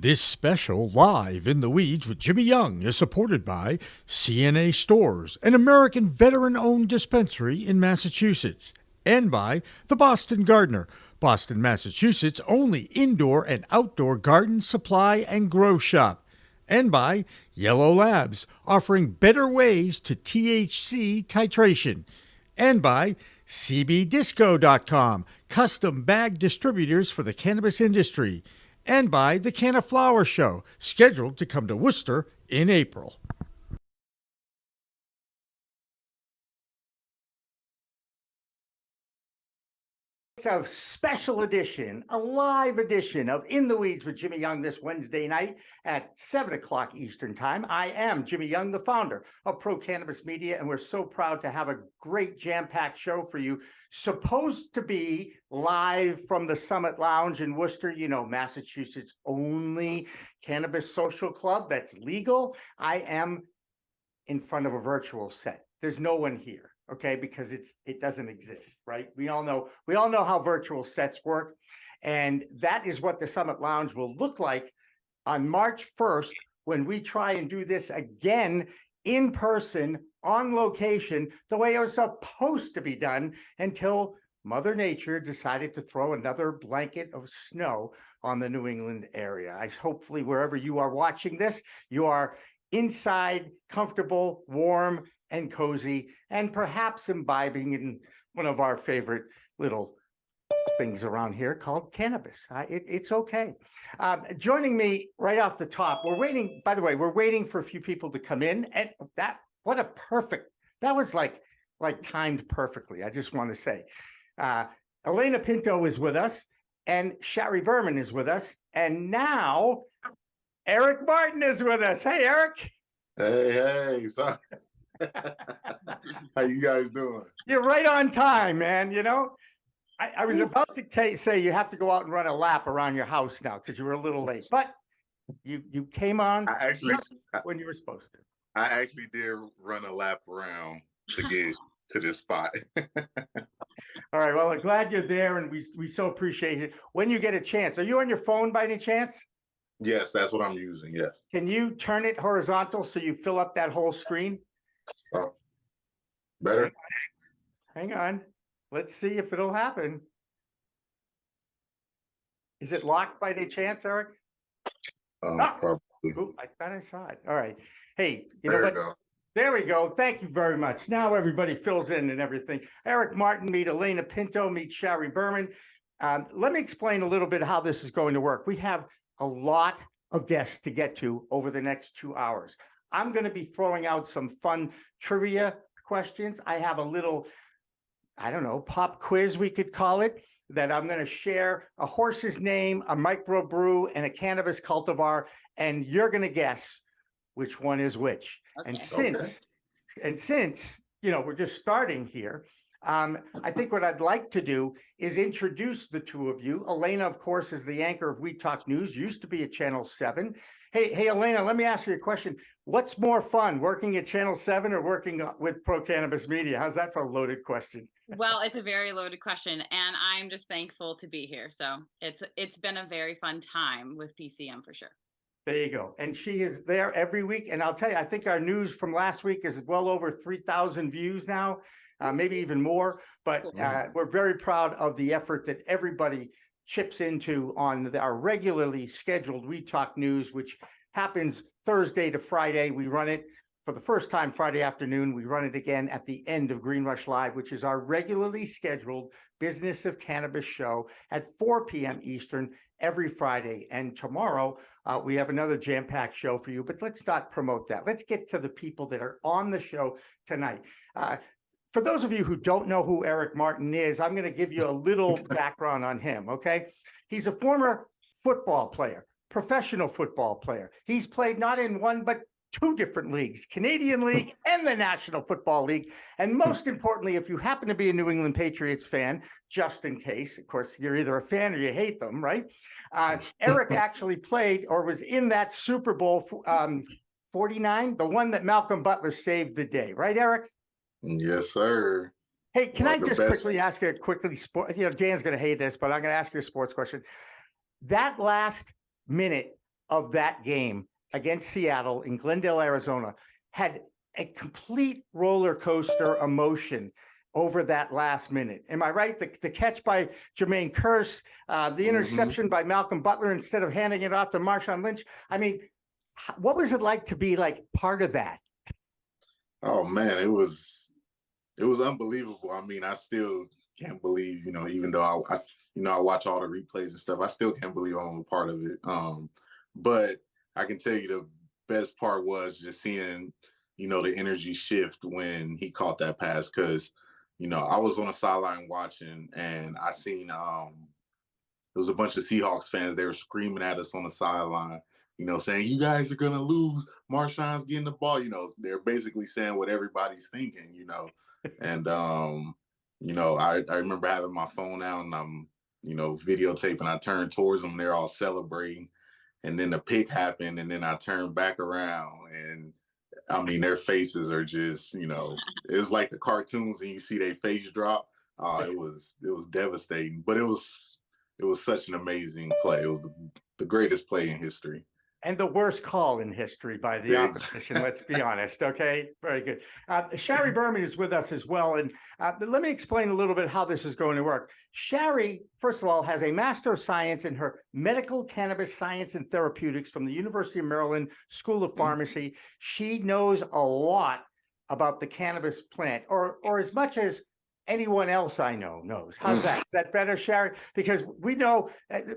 This special Live in the Weeds with Jimmy Young is supported by CNA Stores, an American veteran-owned dispensary in Massachusetts, and by the Boston Gardener, Boston, Massachusetts' only indoor and outdoor garden supply and grow shop, and by Yellow Labs, offering better ways to THC titration, and by CBDisco.com, custom bag distributors for the cannabis industry, and by the Canna Flower Show, scheduled to come to Worcester in April. It's a special edition, a live edition of In the Weeds with Jimmy Young this Wednesday night at 7 o'clock Eastern Time. I am Jimmy Young, the founder of Pro Cannabis Media, and we're so proud to have a great jam-packed show for you. Supposed to be live from the Summit Lounge in Worcester, you know, Massachusetts' only cannabis social club that's legal. I am in front of a virtual set. There's no one here. Okay, because it doesn't exist, right? We all know how virtual sets work, and that is what the Summit Lounge will look like on March 1st when we try and do this again in person, on location, the way it was supposed to be done until Mother Nature decided to throw another blanket of snow on the New England area. Hopefully wherever you are watching this, you are inside, comfortable, warm, and cozy, and perhaps imbibing in one of our favorite little things around here called cannabis. It's okay. Joining me right off the top, we're waiting, by the way, we're waiting for a few people to come in, and that was like timed perfectly, I just want to say. Alaina Pinto is with us, and Shari Berman is with us, and now Eric Martin is with us. Hey, Eric. Hey, sorry. How you guys doing? You're right on time, man. You know, I was about to say you have to go out and run a lap around your house now because you were a little late, but you came on just when you were supposed to. I actually did run a lap around to get to this spot. All right. Well, I'm glad you're there, and we so appreciate it. When you get a chance, are you on your phone by any chance? Yes, that's what I'm using. Yes. Can you turn it horizontal so you fill up that whole screen? Oh, better. Hang on. Let's see if it'll happen. Is it locked by any chance, Eric? Probably. Ooh, I thought I saw it. All right. Hey, you know what? There we go. Thank you very much. Now everybody fills in and everything. Eric Martin, meet Alaina Pinto, meet Shari Berman. Let me explain a little bit how this is going to work. We have a lot of guests to get to over the next 2 hours. I'm going to be throwing out some fun trivia questions. I have a little, I don't know, pop quiz we could call it, that I'm going to share a horse's name, a microbrew, and a cannabis cultivar, and you're going to guess which one is which. Okay. And since, you know, we're just starting here, I think what I'd like to do is introduce the two of you. Alaina, of course, is the anchor of We Talk News, used to be at Channel 7. Hey, Alaina, let me ask you a question. What's more fun, working at Channel 7 or working with Pro Cannabis Media? How's that for a loaded question? Well, it's a very loaded question, and I'm just thankful to be here. So it's been a very fun time with PCM for sure. There you go. And she is there every week. And I'll tell you, I think our news from last week is well over 3,000 views now, maybe even more. But we're very proud of the effort that everybody chips into on our regularly scheduled We Talk News, which happens Thursday to Friday. We run it for the first time Friday afternoon. We run it again at the end of Green Rush Live, which is our regularly scheduled Business of Cannabis show at 4 p.m. Eastern every Friday. And tomorrow we have another jam-packed show for you, but let's not promote that. Let's get to the people that are on the show tonight. For those of you who don't know who Eric Martin is, I'm going to give you a little background on him, okay? He's a former football player, professional football player. He's played not in one, but 2 different leagues, Canadian League and the National Football League. And most importantly, if you happen to be a New England Patriots fan, just in case, of course, you're either a fan or you hate them, right? Eric actually played or was in that Super Bowl 49, the one that Malcolm Butler saved the day, right, Eric? Yes, sir. Hey, can I just quickly ask you Dan's going to hate this, but I'm going to ask you a sports question. That last minute of that game against Seattle in Glendale, Arizona, had a complete roller coaster emotion over that last minute. Am I right? The catch by Jermaine Kearse, the interception by Malcolm Butler instead of handing it off to Marshawn Lynch. I mean, what was it like to be like part of that? Oh man, it was unbelievable. I mean, I still can't believe, even though I watch all the replays and stuff, I still can't believe I'm a part of it. But I can tell you the best part was just seeing, the energy shift when he caught that pass. Cause, I was on the sideline watching and I seen, there was a bunch of Seahawks fans. They were screaming at us on the sideline, saying, you guys are going to lose. Marshawn's getting the ball. They're basically saying what everybody's thinking, and, I remember having my phone out and I'm, videotaping. I turned towards them. They're all celebrating. And then the pick happened. And then I turned back around and I mean, their faces are just, it was like the cartoons and you see their face drop. It was devastating, but it was such an amazing play. It was the greatest play in history. And the worst call in history by the opposition, let's be honest, okay? Very good. Shari Berman is with us as well, and let me explain a little bit how this is going to work. Shari, first of all, has a Master of Science in her Medical Cannabis Science and Therapeutics from the University of Maryland School of Pharmacy. She knows a lot about the cannabis plant, or as much as anyone else I know knows. How's that? Is that better, Shari? Because we know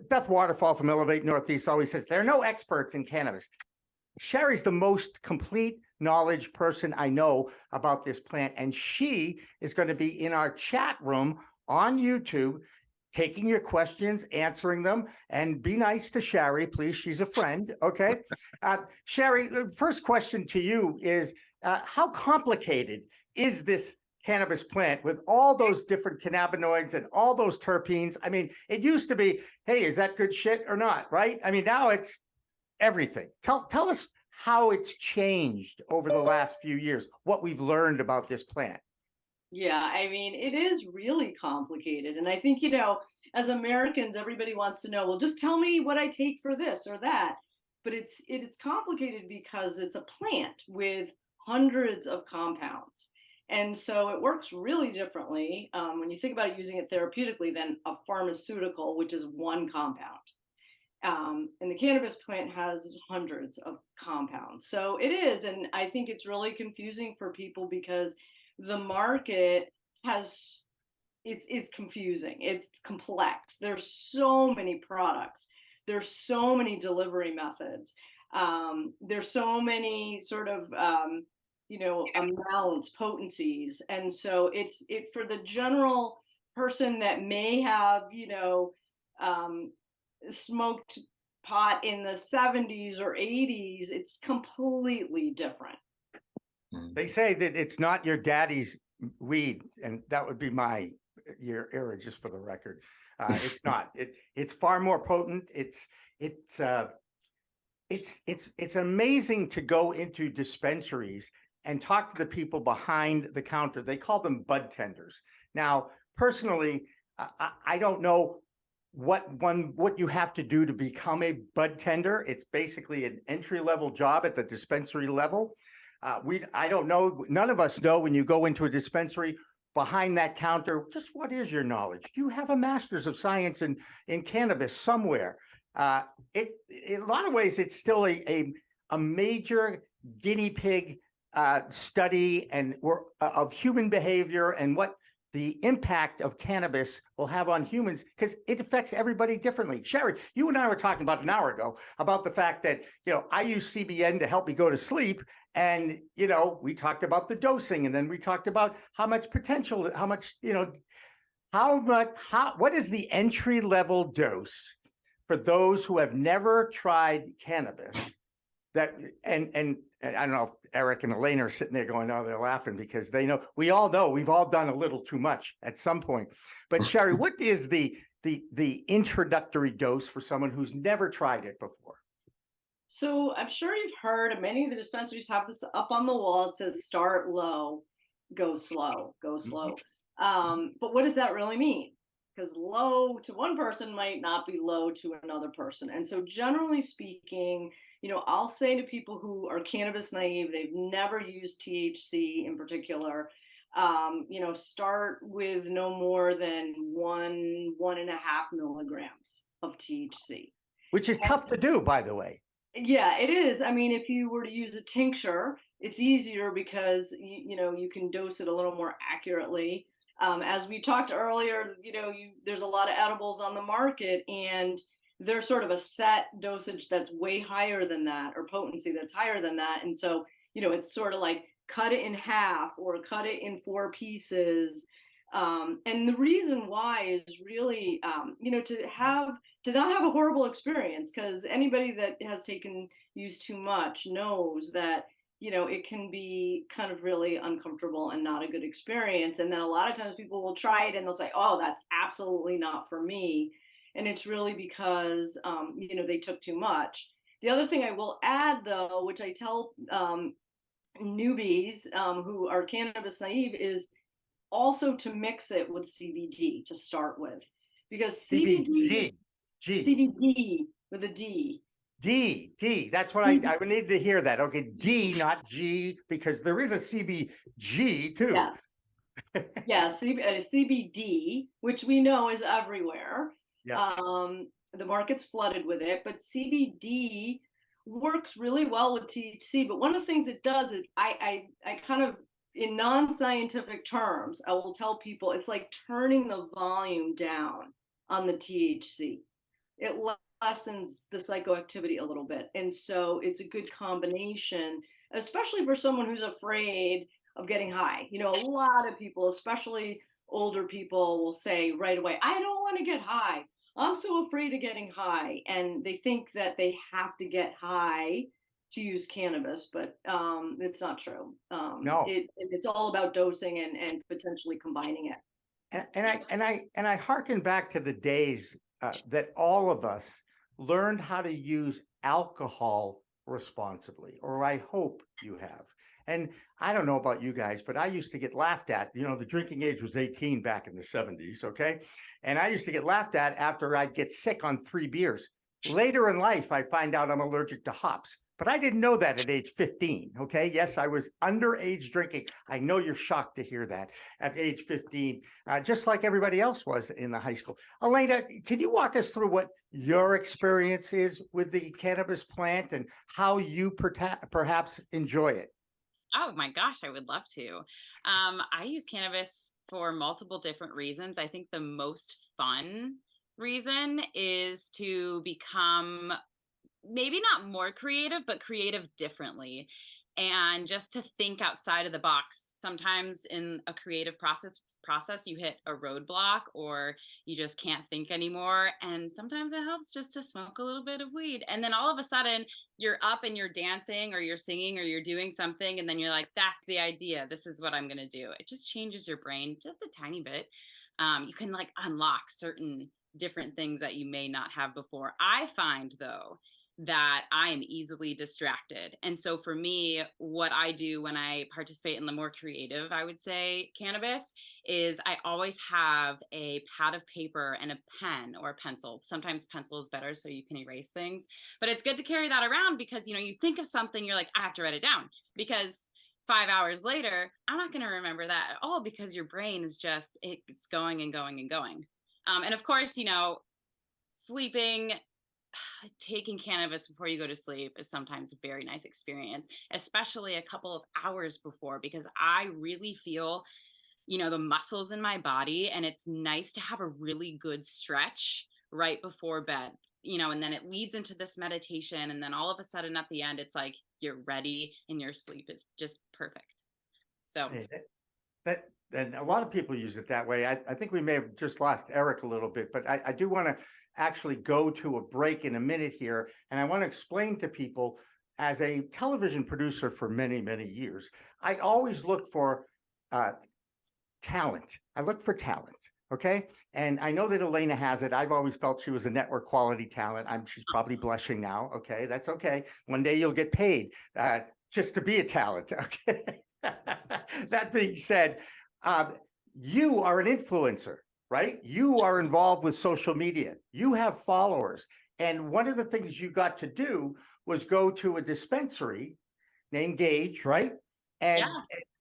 Beth Waterfall from Elevate Northeast always says there are no experts in cannabis. Shari's the most complete knowledge person I know about this plant, and she is going to be in our chat room on YouTube, taking your questions, answering them, and be nice to Shari, please. She's a friend, okay? Shari, the first question to you is, how complicated is this cannabis plant with all those different cannabinoids and all those terpenes? I mean, it used to be, hey, is that good shit or not, right? I mean, now it's everything. Tell us how it's changed over the last few years, what we've learned about this plant. Yeah, I mean, it is really complicated. And I think, as Americans, everybody wants to know, well, just tell me what I take for this or that. But it's complicated because it's a plant with hundreds of compounds. And so it works really differently when you think about it, using it therapeutically than a pharmaceutical, which is one compound. And the cannabis plant has hundreds of compounds. So it is. And I think it's really confusing for people because the market is confusing. It's complex. There's so many products. There's so many delivery methods. There's so many sort of amounts, potencies. And so it's for the general person that may have, smoked pot in the 70s or 80s, it's completely different. They say that it's not your daddy's weed, and that would be your era, just for the record. It's not. It's far more potent. It's amazing to go into dispensaries and talk to the people behind the counter. They call them bud tenders. Now, personally, I don't know what you have to do to become a bud tender. It's basically an entry-level job at the dispensary level. I don't know. None of us know when you go into a dispensary behind that counter, just what is your knowledge? Do you have a master's of science in cannabis somewhere? In a lot of ways, it's still a major guinea pig study of human behavior and what the impact of cannabis will have on humans, because it affects everybody differently. Shari, you and I were talking about an hour ago about the fact that, I use CBN to help me go to sleep. And, we talked about the dosing, and then we talked about how much potential, what is the entry level dose for those who have never tried cannabis? And I don't know if Eric and Alaina are sitting there going, oh, they're laughing because they know, we've all done a little too much at some point. But Shari, what is the introductory dose for someone who's never tried it before? So I'm sure you've heard many of the dispensaries have this up on the wall. It says start low, go slow, go slow. But what does that really mean? because low to one person might not be low to another person. And so generally speaking, I'll say to people who are cannabis naive, they've never used THC in particular, start with no more than 1.5 milligrams of THC. Which is tough to do, by the way. Yeah, it is. I mean, if you were to use a tincture, it's easier because you can dose it a little more accurately. As we talked earlier, there's a lot of edibles on the market, and there's sort of a set dosage that's way higher than that, or potency that's higher than that. And so, it's sort of like cut it in half or cut it in 4 pieces. And the reason why is really, to not have a horrible experience, because anybody that has used too much knows that, it can be kind of really uncomfortable and not a good experience. And then a lot of times people will try it and they'll say, oh, that's absolutely not for me. And it's really because, they took too much. The other thing I will add, though, which I tell newbies who are cannabis naive, is also to mix it with CBD to start with, because CBD with a D. That's what I would need to hear that. Okay, D, not G, because there is a CBG too. Yes. Yeah, CBD, which we know is everywhere. Yeah. The market's flooded with it, but CBD works really well with THC. But one of the things it does is I kind of, in non-scientific terms, I will tell people it's like turning the volume down on the THC. It lessens the psychoactivity a little bit. And so it's a good combination, especially for someone who's afraid of getting high. A lot of people, especially older people, will say right away, I don't want to get high. I'm so afraid of getting high. And they think that they have to get high to use cannabis, but it's not true. No, it's all about dosing and potentially combining it. And I hearken back to the days that all of us learned how to use alcohol responsibly, or I hope you have. And I don't know about you guys, but I used to get laughed at. The drinking age was 18 back in the 70s, okay? And I used to get laughed at after I'd get sick on 3 beers. Later in life, I find out I'm allergic to hops. But I didn't know that at age 15, okay? Yes, I was underage drinking. I know you're shocked to hear that at age 15, just like everybody else was in the high school. Alaina, can you walk us through what your experience is with the cannabis plant and how you perhaps enjoy it? Oh my gosh, I would love to. I use cannabis for multiple different reasons. I think the most fun reason is to become maybe not more creative, but creative differently. And just to think outside of the box. Sometimes in a creative process, you hit a roadblock or you just can't think anymore. And sometimes it helps just to smoke a little bit of weed. And then all of a sudden you're up and you're dancing or you're singing or you're doing something. And then you're like, that's the idea. This is what I'm going to do. It just changes your brain just a tiny bit. You can like unlock certain different things that you may not have before. I find though, that I am easily distracted. And so for me, what I do when I participate in the more creative, I would say, cannabis, is I always have a pad of paper and a pen or a pencil. Sometimes pencil is better so you can erase things, but it's good to carry that around because, you think of something, you're like, I have to write it down, because 5 hours later, I'm not going to remember that at all because your brain is just, it's going and going and going. And of course, sleeping, taking cannabis before you go to sleep is sometimes a very nice experience, especially a couple of hours before, because I really feel, the muscles in my body, and it's nice to have a really good stretch right before bed, and then it leads into this meditation. And then all of a sudden at the end, it's like you're ready and your sleep is just perfect. So and a lot of people use it that way. I think we may have just lost Eric a little bit, but I do want to actually go to a break in a minute here. And I want to explain to people, as a television producer for many, many years, I always look for talent. I look for talent. Okay. And I know that Alaina has it. I've always felt she was a network quality talent. She's probably blushing now. Okay. That's okay. One day you'll get paid just to be a talent. Okay. That being said, you are an influencer. right? You are involved with social media. You have followers. And one of the things you got to do was go to a dispensary named Gage, right? And,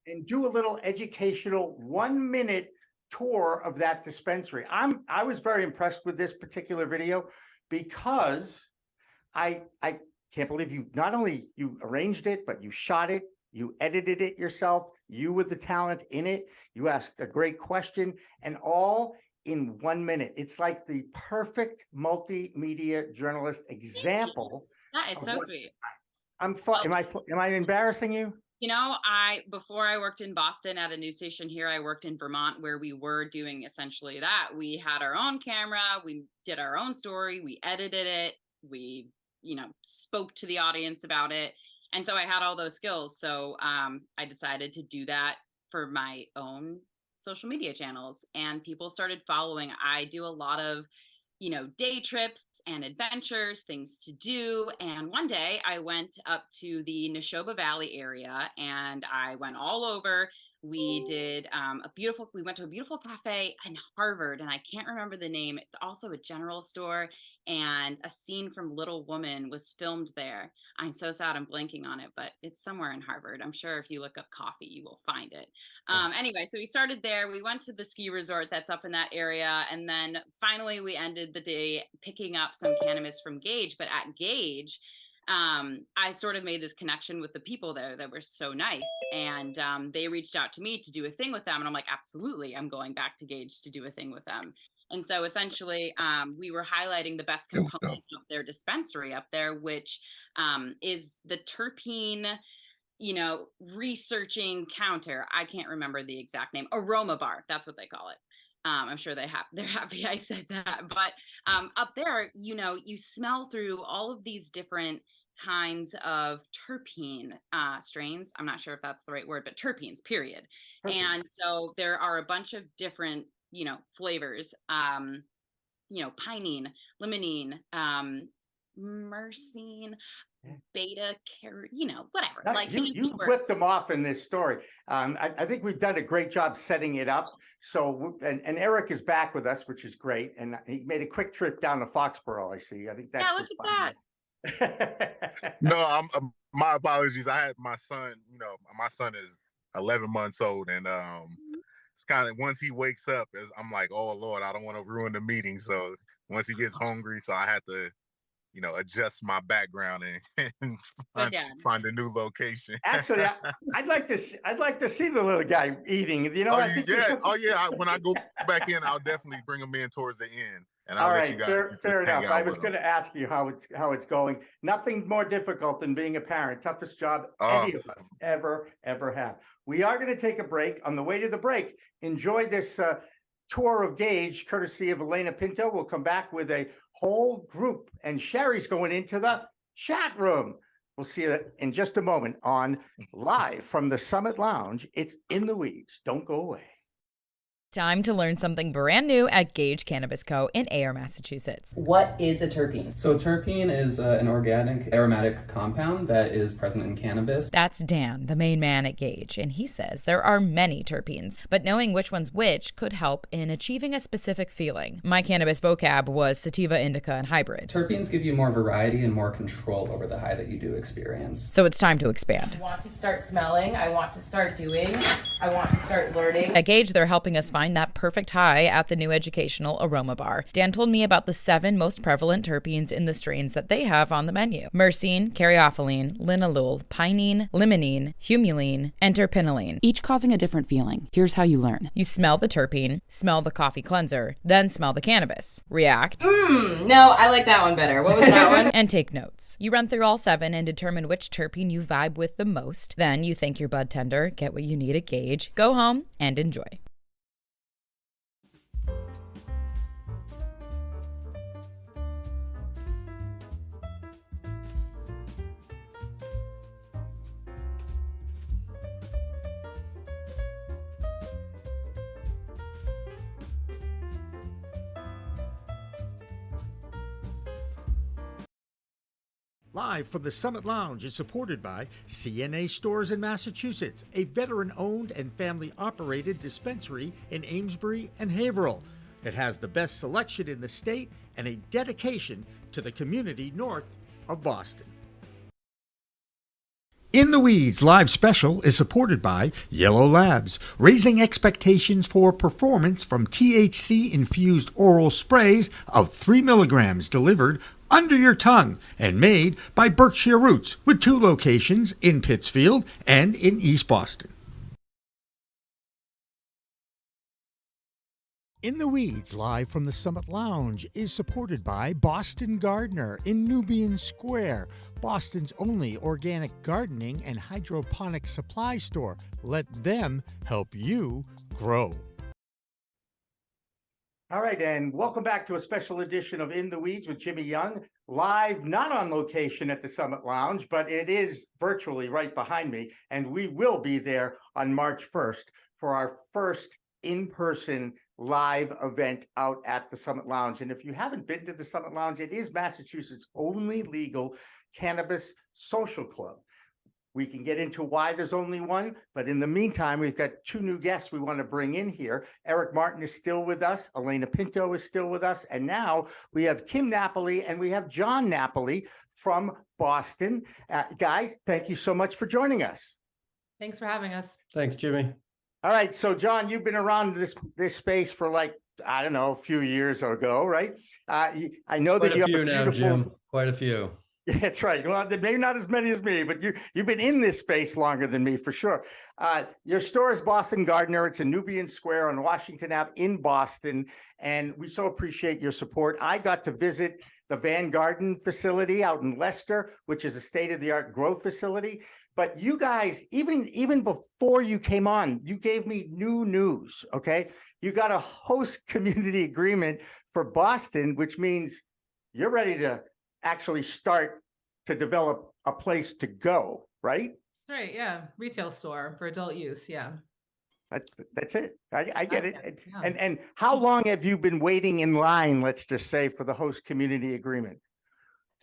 and do a little educational 1-minute tour of that dispensary. I was very impressed with this particular video because I can't believe you not only you arranged it, but you shot it, you edited it yourself, you with the talent in it, you asked a great question, and all in 1 minute. It's like the perfect multimedia journalist example. That is so sweet. Am I embarrassing you? You know, before I worked in Boston at a news station here, I worked in Vermont where we were doing essentially that. We had our own camera, we did our own story, we edited it, we, spoke to the audience about it. And so I had all those skills. So I decided to do that for my own social media channels, and people started following. I do a lot of day trips and adventures, things to do. And one day I went up to the Neshoba Valley area and I went all over. We did we went to a beautiful cafe in Harvard, and I can't remember the name. It's also a general store, and a scene from Little Woman was filmed there. I'm so sad I'm blanking on it, but it's somewhere in Harvard. I'm sure if you look up coffee, you will find it. Anyway, so we started there. We went to the ski resort that's up in that area. And then finally we ended the day picking up some cannabis from Gage. But at Gage, I sort of made this connection with the people there that were so nice. And they reached out to me to do a thing with them. And I'm like, absolutely, I'm going back to Gage to do a thing with them. And so essentially, we were highlighting the best component of their dispensary up there, which is the terpene, researching counter. I can't remember the exact name. Aroma bar. That's what they call it. I'm sure they're happy I said that. But up there, you smell through all of these different kinds of terpene strains. I'm not sure if that's the right word, but terpenes, period. Perfect. And so there are a bunch of different, flavors, pinene, limonene, myrcene, beta carotene, whatever. No, like you whipped them off in this story. I think we've done a great job setting it up. So, and Eric is back with us, which is great. And he made a quick trip down to Foxborough. I see. I think that's look at that. No, my apologies. I had my son. My son is 11 months old, and it's kind of once he wakes up, I'm like, oh Lord, I don't want to ruin the meeting. So once he gets hungry, so I had to adjust my background and find a new location. Actually, I'd like to see the little guy eating. When I go back in, I'll definitely bring him in towards the end. And I'll let you guys fair enough. I was going to ask you how it's going. Nothing more difficult than being a parent. Toughest job any of us ever have. We are going to take a break. On the way to the break, enjoy this tour of Gage, courtesy of Alaina Pinto. We'll come back with a whole group, and Shari's going into the chat room. We'll see you in just a moment on Live from the Summit Lounge. It's In the Weeds. Don't go away. Time to learn something brand new at Gage Cannabis Co. in Ayer, Massachusetts. What is a terpene? So a terpene is an organic aromatic compound that is present in cannabis. That's Dan, the main man at Gage, and he says there are many terpenes, but knowing which one's which could help in achieving a specific feeling. My cannabis vocab was sativa, indica, and hybrid. Terpenes give you more variety and more control over the high that you do experience. So it's time to expand. I want to start smelling. I want to start doing. I want to start learning. At Gage, they're helping us find that perfect high at the new educational aroma bar. Dan told me about the 7 most prevalent terpenes in the strains that they have on the menu: myrcene, caryophyllene, linalool, pinene, limonene, humulene, and terpinolene, each causing a different feeling. Here's how you learn. You smell the terpene, smell the coffee cleanser, then smell the cannabis. React. No, I like that one better. What was that one? And take notes. You run through all 7 and determine which terpene you vibe with the most. Then you thank your bud tender, get what you need at Gage, go home, and enjoy. Live from the Summit Lounge is supported by CNA Stores in Massachusetts, a veteran-owned and family-operated dispensary in Amesbury and Haverhill. It has the best selection in the state and a dedication to the community north of Boston. In the Weeds live special is supported by Yellow Labs, raising expectations for performance from THC-infused oral sprays of 3 milligrams delivered under your tongue and made by Berkshire Roots with 2 locations in Pittsfield and in East Boston. In the Weeds, live from the Summit Lounge, is supported by Boston Gardener in Nubian Square, Boston's only organic gardening and hydroponic supply store. Let them help you grow. All right, and welcome back to a special edition of In the Weeds with Jimmy Young, live, not on location at the Summit Lounge, but it is virtually right behind me, and we will be there on March 1st for our first in-person live event out at the Summit Lounge. And if you haven't been to the Summit Lounge, it is Massachusetts' only legal cannabis social club. We can get into why there's only one, but in the meantime, we've got 2 new guests we want to bring in here. Eric Martin is still with us. Alaina Pinto is still with us. And now we have Kim Napoli and we have John Napoli from Boston. Guys, thank you so much for joining us. Thanks for having us. Thanks, Jimmy. All right, so John, you've been around this space for like, I don't know, a few years ago, right? I know Quite that you a few have a now, beautiful... Jim. Quite a few. Yeah, that's right. Well, maybe not as many as me, but you've been in this space longer than me for sure. Your store is Boston Gardener. It's in Nubian Square on Washington Ave in Boston, and we so appreciate your support. I got to visit the Van Garden facility out in Leicester, which is a state-of-the-art growth facility. But you guys, even before you came on, you gave me new news, okay? You got a host community agreement for Boston, which means you're ready to actually start to develop a place to go, right? That's right. Yeah. Retail store for adult use. Yeah. That's it. I get it. Yeah. And how long have you been waiting in line, let's just say, for the host community agreement?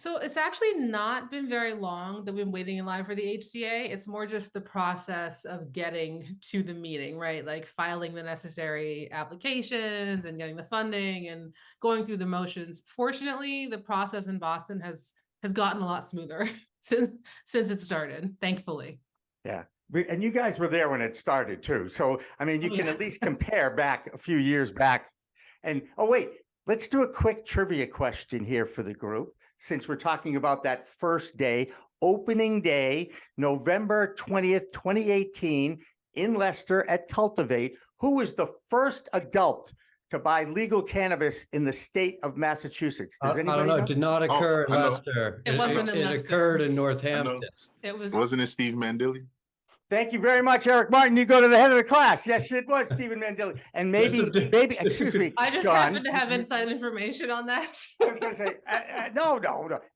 So it's actually not been very long that we've been waiting in line for the HCA. It's more just the process of getting to the meeting, right? Like filing the necessary applications and getting the funding and going through the motions. Fortunately, the process in Boston has gotten a lot smoother since it started, thankfully. Yeah. And you guys were there when it started too. So, I mean, you can at least compare back a few years back. And, oh, wait, let's do a quick trivia question here for the group. Since we're talking about that first day, opening day, November 20th, 2018, in Leicester at Cultivate, who was the first adult to buy legal cannabis in the state of Massachusetts? Does I anybody don't know. know? It did not occur in I know. Leicester. It wasn't in It Leicester. occurred in Northampton. Wasn't it Steve Mandilli? Thank you very much, Eric Martin. You go to the head of the class. Yes, it was Stephen Mandilli. And maybe, excuse me, I just John, happen to have inside information on that. I was going to say, no.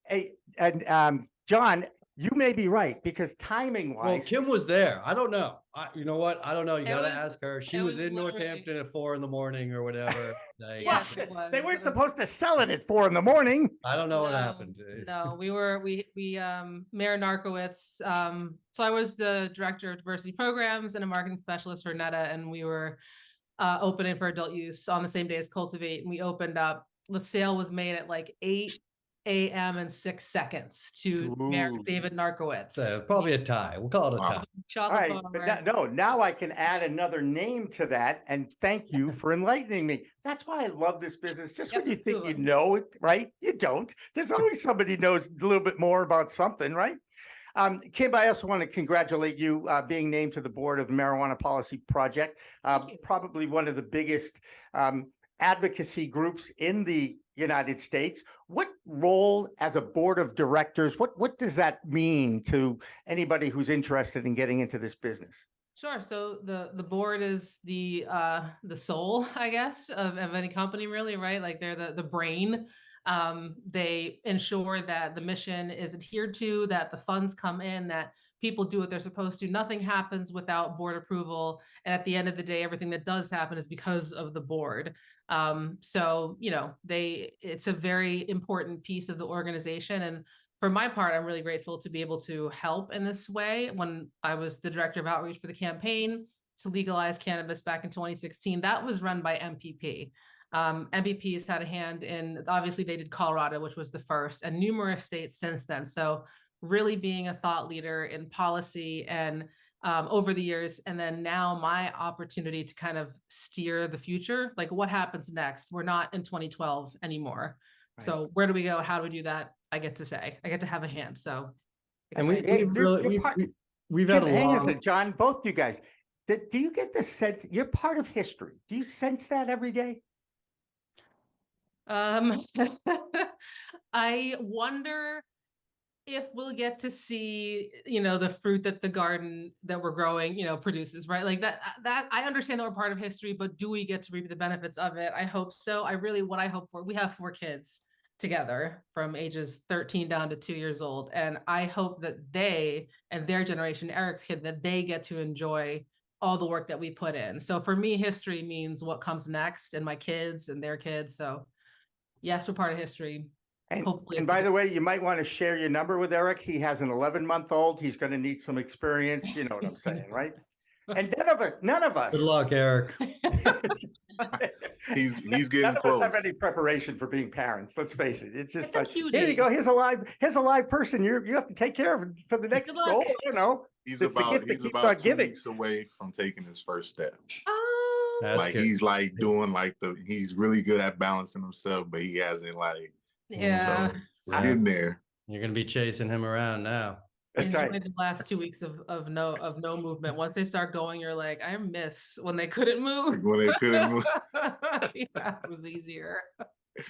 Hey, and John, you may be right because timing Well, wise, Kim was there. I don't know. You know what? I don't know. You It got to was- ask her. She it was was in literally- Northampton at 4 in the morning or whatever. Like, Yes, it was. they weren't supposed to sell it at 4 a.m. I don't know what No, happened. No, we Mayor Narkowitz. So I was the director of diversity programs and a marketing specialist for Netta, and we were opening for adult use on the same day as Cultivate. And we opened up. The sale was made at like 8 a.m. and 6 seconds to Mayor Ooh. David Narkowitz. So probably a tie. We'll call it a Wow. tie. Shot All the right, phone but right. no, now I can add another name to that, and thank you for enlightening me. That's why I love this business. Just Yep, when you two think of you them. know it, right? You don't. There's always somebody who knows a little bit more about something, right? Kim, I also want to congratulate you being named to the board of the Marijuana Policy Project, Thank you. probably one of the biggest advocacy groups in the United States. What role as a board of directors, what does that mean to anybody who's interested in getting into this business? Sure. So the board is the soul, I guess, of any company, really, right? Like they're the brain. They ensure that the mission is adhered to, that the funds come in, that people do what they're supposed to. Nothing happens without board approval. And at the end of the day, everything that does happen is because of the board. So, it's a very important piece of the organization. And for my part, I'm really grateful to be able to help in this way. When I was the director of outreach for the campaign to legalize cannabis back in 2016, that was run by MPP. MVP's had a hand in, obviously they did Colorado, which was the first, and numerous states since then. So really being a thought leader in policy and over the years. And then now my opportunity to kind of steer the future, like what happens next? We're not in 2012 anymore. Right. So where do we go? How do we do that? I get to say, I get to have a hand. So. And we, Hey, we've you're really, part- we've had a Hang on a long, second, John, both you guys, do you get the sense, you're part of history? Do you sense that every day? I wonder if we'll get to see, you know, the fruit that the garden that we're growing, you know, produces, right? Like that I understand that we're part of history, but do we get to reap the benefits of it? I hope so. What I hope for, we have 4 kids together from ages 13 down to 2 years old. And I hope that they and their generation, Eric's kid, that they get to enjoy all the work that we put in. So for me, history means what comes next and my kids and their kids. So yes, we're part of history. And, Hopefully and it's a by good- the way, you might want to share your number with Eric. He has an 11-month-old. He's going to need some experience. You know what I'm saying, right? And none of us. good luck, Eric. He's None getting of us close. have any preparation for being parents. Let's face it. It's just It's a like, cute here you age. go. Here's a live person. You have to take care of for the next Good luck. goal. I don't know. He's It's the about gift that he's keeps about on 2 giving. weeks away from taking his first step. Oh, That's Like good. he's like doing like he's really good at balancing himself, but he hasn't like yeah. Yeah. in there. You're gonna be chasing him around now. That's Enjoy right. the last 2 weeks of no movement. Once they start going, you're like, I miss when they couldn't move. When they couldn't move. Yeah, it was easier.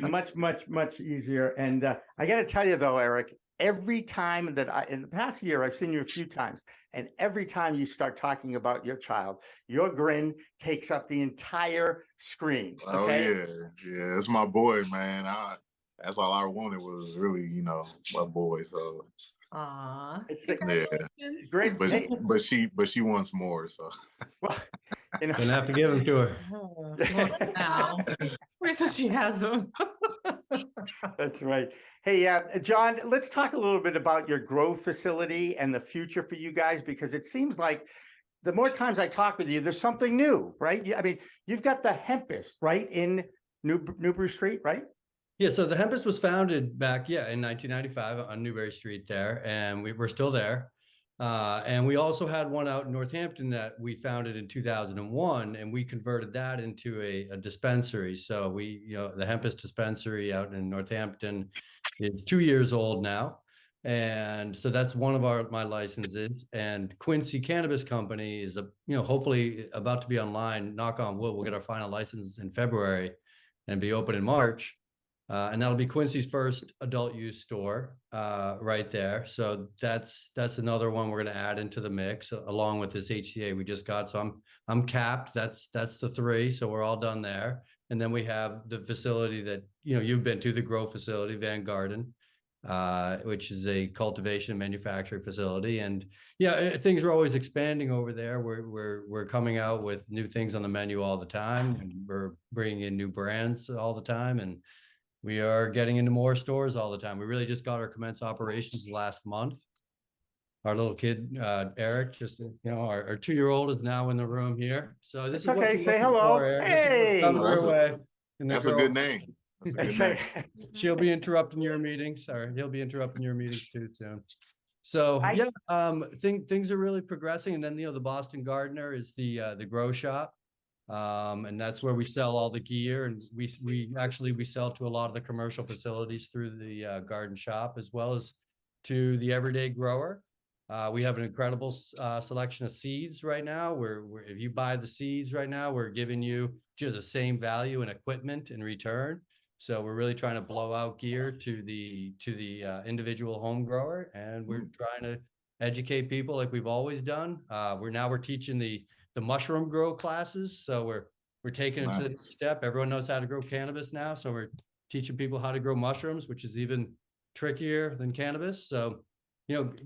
Much easier. And I got to tell you though, Eric, every time that in the past year, I've seen you a few times, and every time you start talking about your child, your grin takes up the entire screen. Oh Okay. yeah, it's my boy, man. That's all I wanted was really, my boy. So Aw. It's the- Congratulations. Great. but Hey, but she wants more. So well, you know, Gonna have to give him to her. Oh, well, now. Wait till she has them. that's right. Hey, John, let's talk a little bit about your grow facility and the future for you guys, because it seems like the more times I talk with you, there's something new, right? I mean, you've got the Hempist, right, in Newbury Street, right? Yeah, so the Hempist was founded back, in 1995 on Newbury Street there, and we're still there. And we also had one out in Northampton that we founded in 2001, and we converted that into a dispensary. So the Hempist dispensary out in Northampton is 2 years old now. And so that's one of my licenses. And Quincy Cannabis Company is hopefully about to be online. Knock on wood, we'll get our final license in February and be open in March. And that'll be Quincy's first adult use store right there. So that's another one we're going to add into the mix along with this HCA we just got. So I'm capped. That's the 3. So we're all done there. And then we have the facility that you've been to, the grow facility, Van Garden, which is a cultivation and manufacturing facility. And things are always expanding over there. We're coming out with new things on the menu all the time, and we're bringing in new brands all the time, and we are getting into more stores all the time. We really just got our commence operations last month. Our little kid, Eric, our 2-year-old is now in the room here. So this It's is what okay. you're Say looking hello. for, Eric. Hey. This is what's coming your way. And the that's a girl- good name. That's a That's good right. name. She'll be interrupting your meetings. Sorry, he'll be interrupting your meetings too soon. So things are really progressing. And then the Boston Gardener is the grow shop. And that's where we sell all the gear, and we sell to a lot of the commercial facilities through the garden shop, as well as to the everyday grower. We have an incredible selection of seeds right now. If you buy the seeds right now, we're giving you just the same value and equipment in return. So we're really trying to blow out gear to the individual home grower, and we're trying to educate people like we've always done. We're teaching the mushroom grow classes. So we're taking it to the next step. Everyone knows how to grow cannabis now. So we're teaching people how to grow mushrooms, which is even trickier than cannabis. So,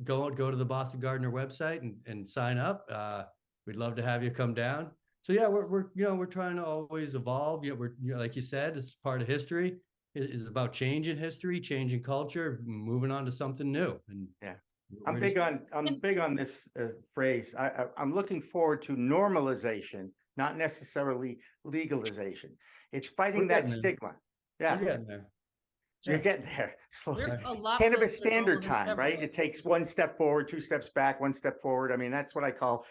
go to the Boston Gardener website and sign up. We'd love to have you come down. So we're trying to always evolve. Like you said, it's part of history. It's about changing history, changing culture, moving on to something new. And I'm big on this phrase. I'm looking forward to normalization, not necessarily legalization. It's fighting We're that getting there. stigma. Yeah, We're getting there. you're Yeah. getting there. Slowly. There's a lot Cannabis to go standard over time, right? several. It takes one step forward, two steps back, one step forward. I mean, that's what I call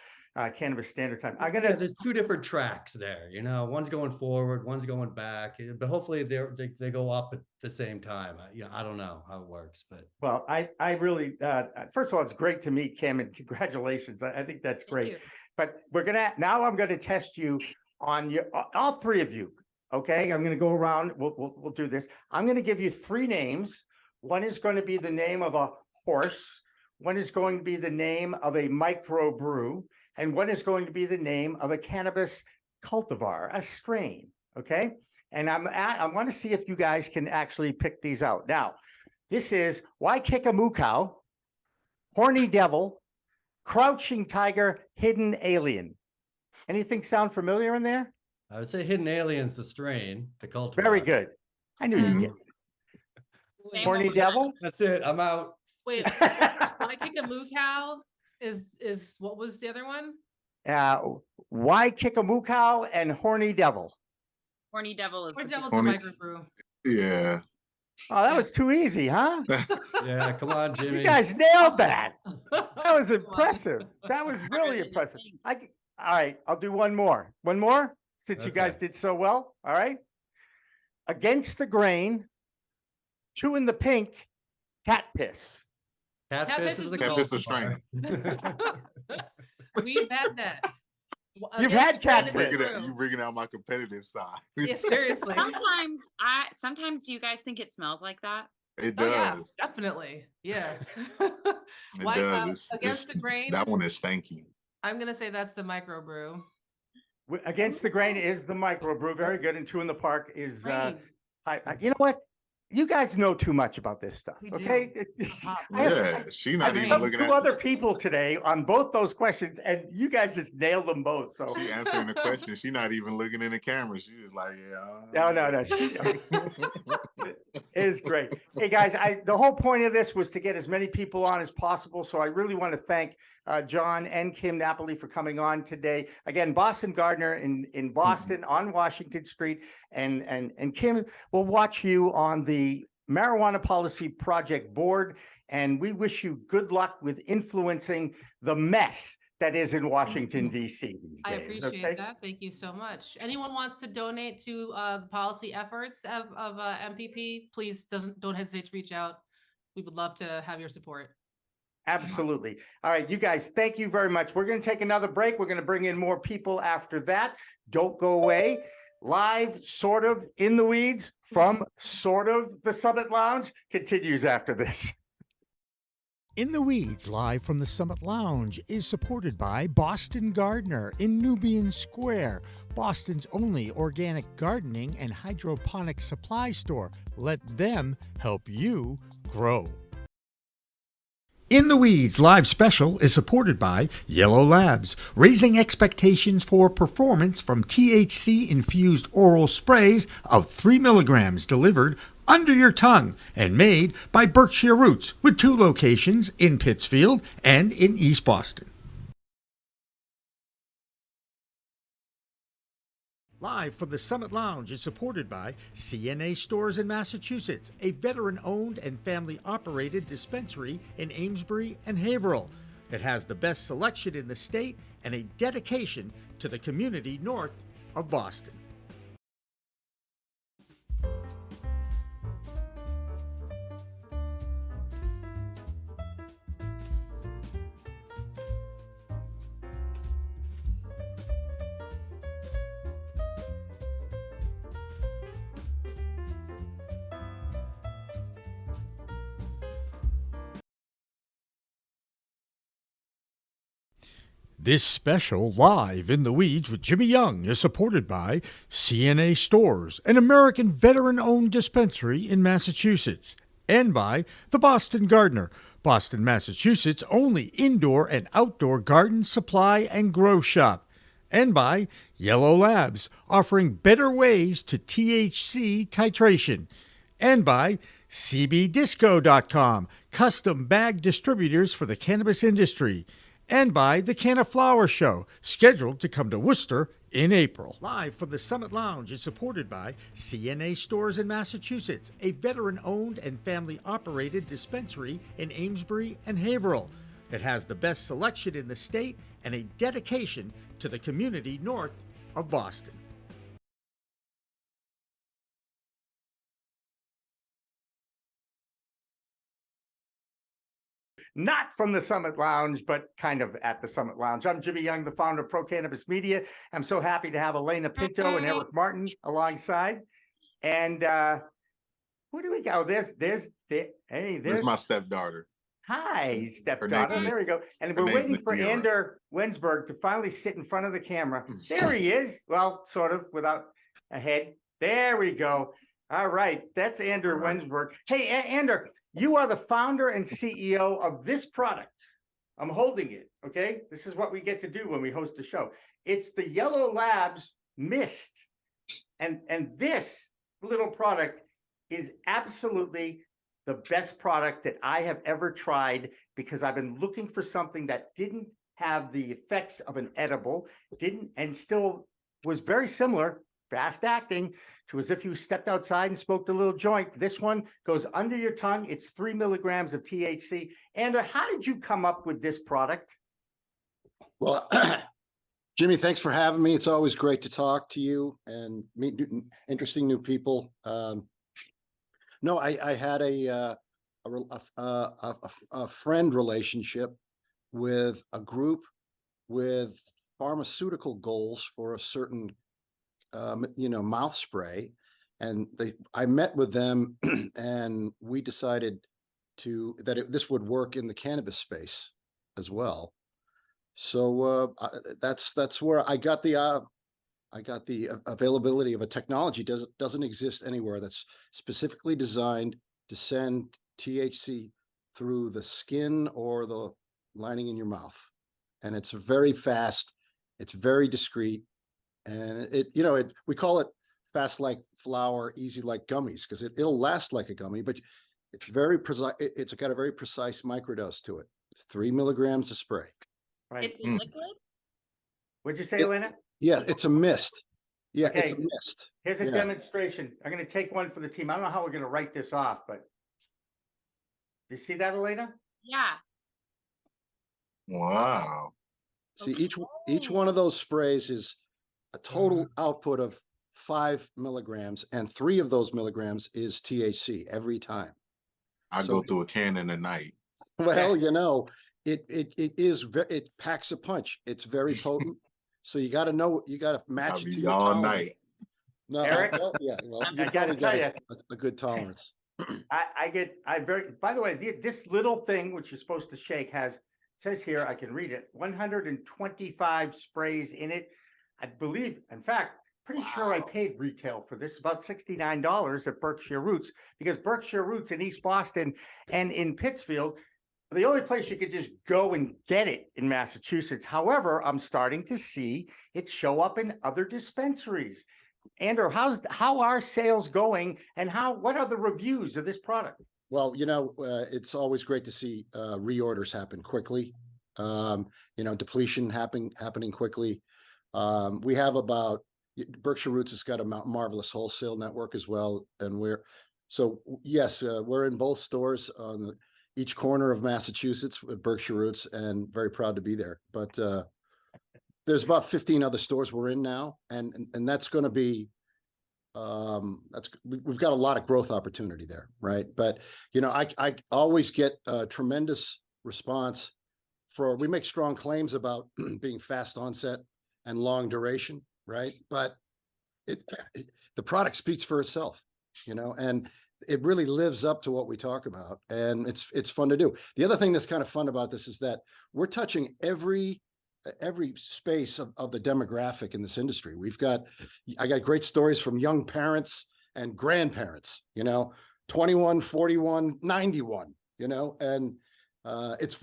cannabis standard time. I'm Yeah, gonna there's two different tracks there, one's going forward, one's going back, but hopefully they go up at the same time. I don't know how it works, but Well, I really, first of all, it's great to meet Kim and congratulations. I think that's Thank great. you. But I'm gonna test you on all three of you. Okay, I'm gonna go around. We'll do this. I'm gonna give you three names. One is going to be the name of a horse. One is going to be the name of a microbrew, and one is going to be the name of a cannabis cultivar, a strain. Okay, and I want to see if you guys can actually pick these out. Now, this is Why Kick a Moo Cow, Horny Devil, Crouching Tiger, Hidden Alien. Anything sound familiar in there? I would say Hidden Alien's the strain, the cultivar. Very good. I knew you'd get Same Horny old. Devil. That's it. I'm out. Wait, Why Kick a Moo Cow is what was the other one? Why Kick a Moo Cow and Horny Devil. Horny Devil is Or the Devil's big the Horny- microbrew. Yeah. Oh, that was too easy, huh? Yeah, come on, Jimmy. You guys nailed that. That was Come on. impressive. That was Harder really than you impressive. think. All right, I'll do one more. One more, since you guys Okay. did so well. All right. Against the Grain, Two in the Pink, Cat Piss. Cat Cat piss piss is is the the Cat piss is cultivar. We've had that. You've Against had the cat grain is piss. true. You bringing out my competitive side. Yeah, seriously. Sometimes do you guys think it smells like that? It Oh yeah, does. definitely. Yeah. It Why, does. Against the Grain, That one is stanky. I'm gonna say that's the microbrew. Against the Grain is the microbrew. Very good. And Two in the Park is, Grain. you know what? You guys know too much about this stuff, We do. okay? Top. Yeah, she not I've even spoken looking to at. other people today on both those questions, and you guys just nailed them both. So She answering the question. She not even looking in the camera. She was like, yeah. no. It is great. Hey guys, the whole point of this was to get as many people on as possible. So I really want to thank John and Kim Napoli for coming on today. Again, Boston Gardener in Boston on Washington Street, and Kim will watch you on the Marijuana Policy Project Board, and we wish you good luck with influencing the mess that is in Washington, D.C. these I days. appreciate Okay? that. Thank you so much. Anyone wants to donate to the policy efforts of MPP, please don't hesitate to reach out. We would love to have your support. Absolutely. All right, you guys, thank you very much. We're going to take another break. We're going to bring in more people after that. Don't go away. Live, sort of, in the weeds from sort of the Summit Lounge continues after this. In the Weeds, live from the Summit Lounge, is supported by Boston Gardener in Nubian Square, Boston's only organic gardening and hydroponic supply store. Let them help you grow. In the Weeds live special is supported by Yellow Labs, raising expectations for performance from THC-infused oral sprays of 3 milligrams delivered under your tongue and made by Berkshire Roots with 2 locations in Pittsfield and in East Boston. Live from the Summit Lounge is supported by CNA Stores in Massachusetts, a veteran-owned and family-operated dispensary in Amesbury and Haverhill. It has the best selection in the state and a dedication to the community north of Boston. This special Live in the Weeds with Jimmy Young is supported by CNA Stores, an American veteran-owned dispensary in Massachusetts, and by the Boston Gardener, Boston, Massachusetts' only indoor and outdoor garden supply and grow shop, and by Yellow Labs, offering better ways to THC titration, and by CBDisco.com, custom bag distributors for the cannabis industry, and by the Canna Flower Show, scheduled to come to Worcester in April. Live from the Summit Lounge is supported by CNA Stores in Massachusetts, a veteran-owned and family-operated dispensary in Amesbury and Haverhill that has the best selection in the state and a dedication to the community north of Boston. Not from the Summit Lounge, but kind of at the Summit Lounge. I'm Jimmy Young, the founder of Pro Cannabis Media. I'm so happy to have Alaina, Pinto, and Eric Martin alongside. And who do we go? There's my stepdaughter. Hi, stepdaughter. There we go. And we're waiting for Ander Wensberg to finally sit in front of the camera. There he is. Well, sort of without a head. There we go. All right. That's Ander Wensberg. Hey, Ander, you are the founder and CEO of this product. I'm holding it. Okay. This is what we get to do when we host the show. It's the Yellow Labs Mist. And this little product is absolutely the best product that I have ever tried, because I've been looking for something that didn't have the effects of an edible, and still was very similar, fast acting, to as if you stepped outside and smoked a little joint. This one goes under your tongue. It's 3 milligrams of THC. Ander, how did you come up with this product? Well, Jimmy, thanks for having me. It's always great to talk to you and meet interesting new people. No, I had a friend relationship with a group with pharmaceutical goals for a certain, mouth spray, and I met with them, and we decided this would work in the cannabis space as well. So that's where I got the availability of a technology doesn't exist anywhere that's specifically designed to send THC through the skin or the lining in your mouth. And it's very fast, it's very discreet, and we call it fast like flower, easy like gummies, because it'll last like a gummy, but it's very precise. It's got a very precise microdose to it. It's 3 milligrams of spray. Right. It's liquid. What'd you say, Alaina? Yeah, it's a mist. Yeah, okay. It's a mist. Here's a demonstration. I'm going to take one for the team. I don't know how we're going to write this off, but you see that, Alaina? Yeah. Wow. See, each one of those sprays is a total output of 5 milligrams, and 3 of those milligrams is THC every time. I go through a can in a night. Well, it packs a punch. It's very potent. So you got to match it to your all tolerance. night. No, Eric? I gotta tell you, a good tolerance. By the way, this little thing, which you're supposed to shake, says here, I can read it, 125 sprays in it. I believe, in fact, pretty sure I paid retail for this, about $69 at Berkshire Roots, because Berkshire Roots in East Boston and in Pittsfield, the only place you could just go and get it in Massachusetts. However, I'm starting to see it show up in other dispensaries. Ander, how are sales going, and what are the reviews of this product? Well, it's always great to see reorders happen quickly. Depletion happening quickly. We have Berkshire Roots has got a marvelous wholesale network as well, and we're in both stores on each corner of Massachusetts with Berkshire Roots, and very proud to be there. But there's about 15 other stores we're in now, and that's going to be we've got a lot of growth opportunity there, right? But I always get a tremendous response we make strong claims about being fast onset and long duration, right? But the product speaks for itself, and it really lives up to what we talk about, and it's fun to do. The other thing that's kind of fun about this is that we're touching every space of the demographic in this industry. I got great stories from young parents and grandparents, 21, 41, 91, and it's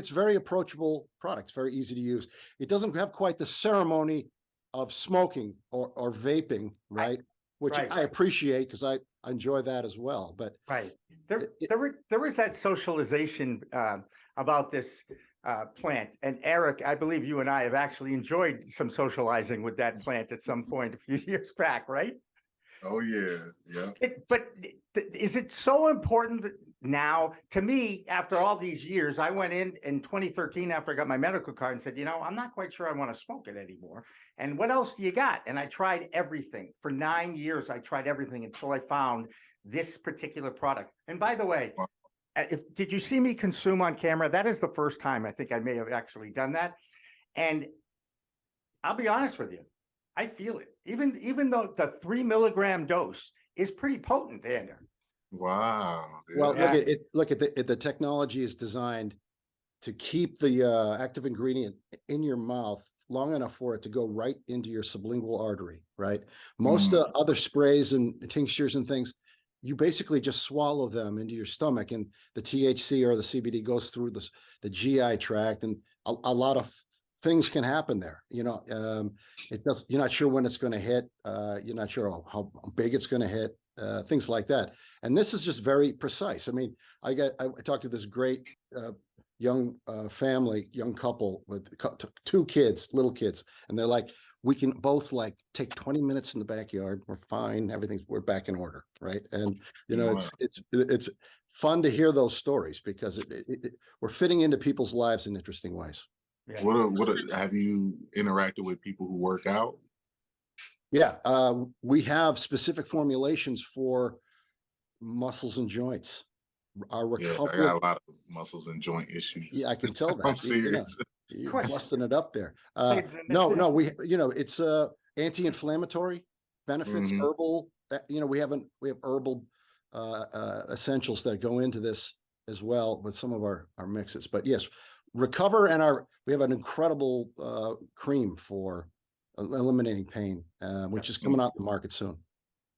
very approachable product. It's very easy to use. It doesn't have quite the ceremony of smoking or vaping, right? Which I appreciate, because I enjoy that as well. But there was that socialization about this plant. And Eric, I believe you and I have actually enjoyed some socializing with that plant at some point a few years back, right? Oh yeah. But is it so important now? To me, after all these years, I went in 2013 after I got my medical card and said, I'm not quite sure I want to smoke it anymore. And what else do you got? And I tried everything. For 9 years, I tried everything until I found this particular product. And by the way, did you see me consume on camera? That is the first time I think I may have actually done that. And I'll be honest with you, I feel it. Even though the 3 milligram dose is pretty potent, Andrew. Wow. Well, Yeah. look at the technology is designed to keep the active ingredient in your mouth long enough for it to go right into your sublingual artery, right? Most other sprays and tinctures and things, you basically just swallow them into your stomach, and the THC or the CBD goes through the GI tract, and a lot of things can happen there. It does. You're not sure when it's going to hit. You're not sure how big it's going to hit. Things like that. And this is just very precise. I mean, I talked to this great young family, young couple with 2 kids, little kids, and they're like, we can both take 20 minutes in the backyard. We're fine. We're back in order, right? And it's fun to hear those stories because we're fitting into people's lives in interesting ways. Yeah. Have you interacted with people who work out? Yeah, we have specific formulations for muscles and joints. Our recovery. I got a lot of muscles and joint issues. Yeah, I can tell that. I'm serious. You're busting it up there. No, it's anti-inflammatory benefits, herbal. We have herbal essentials that go into this as well with some of our mixes. But yes, Recover and we have an incredible cream for eliminating pain, which is coming out in the market soon.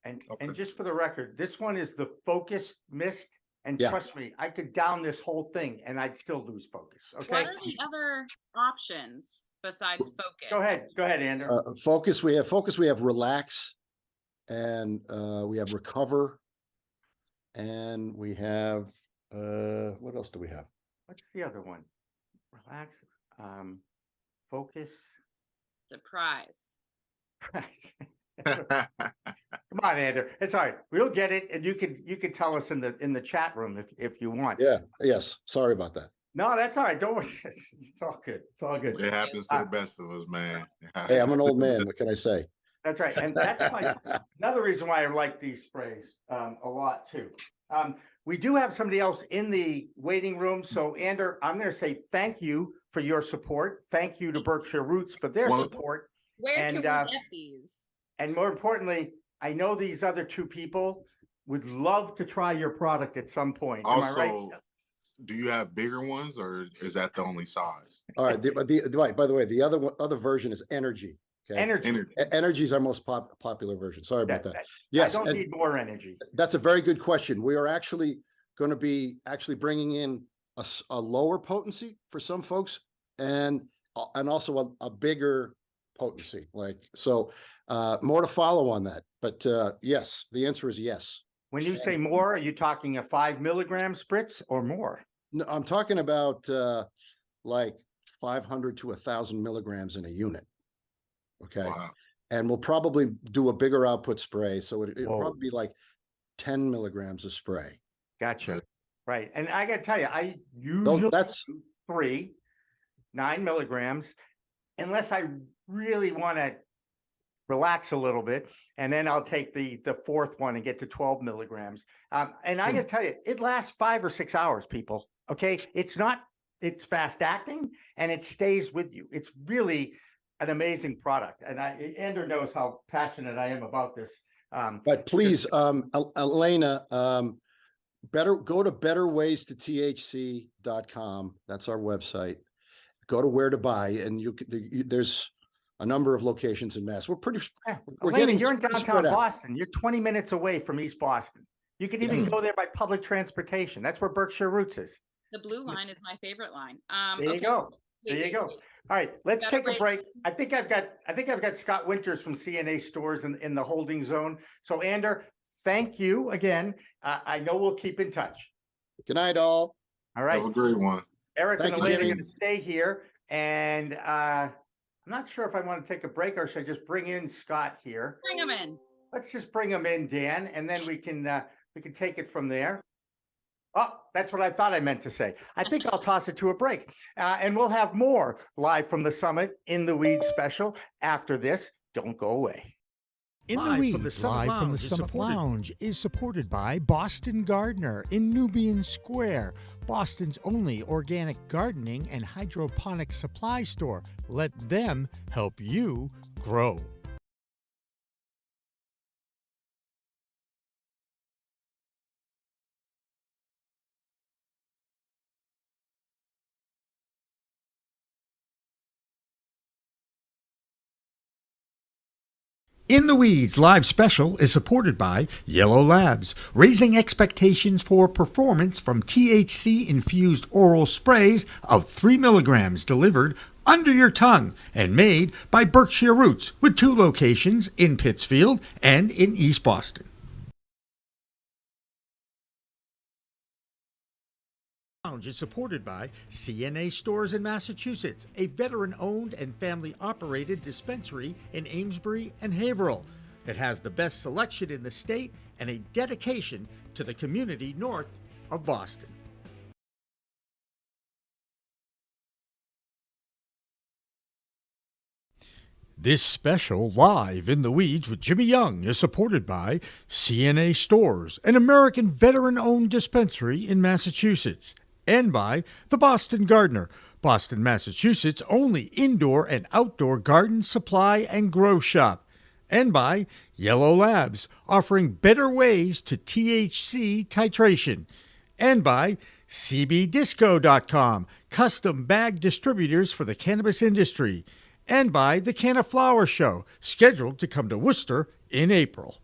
And just for the record, this one is the Focus Mist. And trust me, I could down this whole thing and I'd still lose focus. Okay. What are the other options besides Focus? Go ahead, Andrew. Focus. We have Relax, and we have Recover, and we have what else do we have? What's the other one? Relax, Focus, Surprise. Come on, Andrew. It's all right. We'll get it, and you can tell us in the chat room if you want. Yeah. Yes. Sorry about that. No, that's all right. Don't worry. It's all good. It's all good. It happens to the best of us, man. Hey, I'm an old man. What can I say? That's right. And that's another reason why I like these sprays a lot too. We do have somebody else in the waiting room. So, Andrew, I'm going to say thank you for your support. Thank you to Berkshire Roots for their support. Where can we get these? And more importantly, I know these other 2 people would love to try your product at some point. Am I right? Do you have bigger ones, or is that the only size? All right. By the way, the other version is Energy. Okay? Energy is our most popular version. Sorry about that. Yes, I don't need more energy. That's a very good question. We are actually going to be bringing in a lower potency for some folks, and also a bigger potency. More to follow on that. But yes, the answer is yes. When you say more, are you talking a 5 milligram spritz or more? No, I'm talking about 500 to 1,000 milligrams in a unit. Okay. Wow. And we'll probably do a bigger output spray. So it'll probably be 10 milligrams of spray. Gotcha. Right. And I got to tell you, I usually do 9 milligrams, unless I really want to relax a little bit. And then I'll take the 4th one and get to 12 milligrams. And I got to tell you, it lasts 5 or 6 hours, people. Okay. It's fast acting and it stays with you. It's really an amazing product. And Andrew knows how passionate I am about this. But please, Alaina, go to betterwaystothc.com. That's our website. Go to where to buy, and there's a number of locations in Mass. We're you're in downtown Boston. You're 20 minutes away from East Boston. You could even go there by public transportation. That's where Berkshire Roots is. The blue line is my favorite line. There you go. There you go. All right, let's take a break. I think I've got Scott Winters from CNA Stores in the holding zone. So, Andrew, thank you again. I know we'll keep in touch. Good night, all. All right. Have a great one. Eric and Thank you, Alaina are Jimmy. going to stay here, and I'm not sure if I want to take a break or should I just bring in Scott here. Bring them in. Let's just bring him in, Dan, and then we can take it from there. Oh, that's what I thought I meant to say. I think I'll toss it to a break, and we'll have more live from the summit in the Weeds special after this. Don't go away. In the Weeds, live from the Summit Lounge, is supported by Boston Gardener in Nubian Square, Boston's only organic gardening and hydroponic supply store. Let them help you grow. In the Weeds live special is supported by Yellow Labs, raising expectations for performance from THC-infused oral sprays of 3 milligrams delivered under your tongue and made by Berkshire Roots with 2 locations in Pittsfield and in East Boston. Lounge is supported by CNA Stores in Massachusetts, a veteran-owned and family-operated dispensary in Amesbury and Haverhill that has the best selection in the state and a dedication to the community north of Boston. This special Live in the Weeds with Jimmy Young is supported by CNA Stores, an American veteran-owned dispensary in Massachusetts, and by the Boston Gardener, Boston, Massachusetts' only indoor and outdoor garden supply and grow shop, and by Yellow Labs, offering better ways to THC titration, and by CBDisco.com, custom bag distributors for the cannabis industry, and by the Canna Flower Show, scheduled to come to Worcester in April.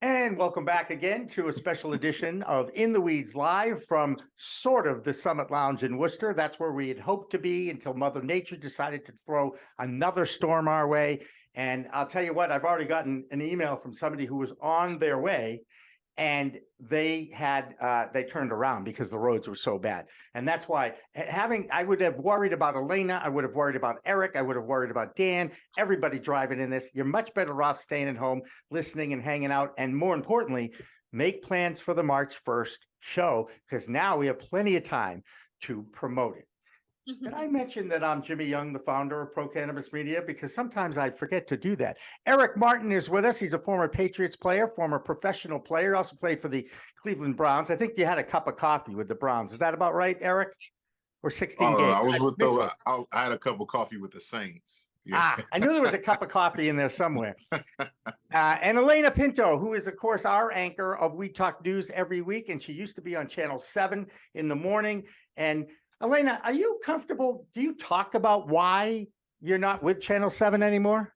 And welcome back again to a special edition of In the Weeds Live from sort of the Summit Lounge in Worcester. That's where we had hoped to be until Mother Nature decided to throw another storm our way. And I'll tell you what, I've already gotten an email from somebody who was on their way, and they turned around because the roads were so bad. And that's why I would have worried about Alaina, I would have worried about Eric, I would have worried about Dan, everybody driving in this. You're much better off staying at home, listening and hanging out. And more importantly, make plans for the March 1st show, because now we have plenty of time to promote it. Did I mention that I'm Jimmy Young, the founder of Pro Cannabis Media? Because sometimes I forget to do that. Eric Martin is with us. He's a former Patriots player, former professional player, also played for the Cleveland Browns. I think you had a cup of coffee with the Browns. Is that about right, Eric? Or 16 games? I was with I had a cup of coffee with the Saints. Yeah. I knew there was a cup of coffee in there somewhere. And Alaina Pinto, who is, of course, our anchor of We Talk News every week. And she used to be on Channel 7 in the morning. And Alaina, are you comfortable? Do you talk about why you're not with Channel 7 anymore?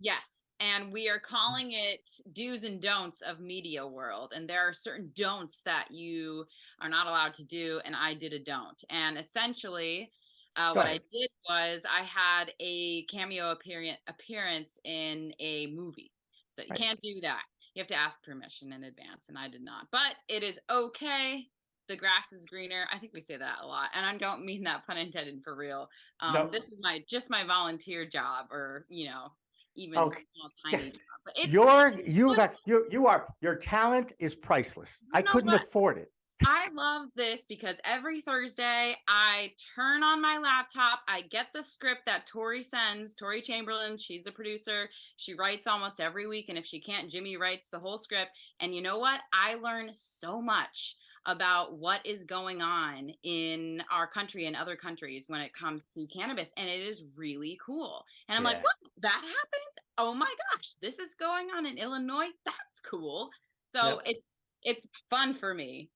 Yes. And we are calling it do's and don'ts of media world. And there are certain don'ts that you are not allowed to do. And I did a don't. And essentially, what I did was I had a cameo appearance in a movie. So you can't do that. You have to ask permission in advance. And I did not. But it is okay. The grass is greener. I think we say that a lot, and I don't mean that pun intended for real. No. This is my volunteer job, or even tiny job. But it's, your talent is priceless. I couldn't afford it. I love this because every Thursday I turn on my laptop, I get the script that Tori sends. Tori Chamberlain, she's a producer. She writes almost every week, and if she can't, Jimmy writes the whole script. And you know what? I learn so much about what is going on in our country and other countries when it comes to cannabis. And it is really cool. And I'm like, what? That happened? Oh my gosh, this is going on in Illinois? That's cool. So it's fun for me.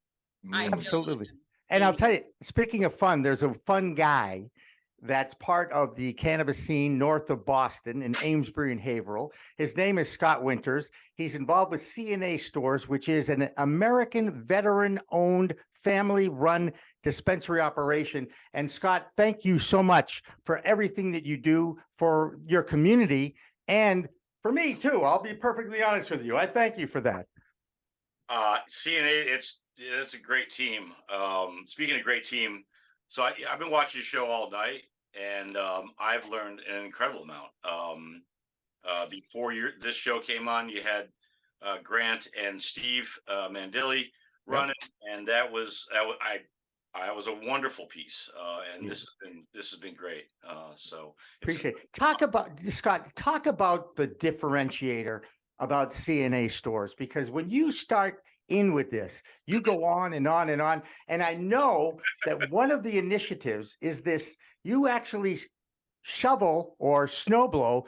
Absolutely. And I'll tell you, speaking of fun, there's a fun guy that's part of the cannabis scene north of Boston in Amesbury and Haverhill. His name is Scott Winters. He's involved with CNA Stores, which is an American veteran-owned, family-run dispensary operation. And Scott, thank you so much for everything that you do for your community and for me too. I'll be perfectly honest with you. I thank you for that. CNA, it's a great team. Speaking of great team, so I've been watching the show all night, and I've learned an incredible amount. Before this show came on, you had Grant and Steve Mandilli running, and that was a wonderful piece. And this has been great. So Appreciate it. Talk about, Scott, talk about the differentiator about CNA Stores, because when you start in with this, you go on and on and on. And I know that one of the initiatives is this, you actually shovel or snowblow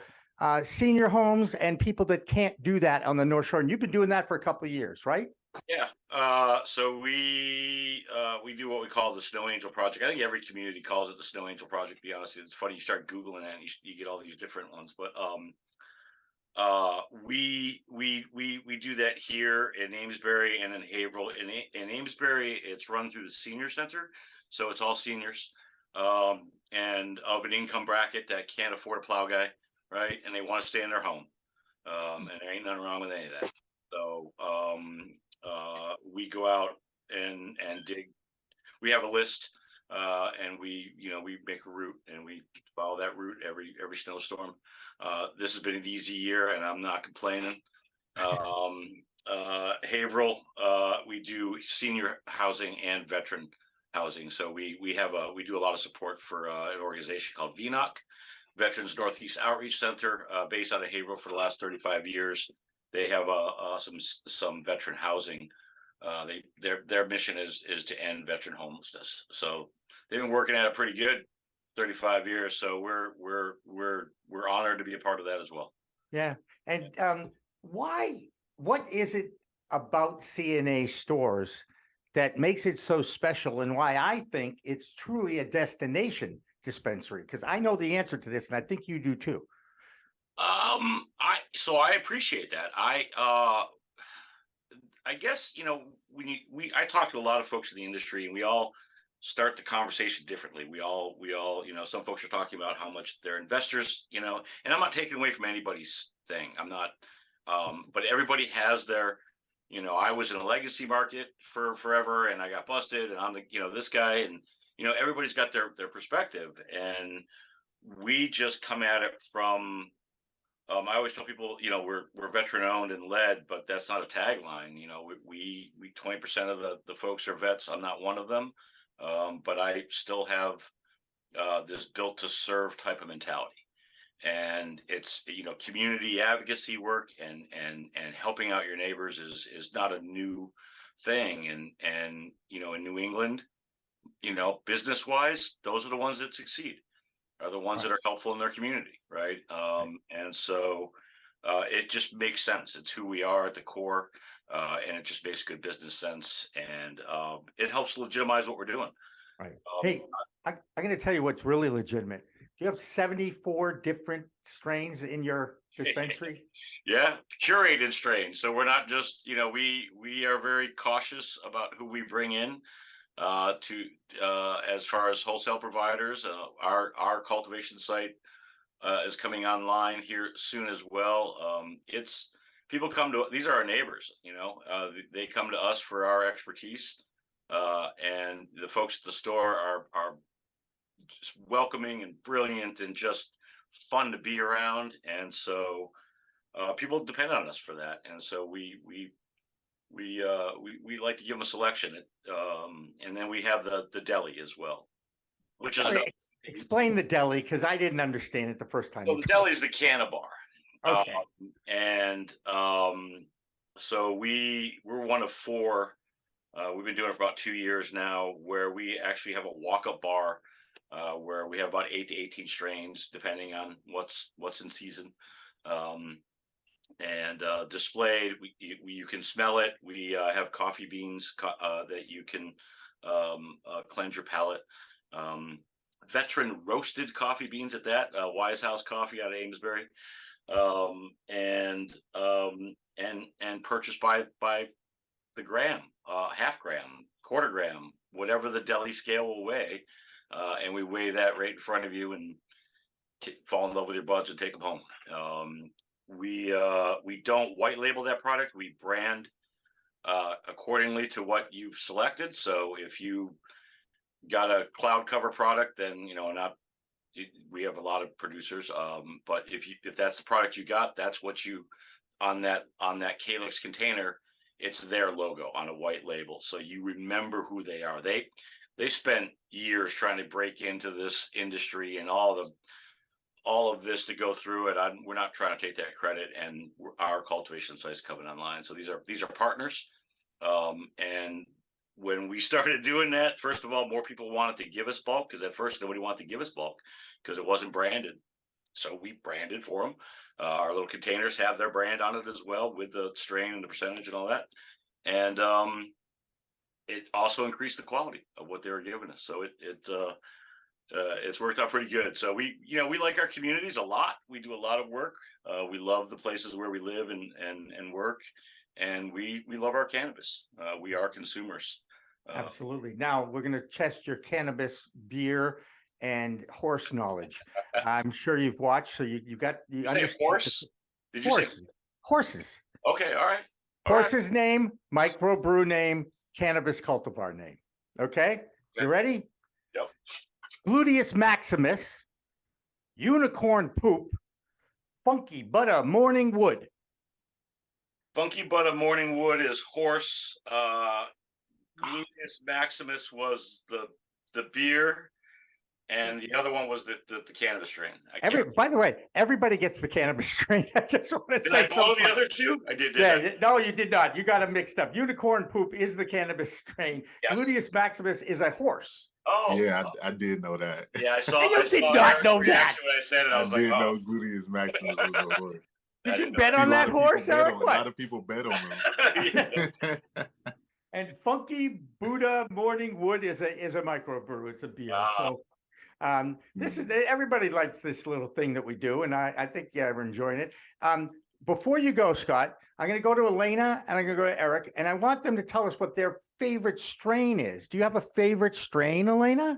senior homes and people that can't do that on the North Shore. And you've been doing that for a couple of years, right? Yeah. So we do what we call the Snow Angel Project. I think every community calls it the Snow Angel Project, to be honest. It's funny, you start Googling that and you get all these different ones, but we do that here in Amesbury and in Haverhill. In Amesbury, it's run through the senior center, so it's all seniors and of an income bracket that can't afford a plow guy, right? And they want to stay in their home, and there ain't nothing wrong with any of that. So we go out and dig. We have a list, and we make a route and we follow that route every snowstorm. This has been an easy year, and I'm not complaining. Haverhill, we do senior housing and veteran housing. So we do a lot of support for an organization called VNOC, Veterans Northeast Outreach Center, based out of Haverhill for the last 35 years. They have some veteran housing. Their mission is to end veteran homelessness. So they've been working at it pretty good, 35 years. So we're honored to be a part of that as well. Yeah. And what is it about CNA Stores that makes it so special, and why I think it's truly a destination dispensary? Because I know the answer to this, and I think you do too. I appreciate that. I guess, I talk to a lot of folks in the industry, and we all start the conversation differently. We all, some folks are talking about how much their investors, and I'm not taking away from anybody's thing. I'm not, but everybody has their, I was in a legacy market for forever and I got busted, and I'm the, this guy, and, everybody's got their perspective, and we just come at it from, I always tell people, we're veteran owned and led, but that's not a tagline. We 20% of the folks are vets. I'm not one of them. But I still have this built to serve type of mentality. And it's, community advocacy work and helping out your neighbors is not a new thing. And in New England, business wise, those are the ones that succeed, are the ones that are helpful in their community, right? And so it just makes sense. It's who we are at the core, and it just makes good business sense, and it helps legitimize what we're doing. Right. Hey, I'm going to tell you what's really legitimate. Do you have 74 different strains in your dispensary? Yeah, curated strains. So we're not just, we are very cautious about who we bring in. As far as wholesale providers, our cultivation site is coming online here soon as well. It's people come to, these are our neighbors, they come to us for our expertise, and the folks at the store are just welcoming and brilliant and just fun to be around, and so people depend on us for that, and so we like to give them a selection, and then we have the deli as well, which is explain the deli, because I didn't understand it the first time. So the deli is the canna bar. Okay. So we're one of four. We've been doing it for about 2 years now, where we actually have a walk-up bar, where we have about 8 to 18 strains, depending on what's in season. And displayed, you can smell it. We have coffee beans that you can cleanse your palate. veteran roasted coffee beans at that, Wise House Coffee out of Amesbury, and purchased by the gram, half gram, quarter gram, whatever the deli scale will weigh, and we weigh that right in front of you and fall in love with your buds and take them home. We don't white label that product. We brand accordingly to what you've selected. So if you got a cloud cover product, then we have a lot of producers. But if that's the product you got, that's what you on that Calyx container. It's their logo on a white label, so you remember who they are. They spent years trying to break into this industry and all of this to go through it. We're not trying to take that credit, and our cultivation site's coming online. So these are partners. And when we started doing that, first of all, more people wanted to give us bulk, because at first nobody wanted to give us bulk because it wasn't branded. So we branded for them. Our little containers have their brand on it as well, with the strain and the percentage and all that. And it also increased the quality of what they were giving us. So it's worked out pretty good. So we like our communities a lot. We do a lot of work. We love the places where we live and work, and we love our cannabis. We are consumers. Absolutely. Now we're going to test your cannabis, beer, and horse knowledge. I'm sure you've watched, so you say horse? Did you say horses? Okay, all right. Horse's name, microbrew name, cannabis cultivar name. Okay, you ready? Yep. Gluteus maximus, unicorn poop, funky butter morning wood. Funky butter morning wood is horse. Gluteus maximus was the beer. And the other one was the cannabis strain. By the way, everybody gets the cannabis strain. I just want to say Did I follow the other two? I did. No, you did not. You got them mixed up. Unicorn poop is the cannabis strain. Yes. Gluteus maximus is a horse. Oh, yeah, I did know that. Yeah, I saw. You did not know that. When I said it, I was like, did know Gluteus maximus was a horse. Did you bet on that horse, Eric? A lot of people bet on him. And Funky Buddha Morning Wood is a microbrew. It's a beer. So this is, everybody likes this little thing that we do, and I think we're enjoying it. Before you go, Scott, I'm going to go to Alaina and I'm going to go to Eric, and I want them to tell us what their favorite strain is. Do you have a favorite strain, Alaina?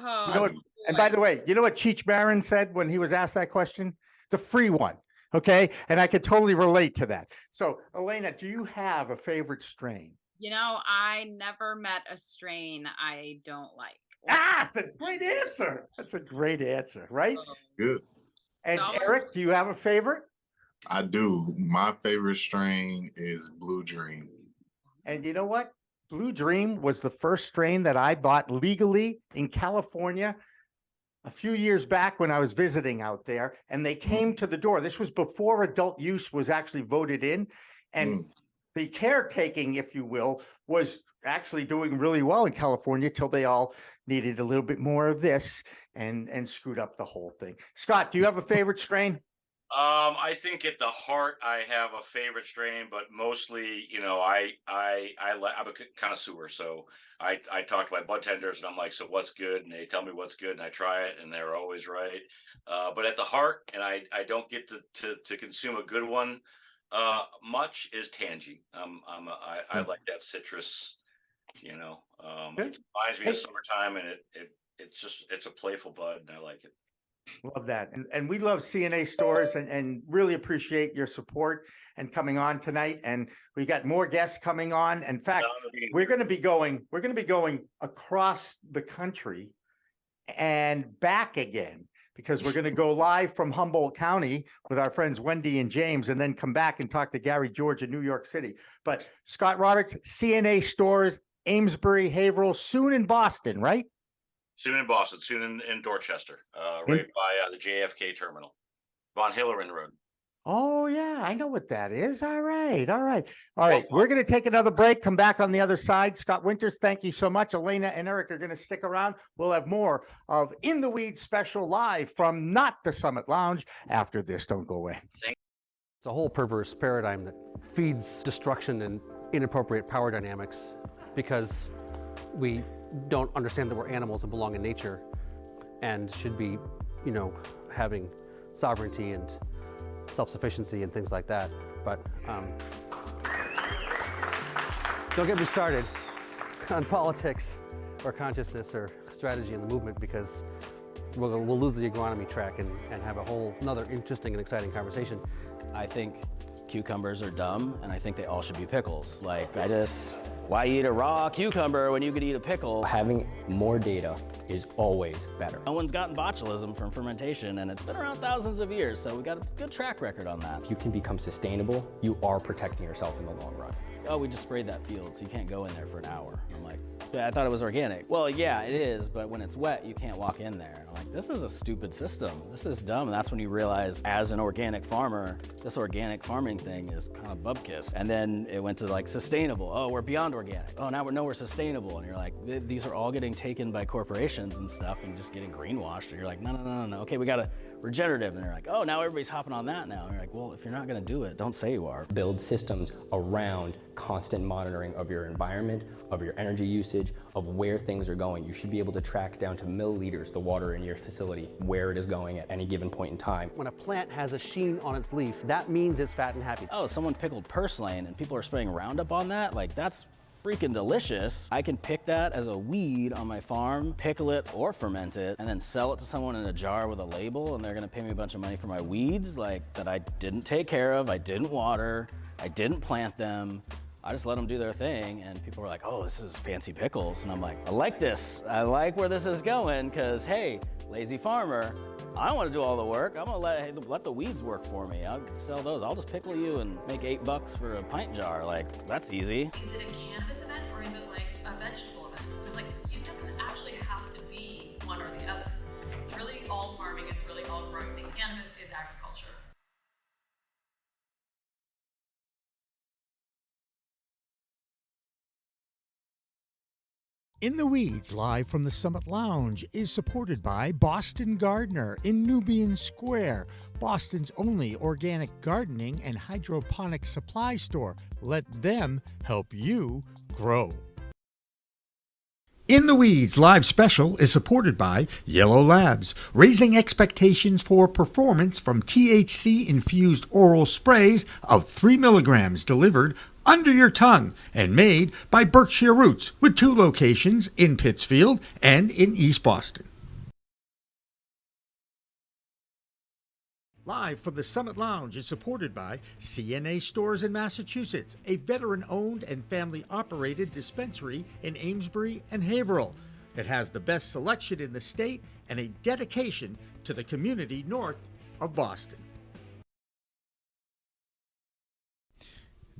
And by the way, you know what Cheech Marin said when he was asked that question? The free one. Okay. And I could totally relate to that. So Alaina, do you have a favorite strain? I never met a strain I don't like. That's a great answer. That's a great answer, right? Good. And Eric, do you have a favorite? I do. My favorite strain is Blue Dream. And you know what? Blue Dream was the first strain that I bought legally in California a few years back when I was visiting out there, and they came to the door. This was before adult use was actually voted in, and the caretaking, if you will, was actually doing really well in California till they all needed a little bit more of this and screwed up the whole thing. Scott, do you have a favorite strain? I think at the heart, I have a favorite strain, but mostly, I'm a connoisseur. So I talk to my bud tenders and I'm like, so what's good? And they tell me what's good and I try it and they're always right. But at the heart, and I don't get to consume a good one much, is Tangy. I like that citrus, it reminds me of summertime, and it's a playful bud and I like it. Love that. And we love CNA stores and really appreciate your support and coming on tonight. And we got more guests coming on. In fact, we're going to be going across the country and back again, because we're going to go live from Humboldt County with our friends Wendy and James, and then come back and talk to Gary George in New York City. But Scott Roberts, CNA stores, Amesbury, Haverhill, soon in Boston, right? Soon in Boston, soon in Dorchester, right by the JFK terminal, Von Hilleren Road. Oh, yeah, I know what that is. All right. We're going to take another break, come back on the other side. Scott Winters, thank you so much. Alaina and Eric are going to stick around. We'll have more of In the Weeds special live from Not the Summit Lounge after this. Don't go away. It's a whole perverse paradigm that feeds destruction and inappropriate power dynamics, because we don't understand that we're animals and belong in nature and should be, you know, having sovereignty and self-sufficiency and things like that. But don't get me started on politics or consciousness or strategy in the movement, because we'll lose the agronomy track and have a whole another interesting and exciting conversation. I think cucumbers are dumb, and I think they all should be pickles. Like, why eat a raw cucumber when you could eat a pickle? Having more data is always better. No one's gotten botulism from fermentation, and it's been around thousands of years, so we got a good track record on that. If you can become sustainable, you are protecting yourself in the long run. Oh, we just sprayed that field, so you can't go in there for an hour. I'm like, yeah, I thought it was organic. Well, yeah, it is, but when it's wet, you can't walk in there. I'm like, this is a stupid system. This is dumb. And that's when you realize, as an organic farmer, this organic farming thing is kind of bubkiss. And then it went to like sustainable. Oh, we're beyond organic. Oh, now we're sustainable. And you're like, these are all getting taken by corporations and stuff and just getting greenwashed. And you're like, no. Okay, we got to regenerative. And they're like, oh, now everybody's hopping on that now. And you're like, well, if you're not going to do it, don't say you are. Build systems around constant monitoring of your environment, of your energy usage, of where things are going. You should be able to track down to milliliters the water in your facility, where it is going at any given point in time. When a plant has a sheen on its leaf, that means it's fat and happy. Oh, someone pickled purslane and people are spraying Roundup on that? Like, that's freaking delicious. I can pick that as a weed on my farm, pickle it or ferment it, and then sell it to someone in a jar with a label, and they're gonna pay me a bunch of money for my weeds, like, that I didn't take care of, I didn't water, I didn't plant them. I just let them do their thing, and people were like, oh, this is fancy pickles. And I'm like, I like this. I like where this is going, because, hey, lazy farmer, I don't want to do all the work. I'm going to let the weeds work for me. I'll sell those. I'll just pickle you and make $8 for a pint jar. Like, that's easy. Is it a cannabis event, or is it like a vegetable event? Like, it doesn't actually have to be one or the other. It's really all farming. It's really all growing things. Cannabis is agriculture. In the Weeds, live from the Summit Lounge, is supported by Boston Gardener in Nubian Square, Boston's only organic gardening and hydroponic supply store. Let them help you grow. In the Weeds live special is supported by Yellow Labs, raising expectations for performance from THC-infused oral sprays of 3 milligrams delivered under your tongue and made by Berkshire Roots, with 2 locations in Pittsfield and in East Boston. Live from the Summit Lounge is supported by CNA Stores in Massachusetts, a veteran-owned and family-operated dispensary in Amesbury and Haverhill that has the best selection in the state and a dedication to the community north of Boston.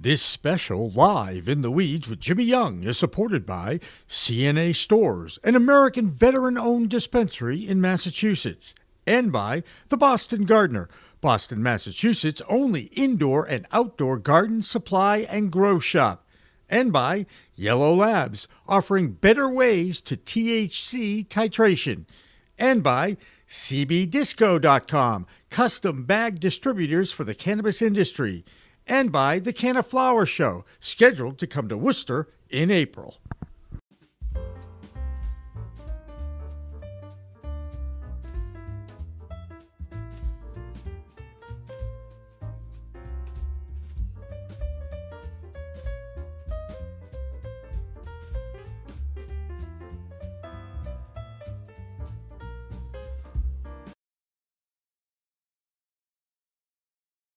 This special Live in the Weeds with Jimmy Young is supported by CNA Stores, an American veteran-owned dispensary in Massachusetts, and by the Boston Gardener, Boston, Massachusetts' only indoor and outdoor garden supply and grow shop, and by Yellow Labs, offering better ways to THC titration, and by CBDisco.com, custom bag distributors for the cannabis industry, and by the Canna Flower Show, scheduled to come to Worcester in April.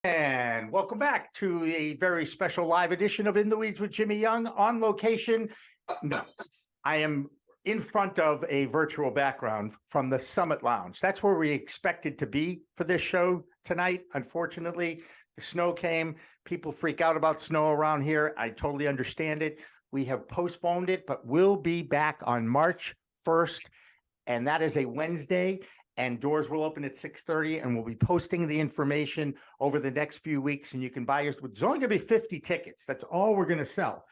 And welcome back to a very special live edition of In the Weeds with Jimmy Young on location. No, I am in front of a virtual background from the Summit Lounge. That's where we expected to be for this show tonight. Unfortunately, the snow came. People freak out about snow around here. I totally understand it. We have postponed it, but we'll be back on March 1st, and that is a Wednesday. And doors will open at 6:30, and we'll be posting the information over the next few weeks. And you can buy us. There's only going to be 50 tickets. That's all we're going to sell.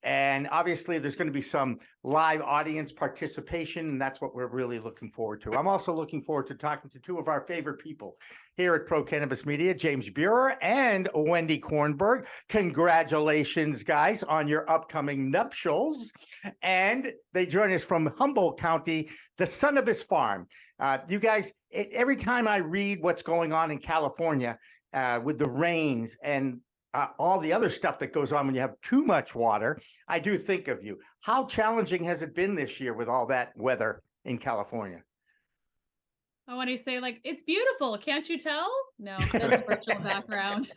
And obviously there's going to be some live audience participation, and that's what we're really looking forward to. I'm also looking forward to talking to two of our favorite people here at Pro Cannabis Media, James Beurer and Wendy Kornberg. Congratulations, guys, on your upcoming nuptials. And they join us from Humboldt County, the Cannabis Farm. You guys, every time I read what's going on in California with the rains and all the other stuff that goes on when you have too much water, I do think of you. How challenging has it been this year with all that weather in California? I want to say, like, it's beautiful. Can't you tell? No, that's a virtual background.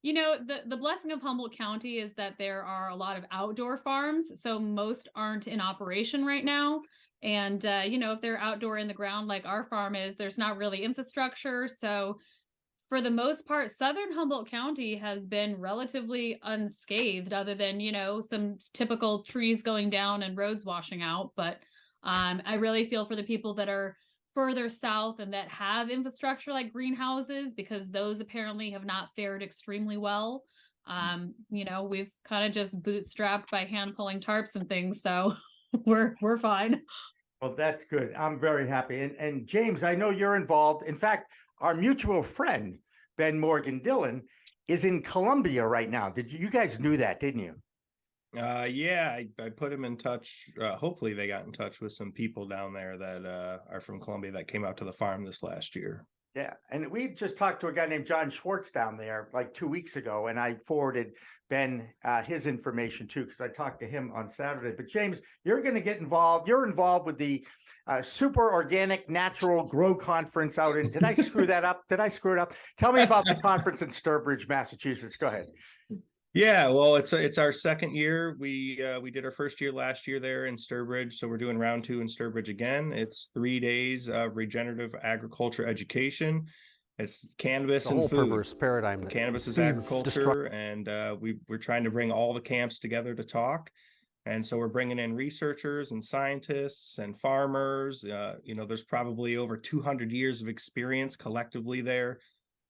You know, the blessing of Humboldt County is that there are a lot of outdoor farms, so most aren't in operation right now. And, you know, if they're outdoor in the ground like our farm is, there's not really infrastructure. So for the most part, southern Humboldt County has been relatively unscathed, other than, you know, some typical trees going down and roads washing out. But I really feel for the people that are further south and that have infrastructure like greenhouses, because those apparently have not fared extremely well. You know, we've kind of just bootstrapped by hand pulling tarps and things, so we're fine. Well, that's good. I'm very happy. And James, I know you're involved. In fact, our mutual friend, Ben Morgan Dillon, is in Colombia right now. You guys knew that, didn't you? Yeah, I put him in touch. Hopefully they got in touch with some people down there that are from Colombia that came out to the farm this last year. Yeah. And we just talked to a guy named John Schwartz down there like 2 weeks ago, and I forwarded Ben his information too, because I talked to him on Saturday. But James, you're going to get involved. You're involved with the Super Organic Natural Grow Conference out in, did I screw that up? Did I screw it up? Tell me about the conference in Sturbridge, Massachusetts. Go ahead. Yeah, well, it's our second year. We did our first year last year there in Sturbridge, so we're doing round 2 in Sturbridge again. It's 3 days of regenerative agriculture education. It's cannabis and whole food. perverse paradigm. That Cannabis is feeds agriculture, and we're trying to bring all the camps together to talk. And so we're bringing in researchers and scientists and farmers. You know, there's probably over 200 years of experience collectively there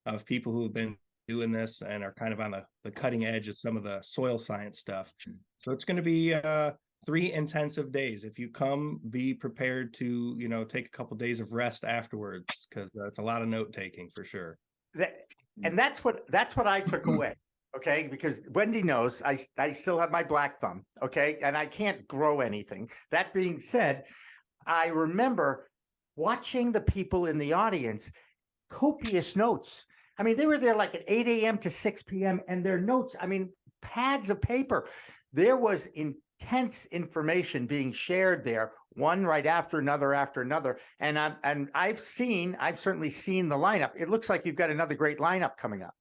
of people who have been doing this and are kind of on the cutting edge of some of the soil science stuff. So it's going to be 3 intensive days. If you come, be prepared to, you know, take a couple days of rest afterwards, because that's a lot of note taking for sure. And that's what I took away. Okay, because Wendy knows I still have my black thumb. Okay, and I can't grow anything. That being said, I remember watching the people in the audience, copious notes. I mean, they were there like at 8 a.m. to 6 p.m. and their notes, I mean, pads of paper. There was intense information being shared there, one right after another. And I've certainly seen the lineup. It looks like you've got another great lineup coming up.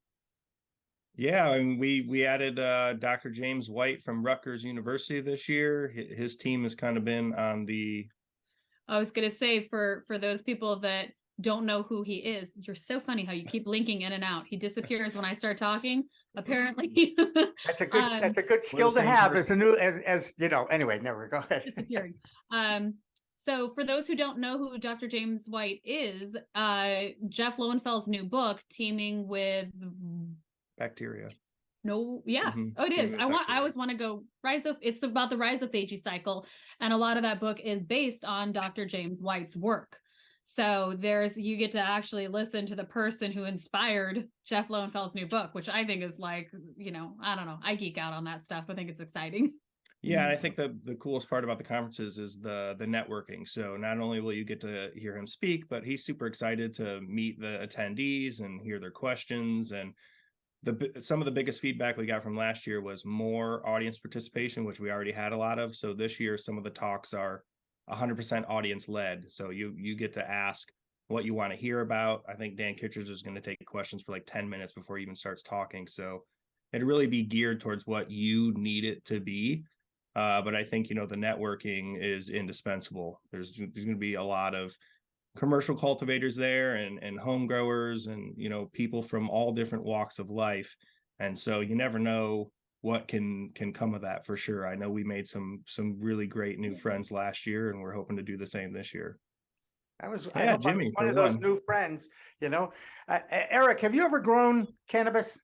Yeah, I mean, we added Dr. James White from Rutgers University this year. His team has kind of been on the. I was going to say, for those people that don't know who he is, you're so funny how you keep linking in and out. He disappears when I start talking, apparently. That's a good skill to have as you know. Anyway, never go ahead. Disappearing. So for those who don't know who Dr. James White is, Jeff Lowenfeld's new book, Teaming with Bacteria. No, yes. Oh, it is. I always want to go it's about the rhizophagy cycle. And a lot of that book is based on Dr. James White's work. So you get to actually listen to the person who inspired Jeff Lowenfeld's new book, which I think is like, you know, I don't know. I geek out on that stuff. I think it's exciting. Yeah, and I think the coolest part about the conferences is the networking. So not only will you get to hear him speak, but he's super excited to meet the attendees and hear their questions. And some of the biggest feedback we got from last year was more audience participation, which we already had a lot of. So this year, some of the talks are 100% audience led. So you get to ask what you want to hear about. I think Dan Kitchers is going to take questions for like 10 minutes before he even starts talking. So it'd really be geared towards what you need it to be. But I think, you know, the networking is indispensable. There's going to be a lot of commercial cultivators there and home growers and, you know, people from all different walks of life. And so you never know what can come of that for sure. I know we made some really great new friends last year, and we're hoping to do the same this year. Jimmy, one of those new friends, you know. Eric, have you ever grown cannabis?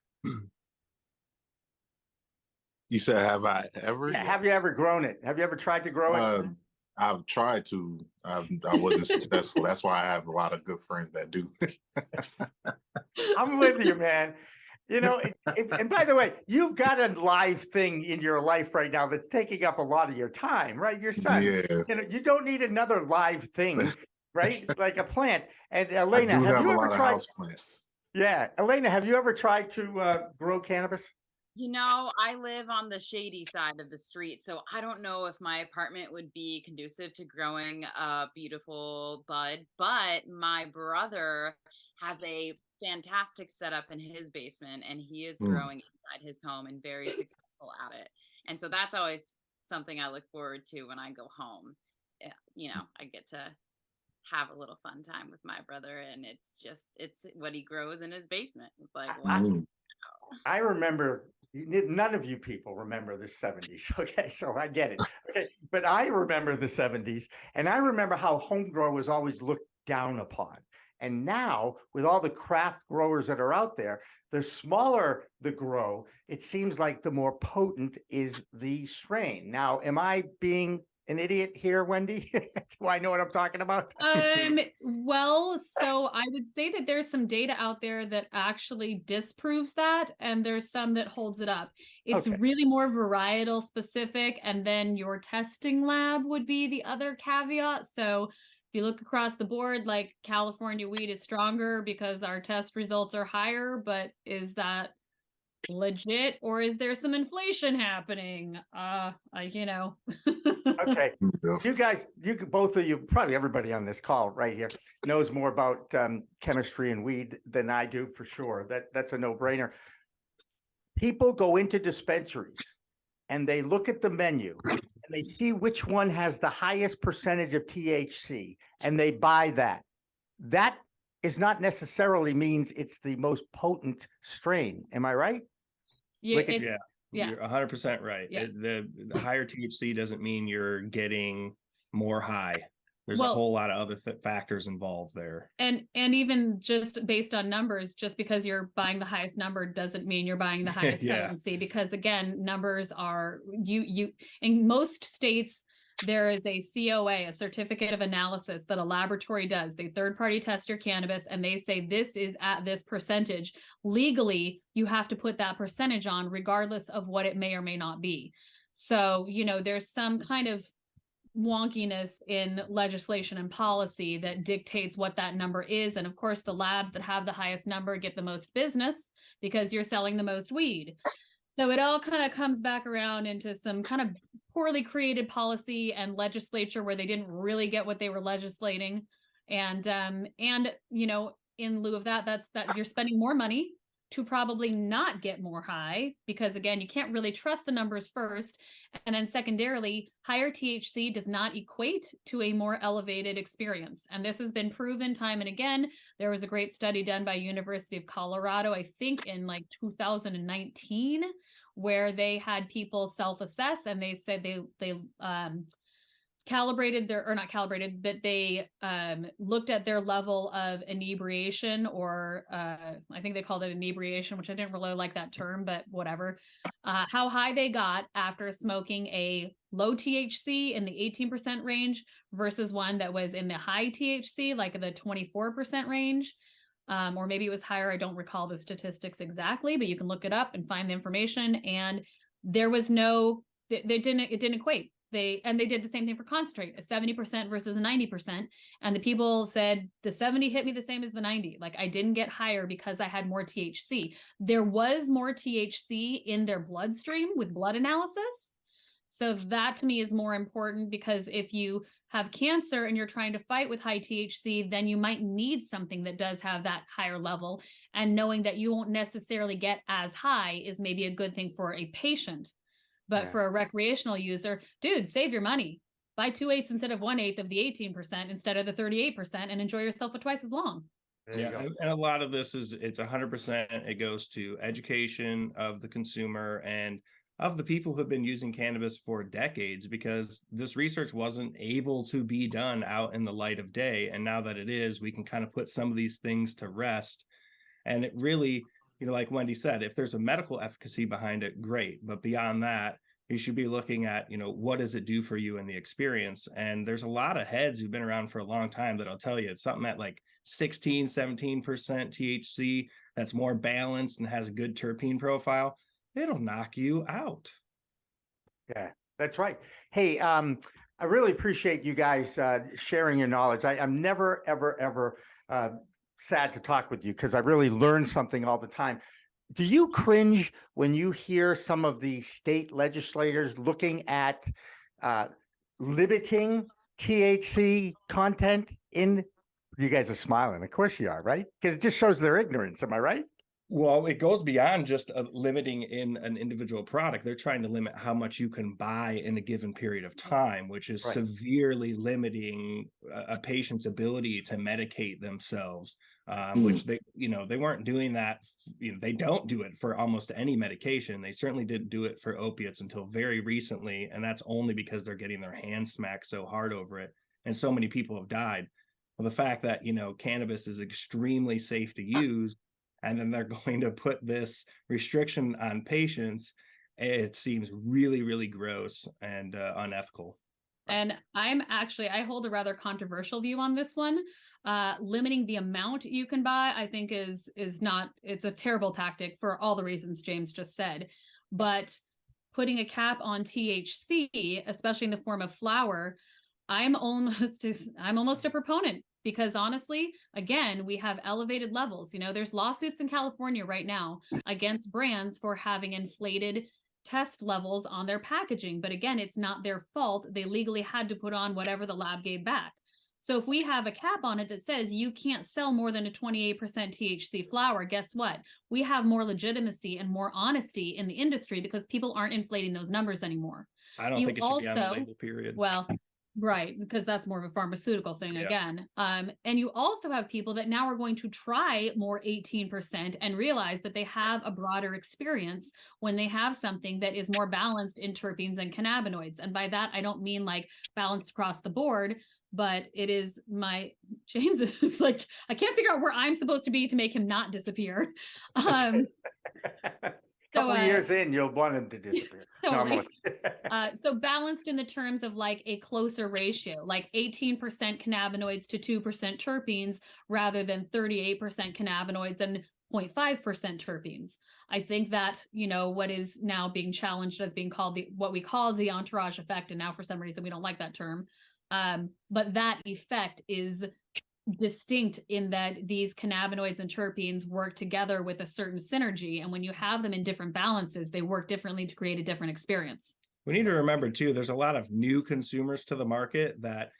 You said, have I ever? Yeah, have you ever grown it? Have you ever tried to grow it? I've tried to. I wasn't successful. That's why I have a lot of good friends that do. I'm with you, man. You know, and by the way, you've got a live thing in your life right now that's taking up a lot of your time, right? Your son. Yeah. You know, you don't need another live thing, right? Like a plant. And Alaina, I do have have you a ever lot of tried? house plants. Yeah, Alaina, have you ever tried to grow cannabis? You know, I live on the shady side of the street, so I don't know if my apartment would be conducive to growing a beautiful bud, but my brother has a fantastic setup in his basement and he is growing inside his home and very successful at it. And so that's always something I look forward to when I go home. You know, I get to have a little fun time with my brother, and it's what he grows in his basement. It's like, wow. I remember, none of you people remember the 70s. Okay, so I get it. Okay, but I remember the 70s, and I remember how home grow was always looked down upon. And now, with all the craft growers that are out there, the smaller the grow, it seems like the more potent is the strain. Now, am I being an idiot here, Wendy? Do I know what I'm talking about? Well, so I would say that there's some data out there that actually disproves that, and there's some that holds it up. It's Okay. really more varietal specific, and then your testing lab would be the other caveat. So if you look across the board, like California weed is stronger because our test results are higher, but is that legit, or is there some inflation happening? You know. Okay, you guys, both of you, probably everybody on this call right here knows more about chemistry and weed than I do, for sure. That's a no-brainer. People go into dispensaries and they look at the menu and they see which one has the highest percentage of THC and they buy that. That is not necessarily means it's the most potent strain. Am I right? Yeah, you're 100% right. Yeah. The higher THC doesn't mean you're getting more high. There's a Well, whole lot of other factors involved there. And even just based on numbers, just because you're buying the highest number doesn't mean you're buying the highest Yeah. potency, because again, numbers are you in most states. There is a COA, a certificate of analysis, that a laboratory does. They third-party test your cannabis and they say this is at this percentage. Legally, you have to put that percentage on regardless of what it may or may not be. So, you know, there's some kind of wonkiness in legislation and policy that dictates what that number is. And of course, the labs that have the highest number get the most business because you're selling the most weed. So it all kind of comes back around into some kind of poorly created policy and legislature where they didn't really get what they were legislating. And you know, in lieu of that, that's you're spending more money to probably not get more high, because again, you can't really trust the numbers first. And then secondarily, higher THC does not equate to a more elevated experience. And this has been proven time and again. There was a great study done by University of Colorado, I think in like 2019, where they had people self-assess and they said they calibrated their, or not calibrated, but they looked at their level of inebriation, or I think they called it inebriation, which I didn't really like that term, but whatever. How high they got after smoking a low THC in the 18% range versus one that was in the high THC, like the 24% range. Or maybe it was higher. I don't recall the statistics exactly, but you can look it up and find the information. And there was no, it didn't equate. They did the same thing for concentrate, a 70% versus a 90%. And the people said the 70 hit me the same as the 90. Like I didn't get higher because I had more THC. There was more THC in their bloodstream with blood analysis. So that to me is more important, because if you have cancer and you're trying to fight with high THC, then you might need something that does have that higher level. And knowing that you won't necessarily get as high is maybe a good thing for a patient. But for a recreational user, dude, save your money. Buy 2/8 instead of 1/8 of the 18% instead of the 38%, and enjoy yourself for twice as long. Yeah, and a lot of this is, it's 100%. It goes to education of the consumer and of the people who have been using cannabis for decades, because this research wasn't able to be done out in the light of day. And now that it is, we can kind of put some of these things to rest. And it really, like Wendy said, if there's a medical efficacy behind it, great. But beyond that, you should be looking at, what does it do for you in the experience? And there's a lot of heads who've been around for a long time that'll tell you it's something at like 16, 17% THC that's more balanced and has a good terpene profile. It'll knock you out. Yeah, that's right. Hey, I really appreciate you guys sharing your knowledge. I'm never, ever, ever sad to talk with you because I really learn something all the time. Do you cringe when you hear some of the state legislators looking at limiting THC content in? You guys are smiling. Of course you are, right? Because it just shows their ignorance. Am I right? Well, it goes beyond just limiting in an individual product. They're trying to limit how much you can buy in a given period of time, which is severely limiting a patient's ability to medicate themselves, which they weren't doing that. They don't do it for almost any medication. They certainly didn't do it for opiates until very recently. And that's only because they're getting their hands smacked so hard over it. And so many people have died. Well, the fact that, cannabis is extremely safe to use, and then they're going to put this restriction on patients, it seems really, really gross and unethical. And I hold a rather controversial view on this one. Limiting the amount you can buy, I think it's a terrible tactic for all the reasons James just said. But putting a cap on THC, especially in the form of flower, I'm almost a proponent. Because honestly, again, we have elevated levels. There's lawsuits in California right now against brands for having inflated test levels on their packaging. But again, it's not their fault. They legally had to put on whatever the lab gave back. So if we have a cap on it that says you can't sell more than a 28% THC flower, guess what? We have more legitimacy and more honesty in the industry because people aren't inflating those numbers anymore. I don't think it should be on the label, period. Well, right, because that's more of a pharmaceutical thing again. And you also have people that now are going to try more 18% and realize that they have a broader experience when they have something that is more balanced in terpenes and cannabinoids. And by that, I don't mean like balanced across the board, but it is James is like, I can't figure out where I'm supposed to be to make him not disappear. Couple of years in, you'll want him to disappear. Totally. So balanced in the terms of like a closer ratio, like 18% cannabinoids to 2% terpenes rather than 38% cannabinoids and 0.5% terpenes. I think that, what is now being challenged as being called what we call the entourage effect. And now for some reason, we don't like that term. But that effect is distinct in that these cannabinoids and terpenes work together with a certain synergy. And when you have them in different balances, they work differently to create a different experience. We need to remember too, there's a lot of new consumers to the market that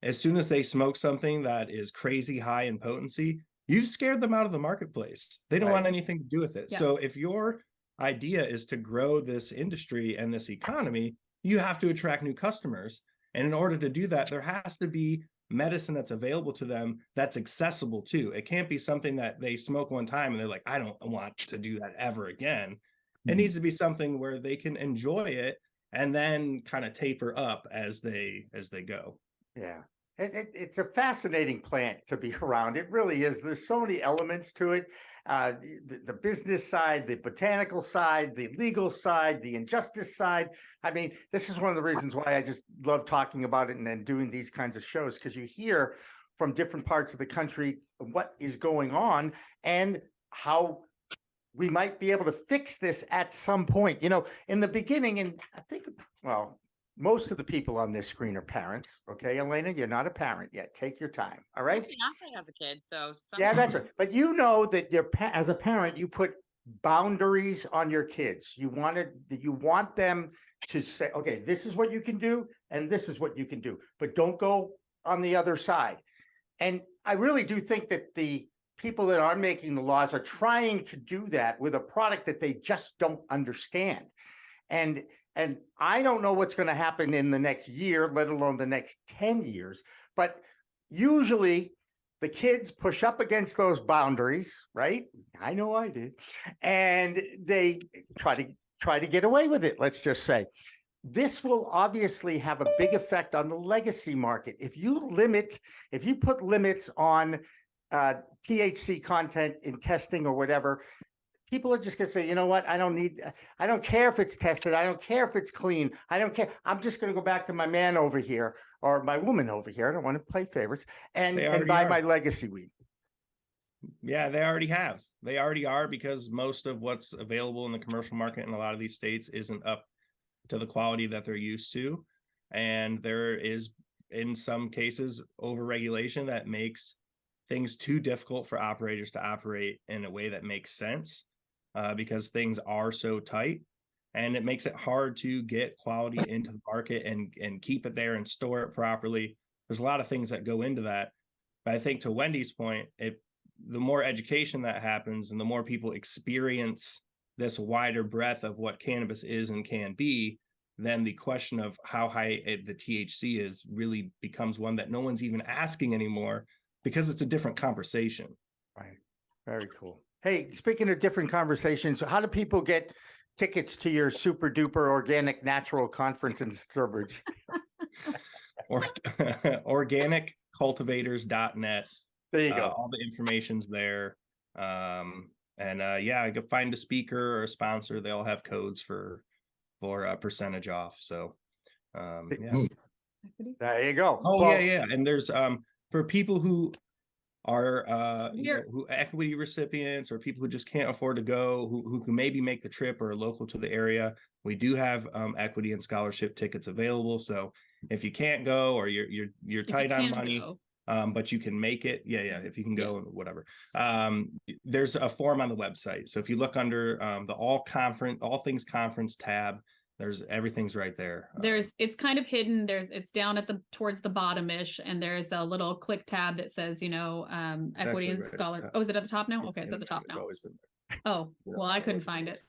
as soon as they smoke something that is crazy high in potency, you've scared them out of the marketplace. They don't want anything to do with it. Yeah. So if your idea is to grow this industry and this economy, you have to attract new customers. And in order to do that, there has to be medicine that's available to them that's accessible too. It can't be something that they smoke one time and they're like, I don't want to do that ever again. It needs to be something where they can enjoy it and then kind of taper up as they go. Yeah. It's a fascinating plant to be around. It really is. There's so many elements to it. The business side, the botanical side, the legal side, the injustice side. I mean, this is one of the reasons why I just love talking about it and then doing these kinds of shows, because you hear from different parts of the country what is going on and how we might be able to fix this at some point. In the beginning, and I think, most of the people on this screen are parents. Okay, Alaina, you're not a parent yet. Take your time. All right. I have a kid, so yeah, that's right. But you know that as a parent, you put boundaries on your kids. You want them to say, okay, this is what you can do, and this is what you can do, but don't go on the other side. And I really do think that the people that are making the laws are trying to do that with a product that they just don't understand. And I don't know what's going to happen in the next year, let alone the next 10 years. But usually the kids push up against those boundaries, right? I know I did. And they try to get away with it, let's just say. This will obviously have a big effect on the legacy market. If you put limits on THC content in testing or whatever, people are just gonna say, you know what? I don't care if it's tested. I don't care if it's clean. I don't care. I'm just gonna go back to my man over here or my woman over here. I don't want to play favorites and buy my legacy weed. Yeah, they already have. They already are, because most of what's available in the commercial market in a lot of these states isn't up to the quality that they're used to. And there is, in some cases, overregulation that makes things too difficult for operators to operate in a way that makes sense, because things are so tight, and it makes it hard to get quality into the market and keep it there and store it properly. There's a lot of things that go into that. But I think, to Wendy's point, the more education that happens and the more people experience this wider breadth of what cannabis is and can be, then the question of how high the THC is really becomes one that no one's even asking anymore, because it's a different conversation. Right. Very cool. Hey, speaking of different conversations, how do people get tickets to your super duper organic natural conference in Sturbridge? Organiccultivators.net. There you go. All the information's there. Yeah, I could find a speaker or a sponsor. They all have codes for a percentage off. So yeah. There you go. Oh, yeah. And there's for people who are who equity recipients, or people who just can't afford to go, who can maybe make the trip or are local to the area, we do have equity and scholarship tickets available. So if you can't go, or you're tight on money, but you can make it, if you can go, whatever, there's a form on the website. So if you look under the all things conference tab, everything's right there. It's kind of hidden. It's down towards the bottom-ish, and there's a little click tab that says, equity and scholar. Oh, is it at the top now? Okay, it's at the top now. Always been there. Oh, well, I couldn't find it.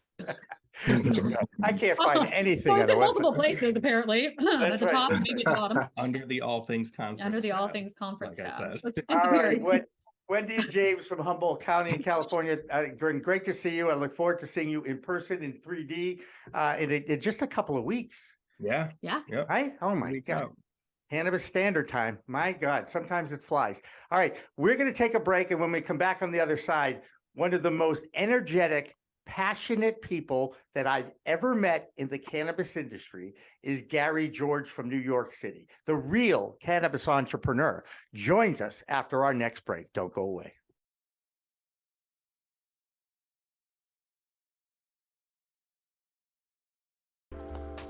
I can't find anything. Well, it's in multiple places, apparently. At the top, maybe at the bottom. Under the all things conference. Under the all things conference tab. All right, Wendy and James from Humboldt County in California. Great to see you. I look forward to seeing you in person in 3D in just a couple of weeks. Yeah. Yep. Right? Oh my God. Cannabis Standard Time. My God, sometimes it flies. All right, we're going to take a break, and when we come back on the other side, one of the most energetic, passionate people that I've ever met in the cannabis industry is Gary George from New York City. The real cannabis entrepreneur joins us after our next break. Don't go away.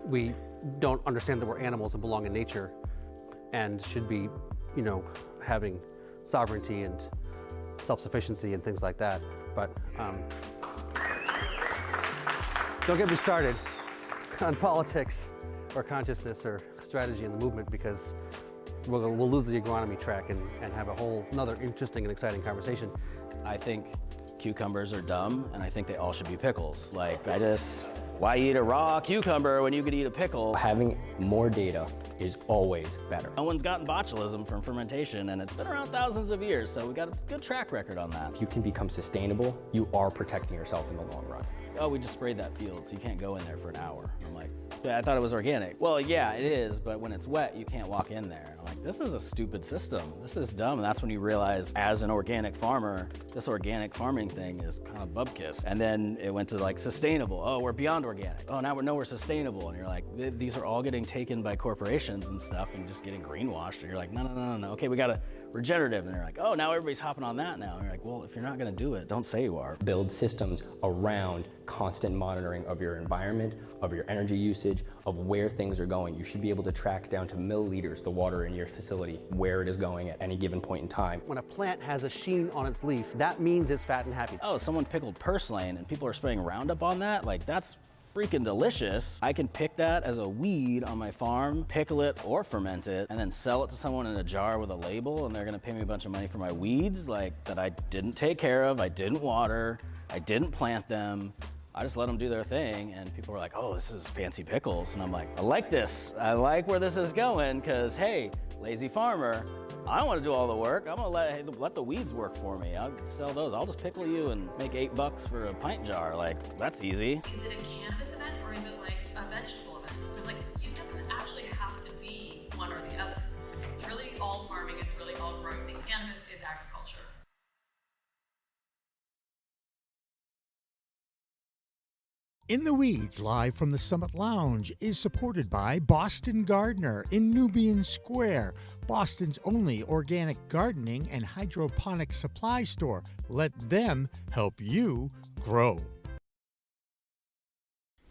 We don't understand that we're animals and belong in nature and should be, having sovereignty and self-sufficiency and things like that. But don't get me started on politics or consciousness or strategy in the movement, because we'll lose the agronomy track and have a whole another interesting and exciting conversation. I think cucumbers are dumb, and I think they all should be pickles. Why eat a raw cucumber when you could eat a pickle? Having more data is always better. No one's gotten botulism from fermentation, and it's been around thousands of years, so we got a good track record on that. If you can become sustainable, you are protecting yourself in the long run. Oh, we just sprayed that field, so you can't go in there for an hour. I'm like, I thought it was organic. Well, yeah, it is, but when it's wet, you can't walk in there. I'm like, this is a stupid system. This is dumb. And that's when you realize, as an organic farmer, this organic farming thing is kind of bubkiss. And then it went to sustainable. Oh, we're beyond organic. Oh, now we're sustainable. And you're like, these are all getting taken by corporations and stuff and just getting greenwashed. And you're like, no. Okay, we got to regenerative. And they're like, oh, now everybody's hopping on that now. And you're like, well, if you're not going to do it, don't say you are. Build systems around constant monitoring of your environment, of your energy usage, of where things are going. You should be able to track down to milliliters the water in your facility, where it is going at any given point in time. When a plant has a sheen on its leaf, that means it's fat and happy. Oh, someone pickled purslane and people are spraying Roundup on that? That's freaking delicious. I can pick that as a weed on my farm, pickle it or ferment it, and then sell it to someone in a jar with a label, and they're gonna pay me a bunch of money for my weeds that I didn't take care of, I didn't water, I didn't plant them. I just let them do their thing, and people were like, oh, this is fancy pickles. And I'm like, I like this. I like where this is going, because hey, lazy farmer, I don't want to do all the work. I'm gonna let the weeds work for me. I'll sell those. I'll just pickle you and make $8 for a pint jar. That's easy. Is it a cannabis event, or is it like a vegetable event? It doesn't actually have to be one or the other. It's really all farming. It's really all growing things. Cannabis is agriculture. In the Weeds, live from the Summit Lounge, is supported by Boston Gardener in Nubian Square, Boston's only organic gardening and hydroponic supply store. Let them help you grow.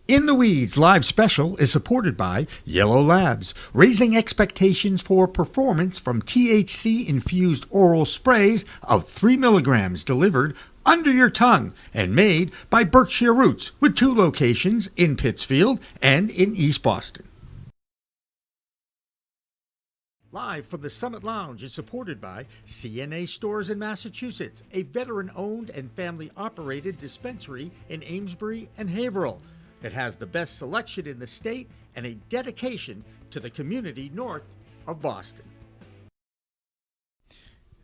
In the Weeds live special is supported by Yellow Labs, raising expectations for performance from THC-infused oral sprays of 3 milligrams delivered under your tongue and made by Berkshire Roots with 2 locations in Pittsfield and in East Boston. Live from the Summit Lounge is supported by CNA Stores in Massachusetts, a veteran-owned and family-operated dispensary in Amesbury and Haverhill that has the best selection in the state and a dedication to the community north of Boston.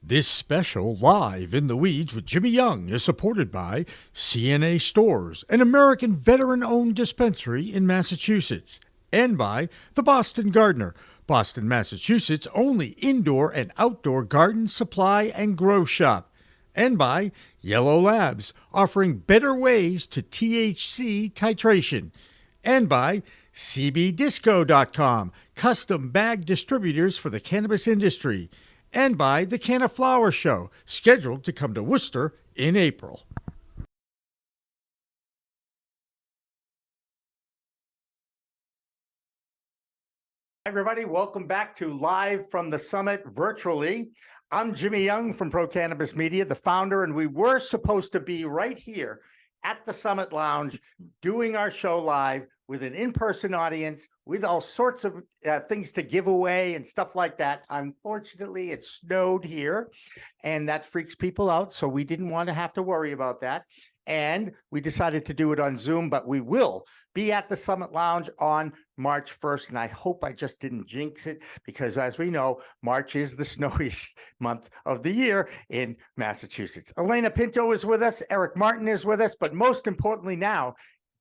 This special Live in the Weeds with Jimmy Young is supported by CNA Stores, an American veteran-owned dispensary in Massachusetts, and by the Boston Gardener, Boston, Massachusetts' only indoor and outdoor garden supply and grow shop, and by Yellow Labs, offering better ways to THC titration, and by CBDisco.com, custom bag distributors for the cannabis industry, and by the Canna Flower Show, scheduled to come to Worcester in April. Everybody, welcome back to Live from the Summit virtually. I'm Jimmy Young from Pro Cannabis Media, the founder, and we were supposed to be right here at the Summit Lounge doing our show live with an in-person audience with all sorts of things to give away and stuff like that. Unfortunately, it snowed here and that freaks people out. So we didn't want to have to worry about that. And we decided to do it on Zoom, but we will be at the Summit Lounge on March 1st. And I hope I just didn't jinx it because as we know, March is the snowiest month of the year in Massachusetts. Alaina Pinto is with us. Eric Martin is with us. But most importantly now,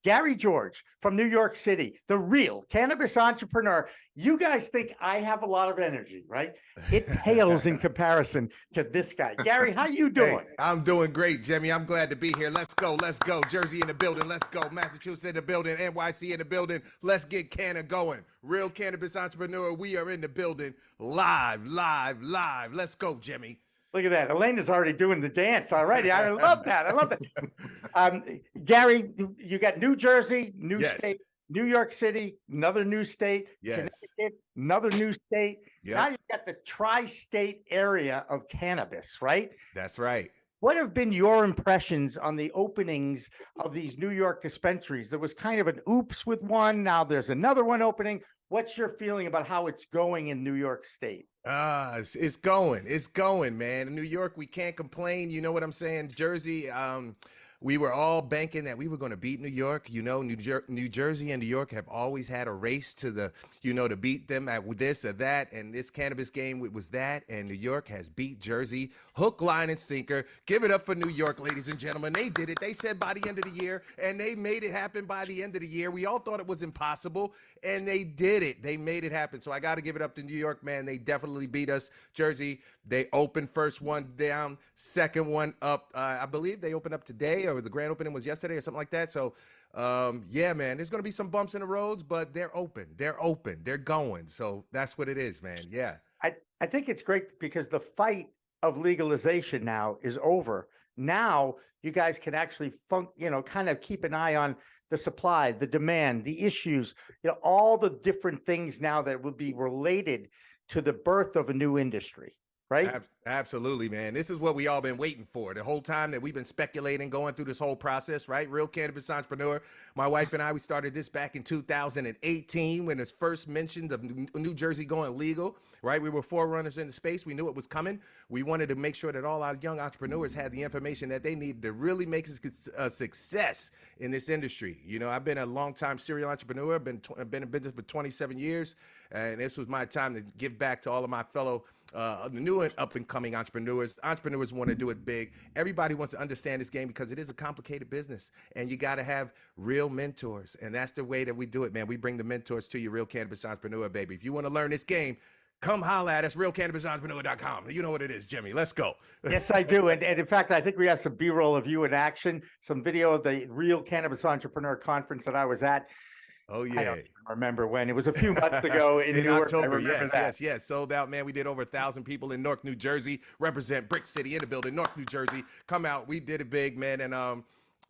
Gary George from New York City, the real cannabis entrepreneur. You guys think I have a lot of energy, right? It pales in comparison to this guy. Gary, how you doing? Hey, I'm doing great, Jimmy. I'm glad to be here. Let's go. Let's go. Jersey in the building. Let's go. Massachusetts in the building. NYC in the building. Let's get Canna going. Real cannabis entrepreneur. We are in the building. Live. Let's go, Jimmy. Look at that. Alaina's already doing the dance already. I love that. I love that. Gary, you got New Jersey, new state, New York City, another new state, Connecticut, another new state. Now you've got the tri-state area of cannabis, right? That's right. What have been your impressions on the openings of these New York dispensaries? There was kind of an oops with one. Now there's another one opening. What's your feeling about how it's going in New York State? It's going, man. In New York, we can't complain. You know what I'm saying? Jersey, we were all banking that we were going to beat New York. You know, New Jersey and New York have always had a race to the, to beat them at this or that. And this cannabis game was that. And New York has beat Jersey, hook, line, and sinker. Give it up for New York, ladies and gentlemen. They did it. They said by the end of the year, and they made it happen by the end of the year. We all thought it was impossible, and they did it. They made it happen. So I got to give it up to New York, man. They definitely beat us. Jersey, they opened first one down, second one up. I believe they opened up today, or the grand opening was yesterday or something like that. So yeah, man, there's going to be some bumps in the roads, but they're open. They're going. So that's what it is, man. Yeah. I think it's great because the fight of legalization now is over. Now you guys can actually kind of keep an eye on the supply, the demand, the issues, all the different things now that would be related to the birth of a new industry. Right? Absolutely, man. This is what we all been waiting for the whole time that we've been speculating, going through this whole process, right? Real cannabis entrepreneur. My wife and I, we started this back in 2018 when it's first mentioned of New Jersey going legal, right? We were forerunners in the space. We knew it was coming. We wanted to make sure that all our young entrepreneurs had the information that they needed to really make a success in this industry. I've been a long-time serial entrepreneur. I've been in business for 27 years, and this was my time to give back to all of my fellow new and up-and-coming entrepreneurs. Entrepreneurs want to do it big. Everybody wants to understand this game because it is a complicated business, and you got to have real mentors, and that's the way that we do it, man. We bring the mentors to you, real cannabis entrepreneur, baby. If you want to learn this game, come holla at us, realcannabisentrepreneur.com. You know what it is, Jimmy. Let's go. Yes, I do. And in fact, I think we have some B-roll of you in action, some video of the Real Cannabis Entrepreneur Conference that I was at. Oh, I yeah. don't even remember when. It was a few months ago in Newark. I October. remember Yes, that. yes. Sold out, man. We did over 1,000 people in Newark, New Jersey. Represent Brick City in the building, Newark, New Jersey. Come out. We did it big, man.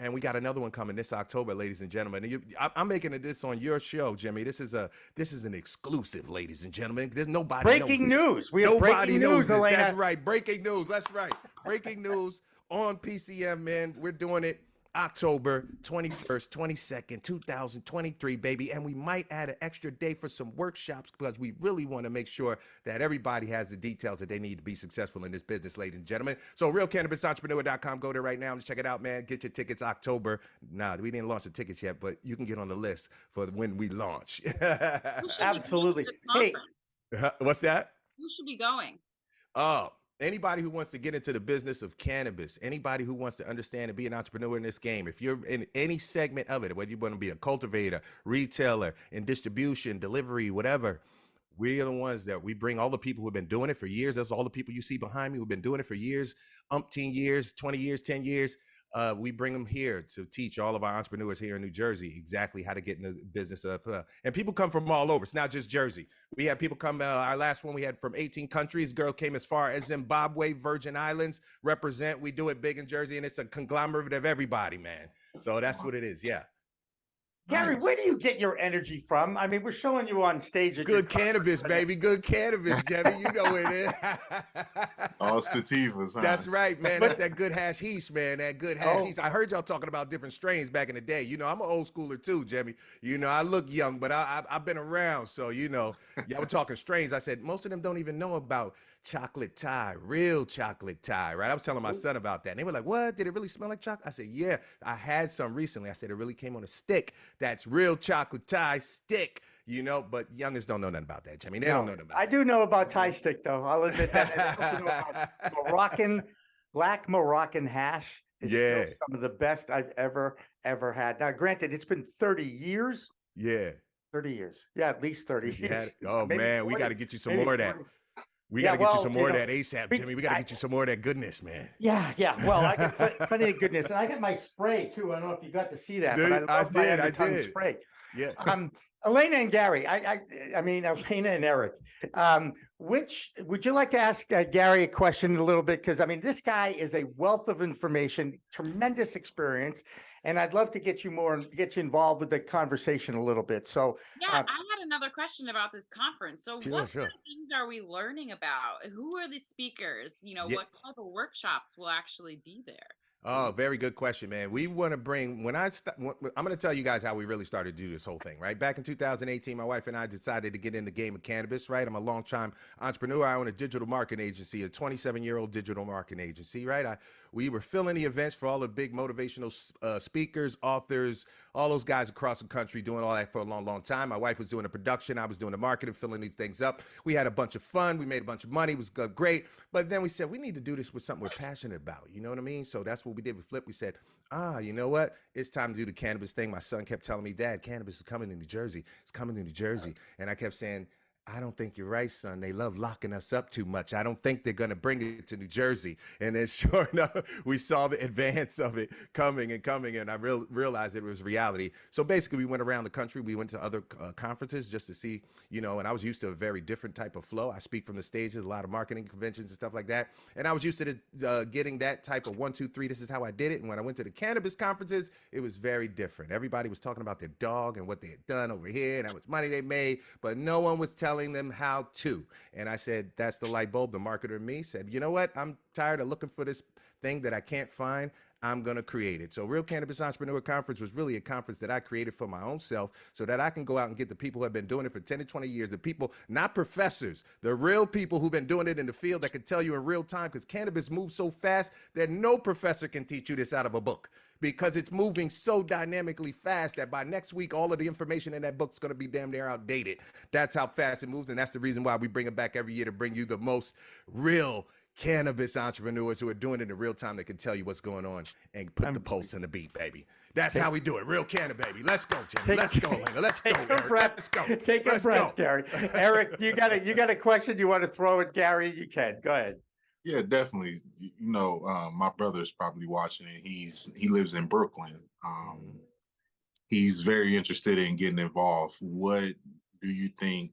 And we got another one coming this October, ladies and gentlemen. And I'm making this on your show, Jimmy. This is an exclusive, ladies and gentlemen. There's nobody Breaking knows news. We have nobody breaking knows news, this. Alaina. That's right. Breaking news. That's right. Breaking news on PCM, man. We're doing it October 21st, 22nd, 2023, baby. And we might add an extra day for some workshops because we really want to make sure that everybody has the details that they need to be successful in this business, ladies and gentlemen. So realcannabisentrepreneur.com, go there right now and check it out, man. Get your tickets October. Nah, we didn't launch the tickets yet, but you can get on the list for when we launch. Absolutely. Hey, what's that? Who should be going? Oh, anybody who wants to get into the business of cannabis, anybody who wants to understand and be an entrepreneur in this game, if you're in any segment of it, whether you want to be a cultivator, retailer, in distribution, delivery, whatever, we are the ones that we bring all the people who've been doing it for years. That's all the people you see behind me who've been doing it for years, umpteen years, 20 years, 10 years. We bring them here to teach all of our entrepreneurs here in New Jersey exactly how to get in the business of, and people come from all over. It's not just Jersey. We have people come, our last one we had from 18 countries. Girl came as far as Zimbabwe, Virgin Islands, represent. We do it big in Jersey, and it's a conglomerate of everybody, man. So that's what it is. Yeah. Gary, Nice. where do you get your energy from? I mean, we're showing you on stage. At your Good cannabis, baby. Good cannabis, Jimmy. You know what it is. All sativas, huh? That's right, man. That's that good hashish, man. That good hashish. I heard y'all talking about different strains back in the day. You know, I'm an old schooler too, Jimmy. You know, I look young, but I've been around. So, you know, y'all were talking strains. I said, most of them don't even know about chocolate Thai, real chocolate Thai, right? I was telling my son about that. And they were like, what? Did it really smell like chocolate? I said, yeah, I had some recently. I said, it really came on a stick. That's real chocolate Thai stick, you know, but youngers don't know nothing about that, Jimmy. They don't know nothing about I do know about Thai stick, though. I'll admit that. And I also know about black Moroccan hash is still some of the best I've ever had. Now, granted, it's been 30 years. Yeah. 30 years. Yeah, at least 30 years. Oh, Maybe man, 40, we got to get you some maybe more of that. 40. We Yeah, got to get you well, some more you of know, that ASAP, Jimmy. We got to get you some more of that goodness, man. Yeah. Well, I got plenty of goodness. And I got my spray, too. I don't know if you got to see that, Dude, but I love my I tongue did. spray. Yeah. Alaina and Gary, I mean, Alaina and Eric, which would you like to ask Gary a question a little bit? Because I mean, this guy is a wealth of information, tremendous experience, and I'd love to get you involved with the conversation a little bit. So yeah, I had another question about this conference. So Sure, what sure. kind of things are we learning about? Who are the speakers? You know, Yeah. what type of workshops will actually be there? Oh, very good question, man. We want to bring, I'm going to tell you guys how we really started to do this whole thing, right? Back in 2018, my wife and I decided to get in the game of cannabis, right? I'm a long-time entrepreneur. I own a digital marketing agency, a 27-year-old digital marketing agency, right? We were filling the events for all the big motivational speakers, authors, all those guys across the country doing all that for a long, long time. My wife was doing the production. I was doing the marketing, filling these things up. We had a bunch of fun. We made a bunch of money. It was great. But then we said, we need to do this with something we're passionate about. You know what I mean? So that's what we did with Flip. We said, you know what? It's time to do the cannabis thing. My son kept telling me, Dad, cannabis is coming to New Jersey. It's coming to New Jersey. And I kept saying, I don't think you're right, son. They love locking us up too much. I don't think they're going to bring it to New Jersey. And then sure enough, we saw the advance of it coming, and I realized it was reality. So basically, we went around the country. We went to other conferences just to see, you know, and I was used to a very different type of flow. I speak from the stages, a lot of marketing conventions and stuff like that. And I was used to getting that type of 1, 2, 3, this is how I did it. And when I went to the cannabis conferences, it was very different. Everybody was talking about their dog and what they had done over here and how much money they made, but no one was telling them how to. And I said, that's the light bulb. The marketer in me said, you know what? I'm tired of looking for this thing that I can't find. I'm going to create it. So Real Cannabis Entrepreneur Conference was really a conference that I created for my own self so that I can go out and get the people who have been doing it for 10 to 20 years, the people, not professors, the real people who've been doing it in the field that can tell you in real time, because cannabis moves so fast that no professor can teach you this out of a book, because it's moving so dynamically fast that by next week, all of the information in that book's going to be damn near outdated. That's how fast it moves. And that's the reason why we bring it back every year, to bring you the most real cannabis entrepreneurs who are doing it in real time that can tell you what's going on and put the pulse in the beat, baby. That's how we do it. Real Canna, baby. Let's go, Jimmy. Let's go, Alaina. Let's go, Eric. Let's go. Take a breath, Gary. Eric, you got a question you want to throw at Gary? You can. Go ahead. Yeah, definitely. My brother's probably watching it. He lives in Brooklyn. He's very interested in getting involved. What do you think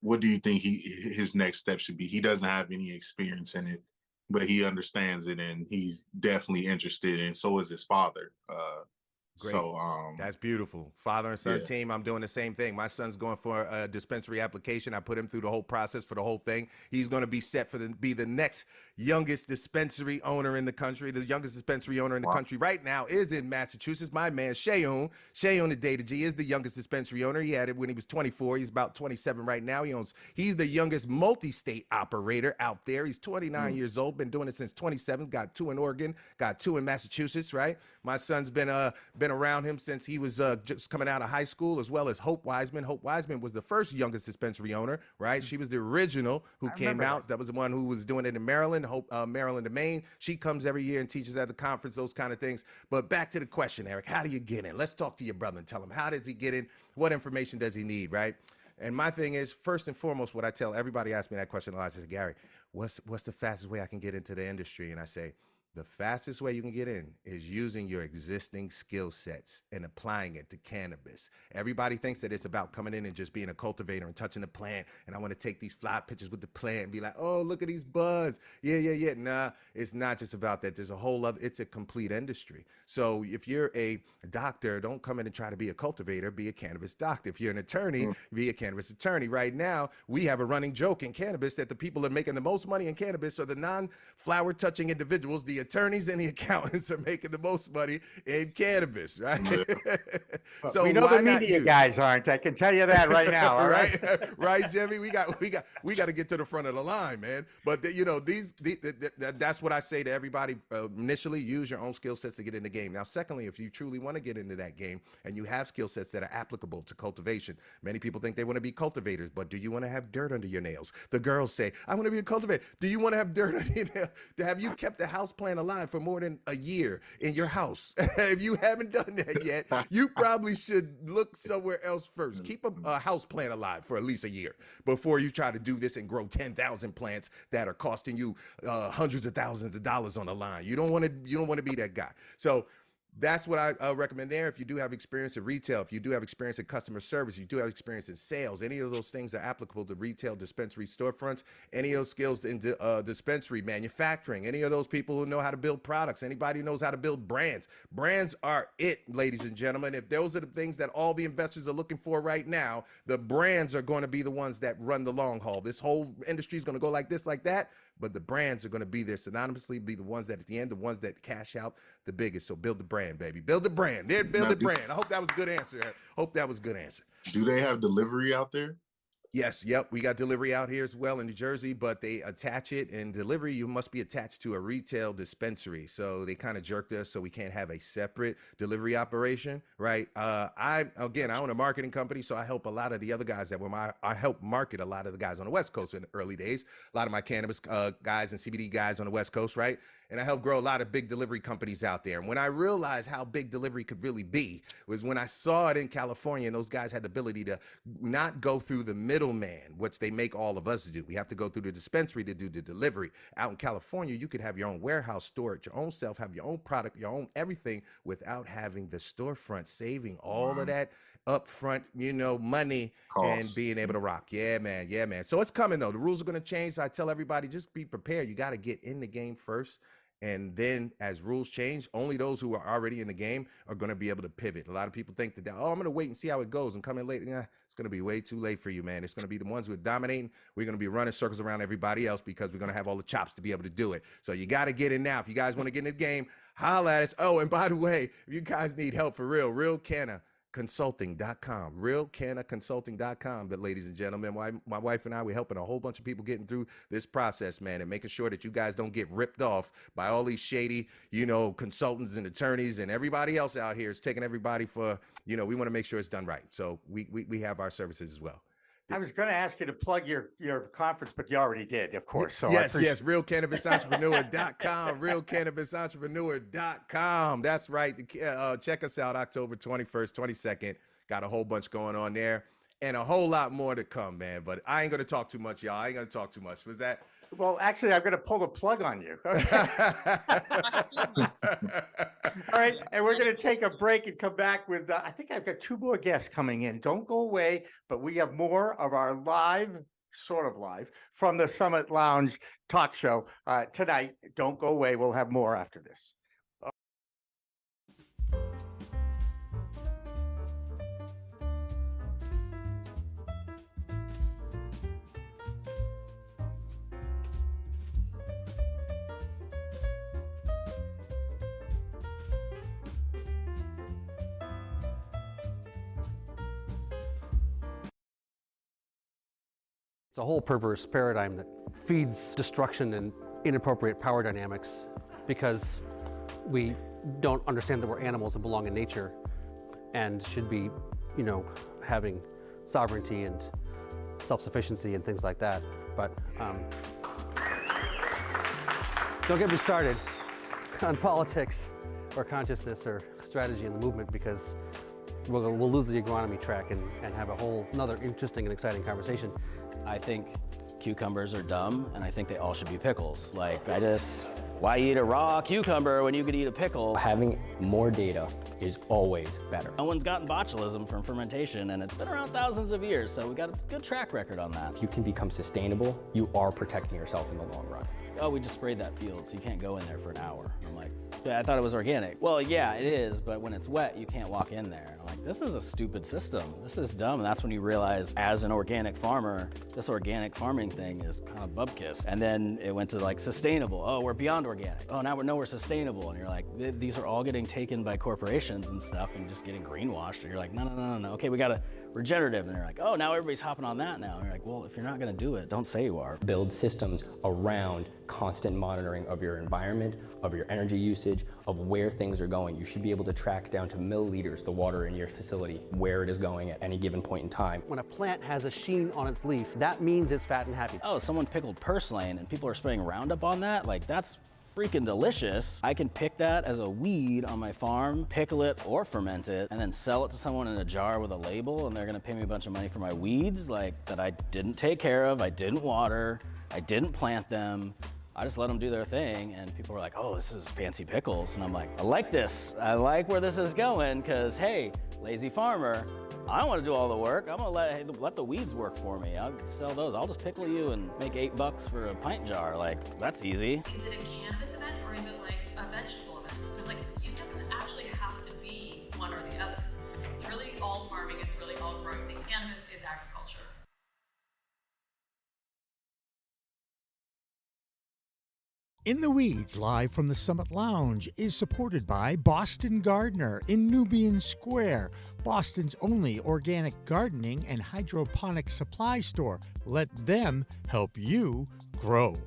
his next step should be? He doesn't have any experience in it, but he understands it and he's definitely interested, and so is his father. Great. So that's beautiful. Father and son yeah. team. I'm doing the same thing. My son's going for a dispensary application. I put him through the whole process for the whole thing. He's going to be set for be the next youngest dispensary owner in the country. The youngest dispensary owner in the country right now is in Massachusetts. My man Sheon the Data G is the youngest dispensary owner. He had it when he was 24. He's about 27 right now. He's the youngest multi-state operator out there. He's 29 years old. Been doing it since 27. Got 2 in Oregon. Got 2 in Massachusetts. Right. My son's been around him since he was just coming out of high school, as well as Hope Wiseman. Hope Wiseman was the first youngest dispensary owner, right? She was the original who came out. That was the one who was doing it in Maryland, Maryland to Maine. She comes every year and teaches at the conference, those kind of things. But back to the question, Eric, how do you get in? Let's talk to your brother and tell him, how does he get in? What information does he need, right? And my thing is, first and foremost, what I tell everybody, ask me that question a lot, I say, Gary, what's the fastest way I can get into the industry? And I say, the fastest way you can get in is using your existing skill sets and applying it to cannabis. Everybody thinks that it's about coming in and just being a cultivator and touching the plant. And I want to take these fly pictures with the plant and be like, oh, look at these buds. Yeah. Nah, it's not just about that. There's a whole other, it's a complete industry. So if you're a doctor, don't come in and try to be a cultivator, be a cannabis doctor. If you're an attorney, be a cannabis attorney. Right now, we have a running joke in cannabis that the people that are making the most money in cannabis are the non-flower touching individuals, the attorneys and the accountants are making the most money in cannabis, right? So we know the media guys aren't. I can tell you that right now. All right, right, Jimmy. We got to get to the front of the line, man. But that's what I say to everybody. Initially, use your own skill sets to get in the game. Now, secondly, if you truly want to get into that game and you have skill sets that are applicable to cultivation, many people think they want to be cultivators, but do you want to have dirt under your nails? The girls say, I want to be a cultivator. Do you want to have dirt under your nails? Have you kept a house plant alive for more than a year in your house? If you haven't done that yet, you probably should look somewhere else first. Keep a house plant alive for at least a year before you try to do this and grow 10,000 plants that are costing you hundreds of thousands of dollars on the line. You don't want to be that guy. So that's what I recommend there. If you do have experience in retail, if you do have experience in customer service, you do have experience in sales, any of those things are applicable to retail, dispensary, storefronts, any of those skills in dispensary, manufacturing, any of those people who know how to build products, anybody who knows how to build brands. Brands are it, ladies and gentlemen. If those are the things that all the investors are looking for right now, the brands are going to be the ones that run the long haul. This whole industry is going to go like this, like that, but the brands are going to be there synonymously, be the ones that at the end, the ones that cash out the biggest. So build the brand, baby. Build the brand. Build the brand. I hope that was a good answer. Do they have delivery out there? Yes, yep. We got delivery out here as well in New Jersey, but they attach it in delivery. You must be attached to a retail dispensary. So they kind of jerked us so we can't have a separate delivery operation, right? I own a marketing company, so I help a lot of the other guys I help market a lot of the guys on the West Coast in the early days, a lot of my cannabis guys and CBD guys on the West Coast, right? And I help grow a lot of big delivery companies out there. And when I realized how big delivery could really be was when I saw it in California, and those guys had the ability to not go through the middleman, which they make all of us do. We have to go through the dispensary to do the delivery. Out in California, you could have your own warehouse, store it your own self, have your own product, your own everything without having the storefront, saving all of that upfront, money and being able to rock. Yeah, man. So it's coming though. The rules are going to change. So I tell everybody, just be prepared. You got to get in the game first. And then as rules change, only those who are already in the game are going to be able to pivot. A lot of people think that, I'm going to wait and see how it goes and come in later. Yeah, it's going to be way too late for you, man. It's going to be the ones who are dominating. We're going to be running circles around everybody else because we're going to have all the chops to be able to do it. So you got to get in now. If you guys want to get in the game, holla at us. Oh, and by the way, if you guys need help for real Canna consulting.com, realcannaconsulting.com. But ladies and gentlemen, my wife and I, we're helping a whole bunch of people getting through this process, man, and making sure that you guys don't get ripped off by all these shady, consultants and attorneys and everybody else out here is taking everybody for, we want to make sure it's done right. So we have our services as well. I was going to ask you to plug your conference, but you already did, of course. So yes, realcannabisentrepreneur.com, realcannabisentrepreneur.com. That's right. Check us out October 21st, 22nd. Got a whole bunch going on there and a whole lot more to come, man. But I ain't going to talk too much, y'all. I ain't going to talk too much. Was that? Well, actually, I'm going to pull the plug on you. Okay. All right. And we're going to take a break and come back with, I think I've got 2 more guests coming in. Don't go away, but we have more of our live, sort of live, from the Summit Lounge talk show tonight. Don't go away. We'll have more after this. It's a whole perverse paradigm that feeds destruction and inappropriate power dynamics because we don't understand that we're animals and belong in nature and should be, having sovereignty and self-sufficiency and things like that. But don't get me started on politics or consciousness or strategy in the movement because we'll lose the agronomy track and have a whole another interesting and exciting conversation. I think cucumbers are dumb, and I think they all should be pickles. Why eat a raw cucumber when you could eat a pickle? Having more data is always better. No one's gotten botulism from fermentation, and it's been around thousands of years, so we got a good track record on that. If you can become sustainable, you are protecting yourself in the long run. Oh, we just sprayed that field, so you can't go in there for an hour. I'm like, yeah, I thought it was organic. Well, yeah, it is, but when it's wet, you can't walk in there. I'm like, this is a stupid system. This is dumb. And that's when you realize, as an organic farmer, this organic farming thing is kind of bubkiss. And then it went to sustainable. Oh, we're beyond organic. Oh, now we're sustainable. And you're like, these are all getting taken by corporations and stuff and just getting greenwashed. And you're like, no. Okay, we got to regenerative. And they're like, oh, now everybody's hopping on that now. And you're like, well, if you're not going to do it, don't say you are. Build systems around constant monitoring of your environment, of your energy usage, of where things are going. You should be able to track down to milliliters the water in your facility, where it is going at any given point in time. When a plant has a sheen on its leaf, that means it's fat and happy. Oh, someone pickled purslane and people are spraying Roundup on that? That's freaking delicious. I can pick that as a weed on my farm, pickle it or ferment it, and then sell it to someone in a jar with a label, and they're gonna pay me a bunch of money for my weeds that I didn't take care of, I didn't water, I didn't plant them. I just let them do their thing, and people were like, oh, this is fancy pickles. And I'm like, I like this. I like where this is going, because hey, lazy farmer, I don't want to do all the work. I'm gonna let the weeds work for me. I'll sell those. I'll just pickle you and make $8 for a pint jar. That's easy. Is it a cannabis event or is it a vegetable event? It doesn't actually have to be one or the other. It's really all farming. It's really all growing things. Cannabis is agriculture. In the Weeds, live from the Summit Lounge, is supported by Boston Gardener in Nubian Square, Boston's only organic gardening and hydroponic supply store. Let them help you grow.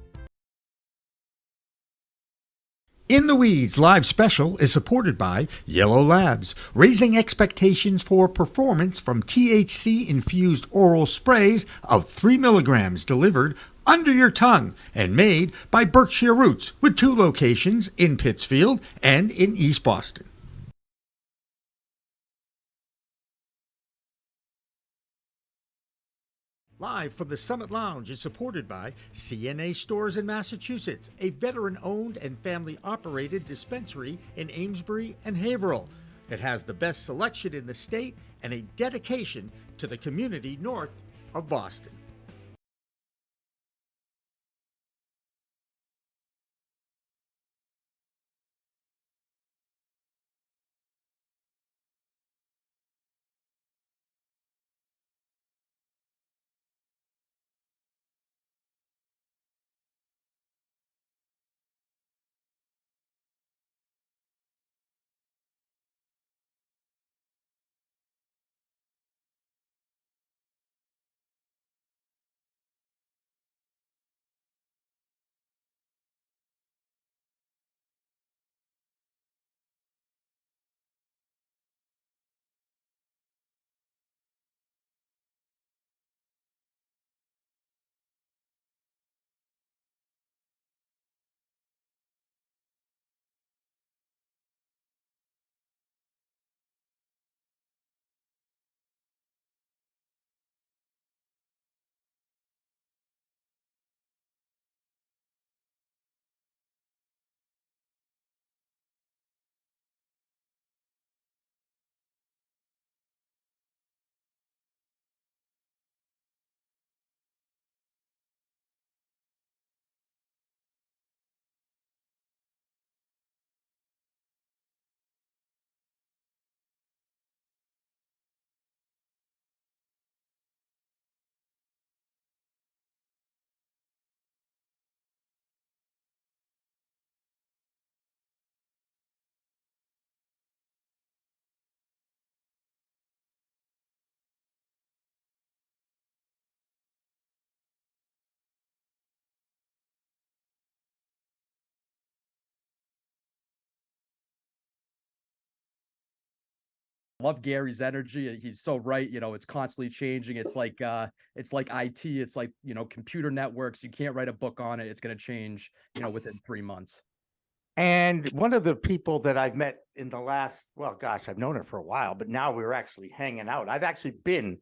In the Weeds live special is supported by Yellow Labs, raising expectations for performance from THC-infused oral sprays of 3 milligrams delivered under your tongue and made by Berkshire Roots with 2 locations in Pittsfield and in East Boston. Live from the Summit Lounge is supported by CNA Stores in Massachusetts, a veteran-owned and family-operated dispensary in Amesbury and Haverhill. It has the best selection in the state and a dedication to the community north of Boston. Love Gary's energy. He's so right. You know, it's constantly changing. It's like IT. It's like, you know, computer networks. You can't write a book on it. It's going to change, you know, within 3 months. And one of the people that I've met in the last, well, gosh, I've known her for a while, but now we're actually hanging out. I've actually been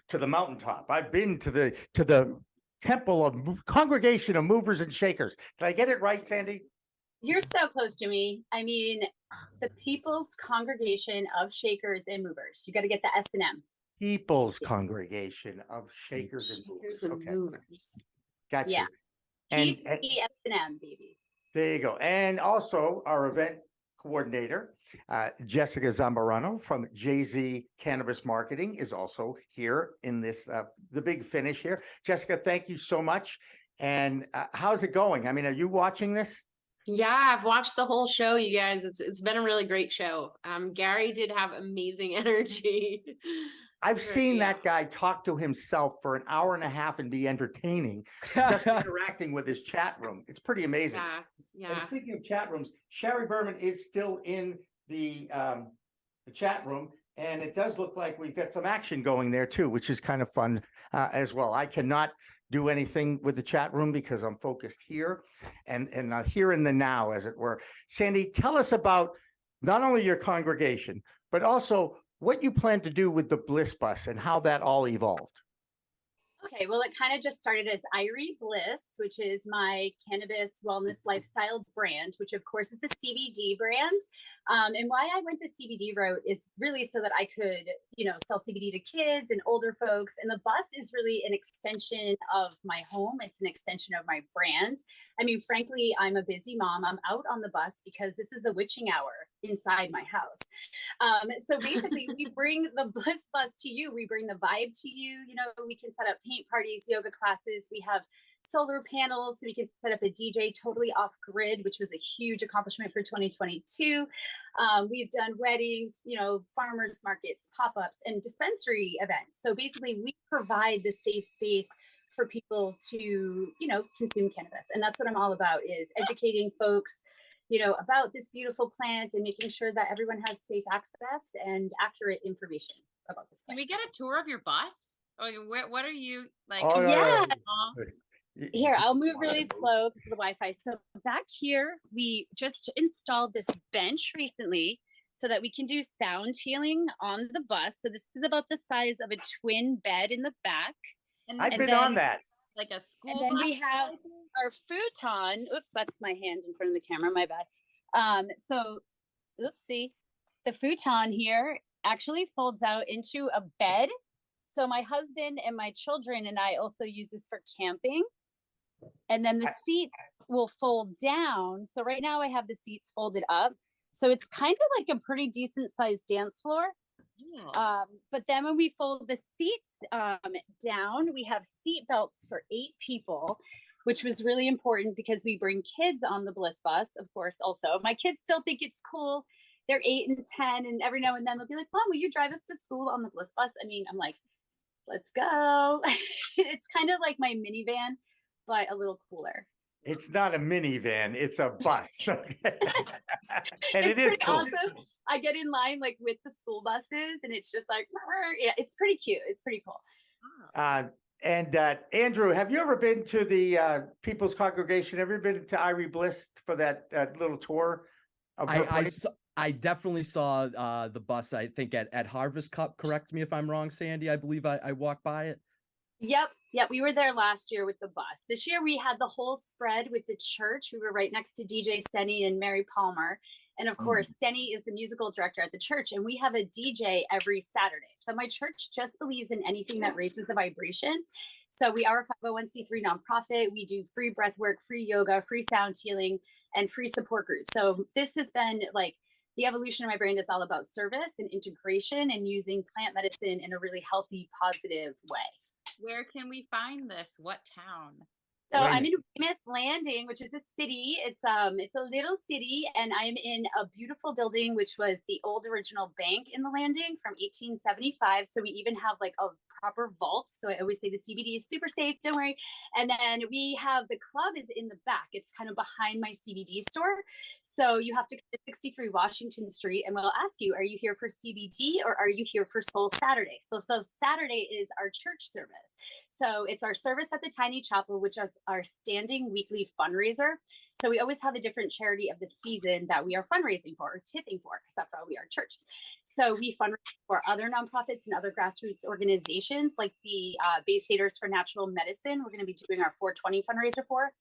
to the mountaintop. I've been to the temple of congregation of movers and shakers. Did I get it right, Sandy? You're so close to me. I mean, the People's Congregation of Shakers and Movers. You got to get the S&M. People's Congregation of Shakers and Movers. Okay. Gotcha. Yeah. And PCM, baby. there you go. And also our event coordinator, Jessica Zamorano from JZ Cannabis Marketing is also here in this, the big finish here. Jessica, thank you so much. And how's it going? I mean, are you watching this? Yeah, I've watched the whole show, you guys. It's been a really great show. Gary did have amazing energy. I've seen that guy talk to himself for an hour and a half and be entertaining, just interacting with his chat room. It's pretty amazing. Yeah. And speaking of chat rooms, Shari Berman is still in the chat room, and it does look like we've got some action going there too, which is kind of fun as well. I cannot do anything with the chat room because I'm focused here and here in the now, as it were. Sandy, tell us about not only your congregation, but also what you plan to do with the Bliss Bus and how that all evolved. Okay, well, it kind of just started as Irie Bliss, which is my cannabis wellness lifestyle brand, which of course is the CBD brand. And why I went the CBD route is really so that I could, you know, sell CBD to kids and older folks. And the bus is really an extension of my home. It's an extension of my brand. I mean, frankly, I'm a busy mom. I'm out on the bus because this is the witching hour inside my house. So basically we bring the Bliss Bus to you. We bring the vibe to you. You know, we can set up paint parties, yoga classes. We have solar panels, so we can set up a DJ totally off grid, which was a huge accomplishment for 2022. We've done weddings, you know, farmers markets, pop-ups, and dispensary events. So basically we provide the safe space for people to, you know, consume cannabis. And that's what I'm all about, is educating folks, you know, about this beautiful plant and making sure that everyone has safe access and accurate information about this plant. Can we get a tour of your bus? Oh, what are you like? Oh, yeah. Here, I'll move really slow because of the Wi-Fi. So back here, we just installed this bench recently so that we can do sound healing on the bus. So this is about the size of a twin bed in the back. I've been on that. Like a school. And then we have our futon. Oops, that's my hand in front of the camera. My bad. So, oopsie. The futon here actually folds out into a bed. So my husband and my children and I also use this for camping. And then the seats will fold down. So right now I have the seats folded up. So it's kind of like a pretty decent sized dance floor. Yeah. But then when we fold the seats down, we have seat belts for 8 people, which was really important because we bring kids on the Bliss Bus, of course. Also, my kids still think it's cool. They're 8 and 10, and every now and then they'll be like, "Mom, will you drive us to school on the Bliss Bus?" I mean, I'm like, let's go. It's kind of like my minivan, but a little cooler. It's not a minivan, it's a bus. And It's it is pretty cool. awesome. I get in line like with the school buses and it's just like, yeah, it's pretty cute. It's pretty cool. And Andrew, have you ever been to the People's Congregation? Ever been to Irie Bliss for that little tour? Of her place? I definitely saw the bus, I think at Harvest Cup. Correct me if I'm wrong, Sandy. I believe I walked by it. Yep. We were there last year with the bus. This year we had the whole spread with the church. We were right next to DJ Stenny and Mary Palmer. And of course, Stenny is the musical director at the church, and we have a DJ every Saturday. So my church just believes in anything that raises the vibration. So we are a 501c3 nonprofit. We do free breath work, free yoga, free sound healing, and free support groups. So this has been like the evolution of my brand is all about service and integration and using plant medicine in a really healthy, positive way. Where can we find this? What town? So I'm in Weymouth Landing, which is a city. It's a little city, and I'm in a beautiful building, which was the old original bank in the Landing from 1875. So we even have like a proper vault. So I always say the CBD is super safe, don't worry. And then we have the club is in the back. It's kind of behind my CBD store. So you have to go to 63 Washington Street and we'll ask you, are you here for CBD or are you here for Soul Saturday? So Saturday is our church service. So it's our service at the Tiny Chapel, which is our standing weekly fundraiser. So we always have a different charity of the season that we are fundraising for or tipping for, because after all, we are a church. So we fundraise for other nonprofits and other grassroots organizations like the Baystaters for Natural Medicine. We're going to be doing our 420 fundraiser for.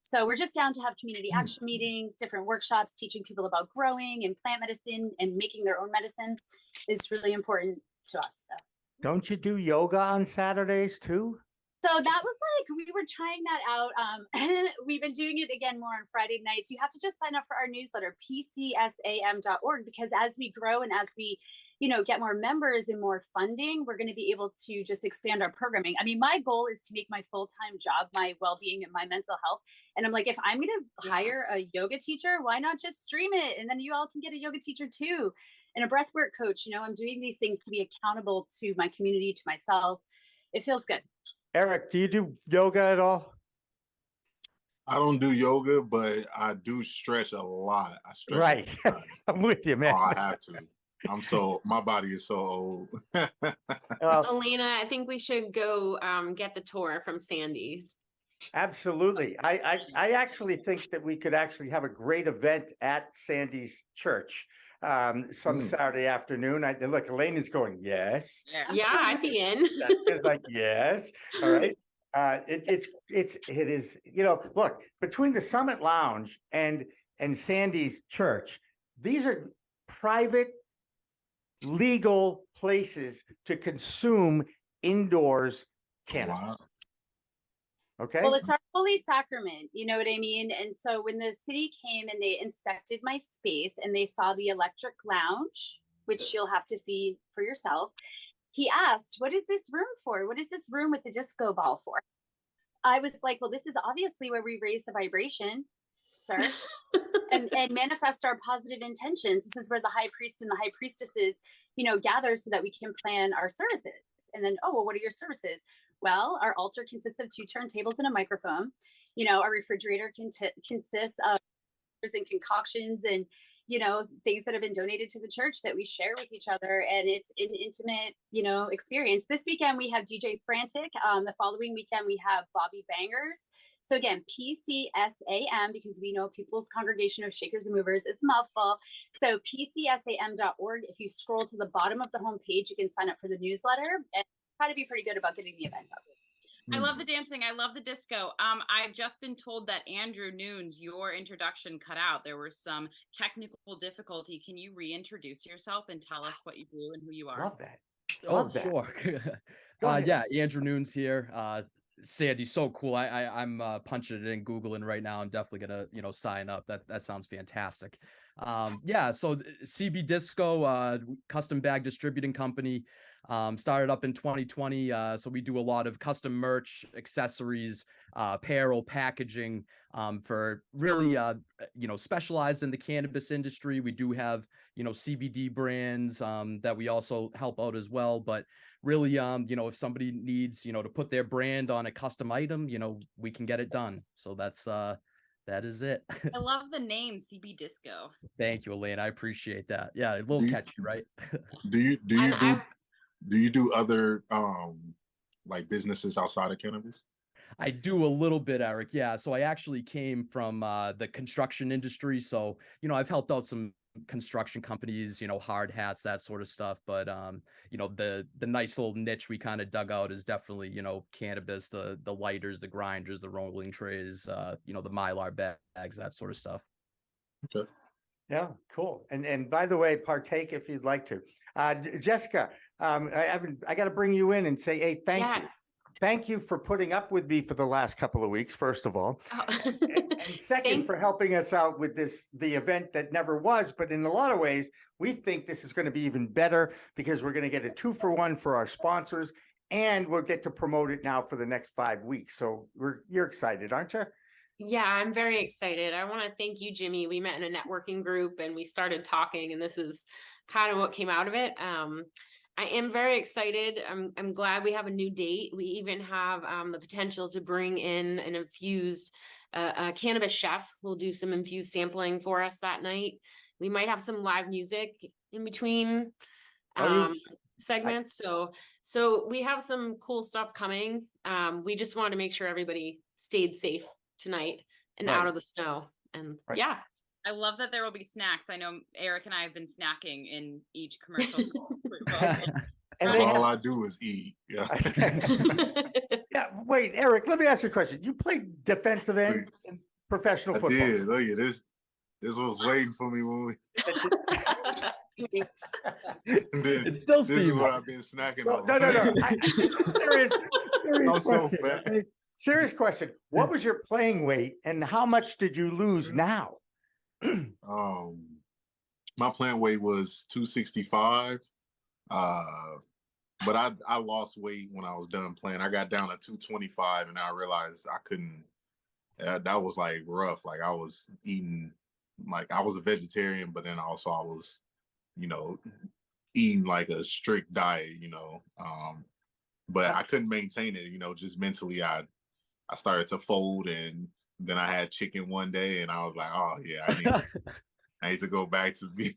So we're just down to have community action meetings, different workshops, teaching people about growing and plant medicine and making their own medicine is really important to us. So. Don't you do yoga on Saturdays too? So that was like, we were trying that out. We've been doing it again more on Friday nights. You have to just sign up for our newsletter, pcsam.org, because as we grow and as we, get more members and more funding, we're going to be able to just expand our programming. I mean, my goal is to make my full-time job, my well-being and my mental health. And I'm like, if I'm going to hire a yoga teacher, why not just stream it? And then you all can get a yoga teacher too. And a breathwork coach. I'm doing these things to be accountable to my community, to myself. It feels good. Eric, do you do yoga at all? I don't do yoga, but I do stretch a lot. I stretch. Right. I'm with you, man. Oh, I have to. My body is so old. Alaina, I think we should go get the tour from Sandy's. Absolutely. I actually think that we could actually have a great event at Sandy's church some Saturday afternoon. Look, Alaina's going, yes. Yeah, I'd be in. Jessica's like, yes. All right. It is, look, between the Summit Lounge and Sandy's church, these are private, legal places to consume indoors cannabis. Wow. Okay. Well, it's our holy sacrament, you know what I mean? And so when the city came and they inspected my space and they saw the electric lounge, which you'll have to see for yourself, he asked, what is this room for? What is this room with the disco ball for? I was like, well, this is obviously where we raise the vibration, sir, and manifest our positive intentions. This is where the high priest and the high priestesses, gather so that we can plan our services. And then, oh, well, what are your services? Well, our altar consists of 2 turntables and a microphone. Our refrigerator consists of and concoctions and, things that have been donated to the church that we share with each other. And it's an intimate, experience. This weekend, we have DJ Frantic. The following weekend, we have Bobby Bangers. So again, PCSAM, because we know People's Congregation of Shakers and Movers is a mouthful. So PCSAM.org. If you scroll to the bottom of the homepage, you can sign up for the newsletter and try to be pretty good about getting the events up. I love the dancing. I love the disco. I've just been told that Andrew Noons, your introduction cut out. There was some technical difficulty. Can you reintroduce yourself and tell us what you do and who you are? Love that. Love that. Sure. Yeah, Andrew Noons here. Sandy's so cool. I'm punching it in, Googling right now. I'm definitely gonna, sign up. That sounds fantastic. Yeah, so CB Disco, custom bag distributing company. Started up in 2020. So we do a lot of custom merch, accessories, apparel, packaging, for really, specialized in the cannabis industry. We do have, CBD brands, that we also help out as well. But really, if somebody needs, to put their brand on a custom item, we can get it done. So that is it. I love the name CB Disco. Thank you, Alaina. I appreciate that. Yeah, a little catchy, right? Do you do other like businesses outside of cannabis? I do a little bit, Eric. Yeah. So I actually came from the construction industry. So, I've helped out some construction companies, hard hats, that sort of stuff. But, the nice little niche we kind of dug out is definitely, cannabis, the lighters, the grinders, the rolling trays, the Mylar bags, that sort of stuff. Okay. Yeah, cool. And by the way, partake if you'd like to. Jessica, I got to bring you in and say, hey, thank you. Thank you for putting up with me for the last couple of weeks, first of all. And second, for helping us out with the event that never was. But in a lot of ways, we think this is going to be even better because we're going to get a 2-for-1 for our sponsors and we'll get to promote it now for the next 5 weeks. So you're excited, aren't you? Yeah, I'm very excited. I want to thank you, Jimmy. We met in a networking group and we started talking, and this is kind of what came out of it. I am very excited. I'm glad we have a new date. We even have the potential to bring in an infused cannabis chef who'll do some infused sampling for us that night. We might have some live music in between segments. So we have some cool stuff coming. We just wanted to make sure everybody stayed safe tonight and out of the snow. And yeah. I love that there will be snacks. I know Eric and I have been snacking in each commercial. And all I do is eat. Yeah. Yeah. Wait, Eric, let me ask you a question. You played defensive end in professional football. I did. Look at this. This was waiting for me when we. And then It's still this is Steve. what I've been snacking So, on. no. Serious I'm so question. fat. Okay? Serious question. What was your playing weight and how much did you lose now? My playing weight was 265. But I lost weight when I was done playing. I got down to 225 and I realized I couldn't. That was like rough. Like I was eating, like I was a vegetarian, but then also I was, eating like a strict diet, but I couldn't maintain it, just mentally I started to fold, and then I had chicken one day and I was like, oh yeah, I need to go back to be.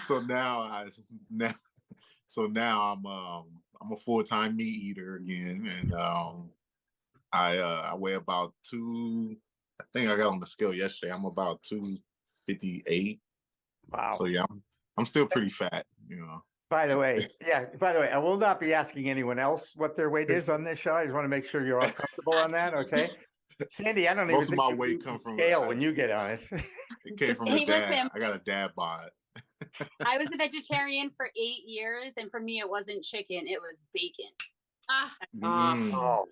So now I'm a full-time meat eater again, and I weigh about I think I got on the scale yesterday. I'm about 258. Wow. So yeah, I'm still pretty fat, By the way, I will not be asking anyone else what their weight is on this show. I just want to make sure you're all comfortable on that, okay? Sandy, I don't even Most of think my you weight use come the from scale when you get on it. It came from a Hey, dad. listen. I got a dad bod. I was a vegetarian for 8 years, and for me, it wasn't chicken; it was bacon. Oh,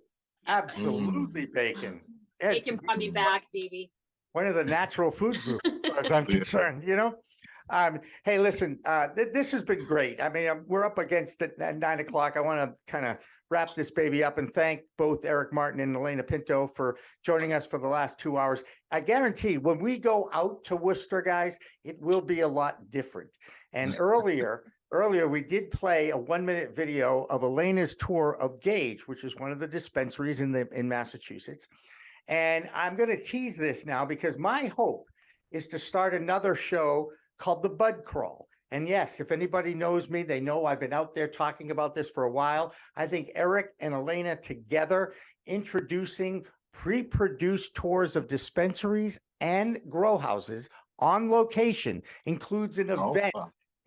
absolutely bacon. Bacon brought me back, Davey. One of the natural food groups, as far as I'm concerned, Hey, listen, this has been great. I mean, we're up against it at 9 o'clock. I want to kind of wrap this baby up and thank both Eric Martin and Alaina Pinto for joining us for the last 2 hours. I guarantee when we go out to Worcester, guys, it will be a lot different. And earlier we did play a 1-minute video of Alaina's tour of Gage, which is one of the dispensaries in Massachusetts. And I'm going to tease this now because my hope is to start another show called the Bud Crawl. And yes, if anybody knows me, they know I've been out there talking about this for a while. I think Eric and Alaina together introducing pre-produced tours of dispensaries and grow houses on location includes an event.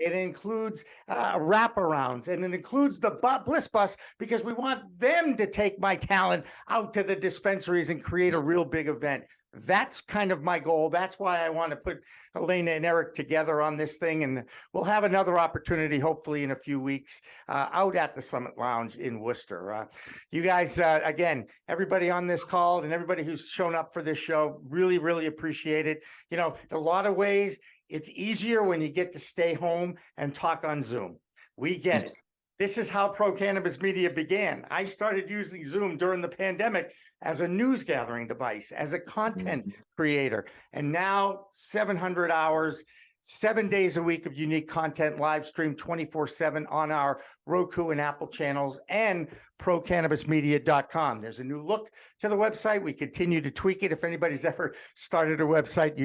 It includes wraparounds, and it includes the Bliss Bus, because we want them to take my talent out to the dispensaries and create a real big event. That's kind of my goal. That's why I want to put Alaina and Eric together on this thing. And we'll have another opportunity, hopefully in a few weeks, out at the Summit Lounge in Worcester. You guys, again, everybody on this call and everybody who's shown up for this show, really, really appreciate it. In a lot of ways, it's easier when you get to stay home and talk on Zoom. We get it. This is how Pro Cannabis Media began. I started using Zoom during the pandemic as a news gathering device, as a content creator. And now 700 hours, 7 days a week of unique content, live streamed 24/7 on our Roku and Apple channels and procannabismedia.com. There's a new look to the website. We continue to tweak it. If anybody's ever started a website,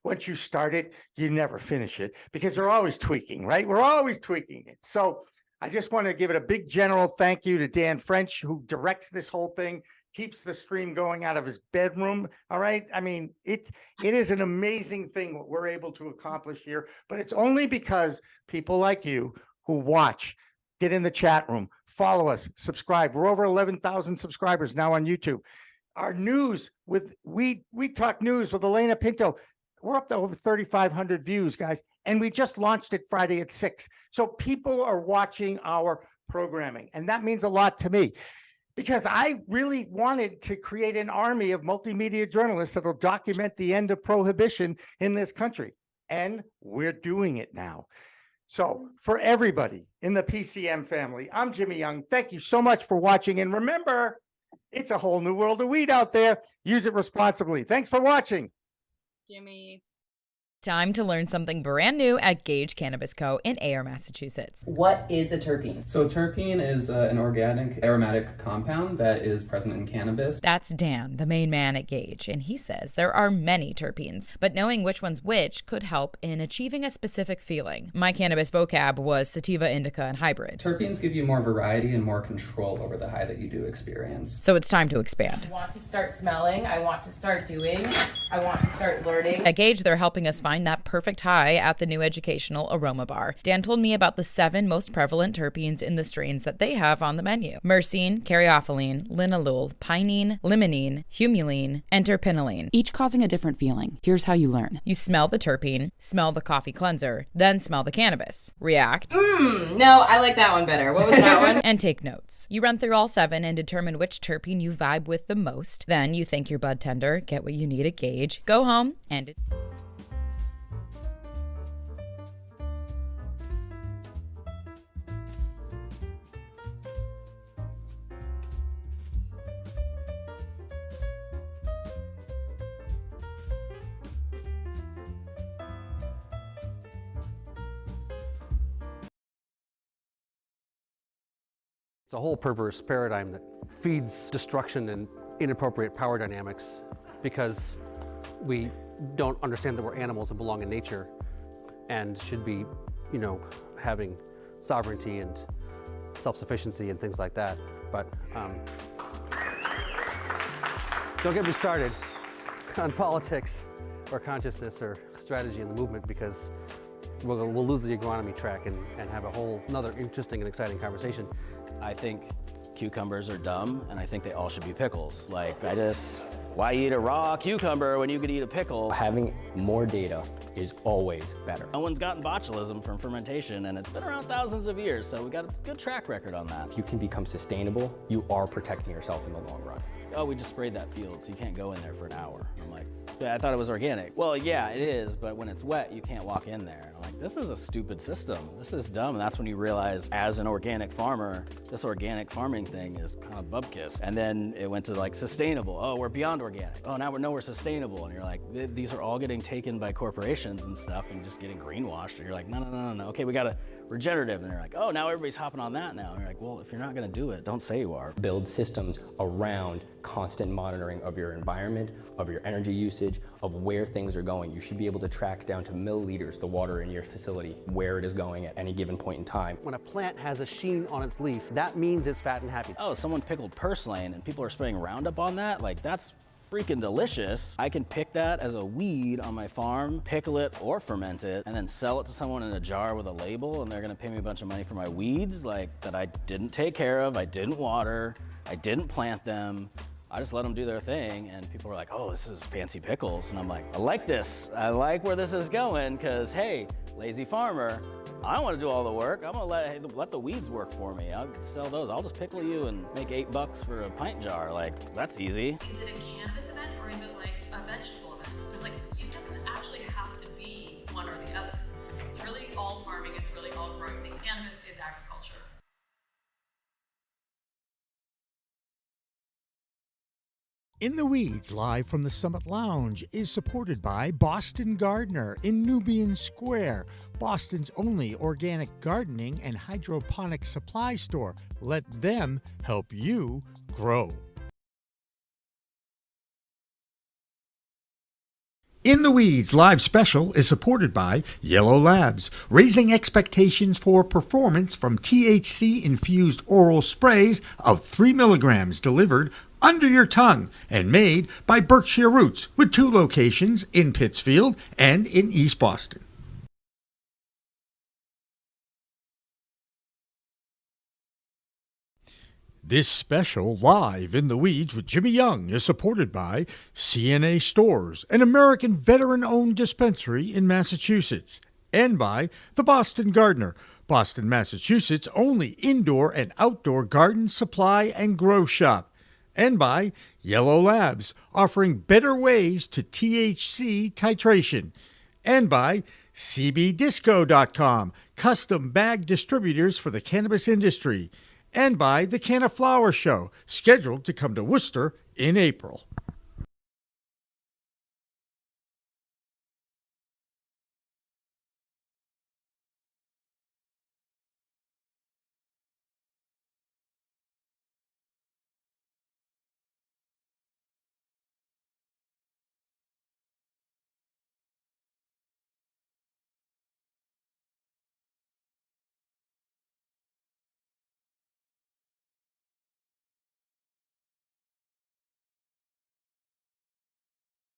once you start it, you never finish it because they're always tweaking, right? We're always tweaking it. So I just want to give it a big general thank you to Dan French, who directs this whole thing, keeps the stream going out of his bedroom. All right. I mean, it is an amazing thing what we're able to accomplish here, but it's only because people like you who watch, get in the chat room, follow us, subscribe. We're over 11,000 subscribers now on YouTube. Our news with We Talk News with Alaina Pinto, we're up to over 3,500 views, guys. And we just launched it Friday at 6. So people are watching our programming. And that means a lot to me because I really wanted to create an army of multimedia journalists that will document the end of prohibition in this country. And we're doing it now. So for everybody in the PCM family, I'm Jimmy Young. Thank you so much for watching. And remember, it's a whole new world of weed out there. Use it responsibly. Thanks for watching. Jimmy. Time to learn something brand new at Gage Cannabis Co. in Ayer, Massachusetts. What is a terpene? So terpene is an organic aromatic compound that is present in cannabis. That's Dan, the main man at Gage, and he says there are many terpenes, but knowing which one's which could help in achieving a specific feeling. My cannabis vocab was sativa, indica, and hybrid. Terpenes give you more variety and more control over the high that you do experience. So it's time to expand. I want to start smelling. I want to start doing. I want to start learning. At Gage, they're helping us find that perfect high at the new educational aroma bar. Dan told me about the 7 most prevalent terpenes in the strains that they have on the menu: myrcene, caryophyllene, linalool, pinene, limonene, humulene, and terpinolene, each causing a different feeling. Here's how you learn. You smell the terpene, smell the coffee cleanser, then smell the cannabis. React. No, I like that one better. What was that one? And take notes. You run through all 7 and determine which terpene you vibe with the most. Then you thank your bud tender, get what you need at Gage, go home, and It's a whole perverse paradigm that feeds destruction and inappropriate power dynamics because we don't understand that we're animals and belong in nature and should be, having sovereignty and self-sufficiency and things like that. But don't get me started on politics or consciousness or strategy in the movement, because we'll lose the agronomy track and have a whole another interesting and exciting conversation. I think cucumbers are dumb, and I think they all should be pickles. Why eat a raw cucumber when you could eat a pickle? Having more data is always better. No one's gotten botulism from fermentation, and it's been around thousands of years, so we got a good track record on that. If you can become sustainable, you are protecting yourself in the long run. Oh, we just sprayed that field, so you can't go in there for an hour. I'm like, yeah, I thought it was organic. Well, yeah, it is, but when it's wet, you can't walk in there. I'm like, this is a stupid system. This is dumb. And that's when you realize, as an organic farmer, this organic farming thing is kind of bubkiss. And then it went to sustainable. Oh, we're beyond organic. Oh, now we're sustainable. And you're like, these are all getting taken by corporations and stuff and just getting greenwashed. And you're like, no. Okay, we got a regenerative. And they're like, oh, now everybody's hopping on that now. And you're like, well, if you're not gonna do it, don't say you are. Build systems around constant monitoring of your environment, of your energy usage, of where things are going. You should be able to track down to milliliters the water in your facility, where it is going at any given point in time. When a plant has a sheen on its leaf, that means it's fat and happy. Oh, someone pickled purslane and people are spraying Roundup on that? That's freaking delicious. I can pick that as a weed on my farm, pickle it or ferment it, and then sell it to someone in a jar with a label, and they're gonna pay me a bunch of money for my weeds that I didn't take care of, I didn't water, I didn't plant them. I just let them do their thing, and people were like, oh, this is fancy pickles. And I'm like, I like this. I like where this is going, because hey, lazy farmer, I don't want to do all the work. I'm gonna let the weeds work for me. I'll sell those. I'll just pickle you and make $8 for a pint jar. That's easy. Is it a cannabis event or is it a vegetable event? It doesn't actually have to be one or the other. It's really all farming. It's really all growing things. Cannabis is agriculture. In the Weeds, live from the Summit Lounge, is supported by Boston Gardener in Nubian Square, Boston's only organic gardening and hydroponic supply store. Let them help you grow. In the Weeds live special is supported by Yellow Labs, raising expectations for performance from THC-infused oral sprays of 3 milligrams delivered under your tongue and made by Berkshire Roots, with 2 locations in Pittsfield and in East Boston. This special Live in the Weeds with Jimmy Young is supported by CNA Stores, an American veteran-owned dispensary in Massachusetts, and by the Boston Gardener, Boston, Massachusetts' only indoor and outdoor garden supply and grow shop, and by Yellow Labs, offering better ways to THC titration, and by CBDisco.com, custom bag distributors for the cannabis industry, and by the Canna Flower Show, scheduled to come to Worcester in April.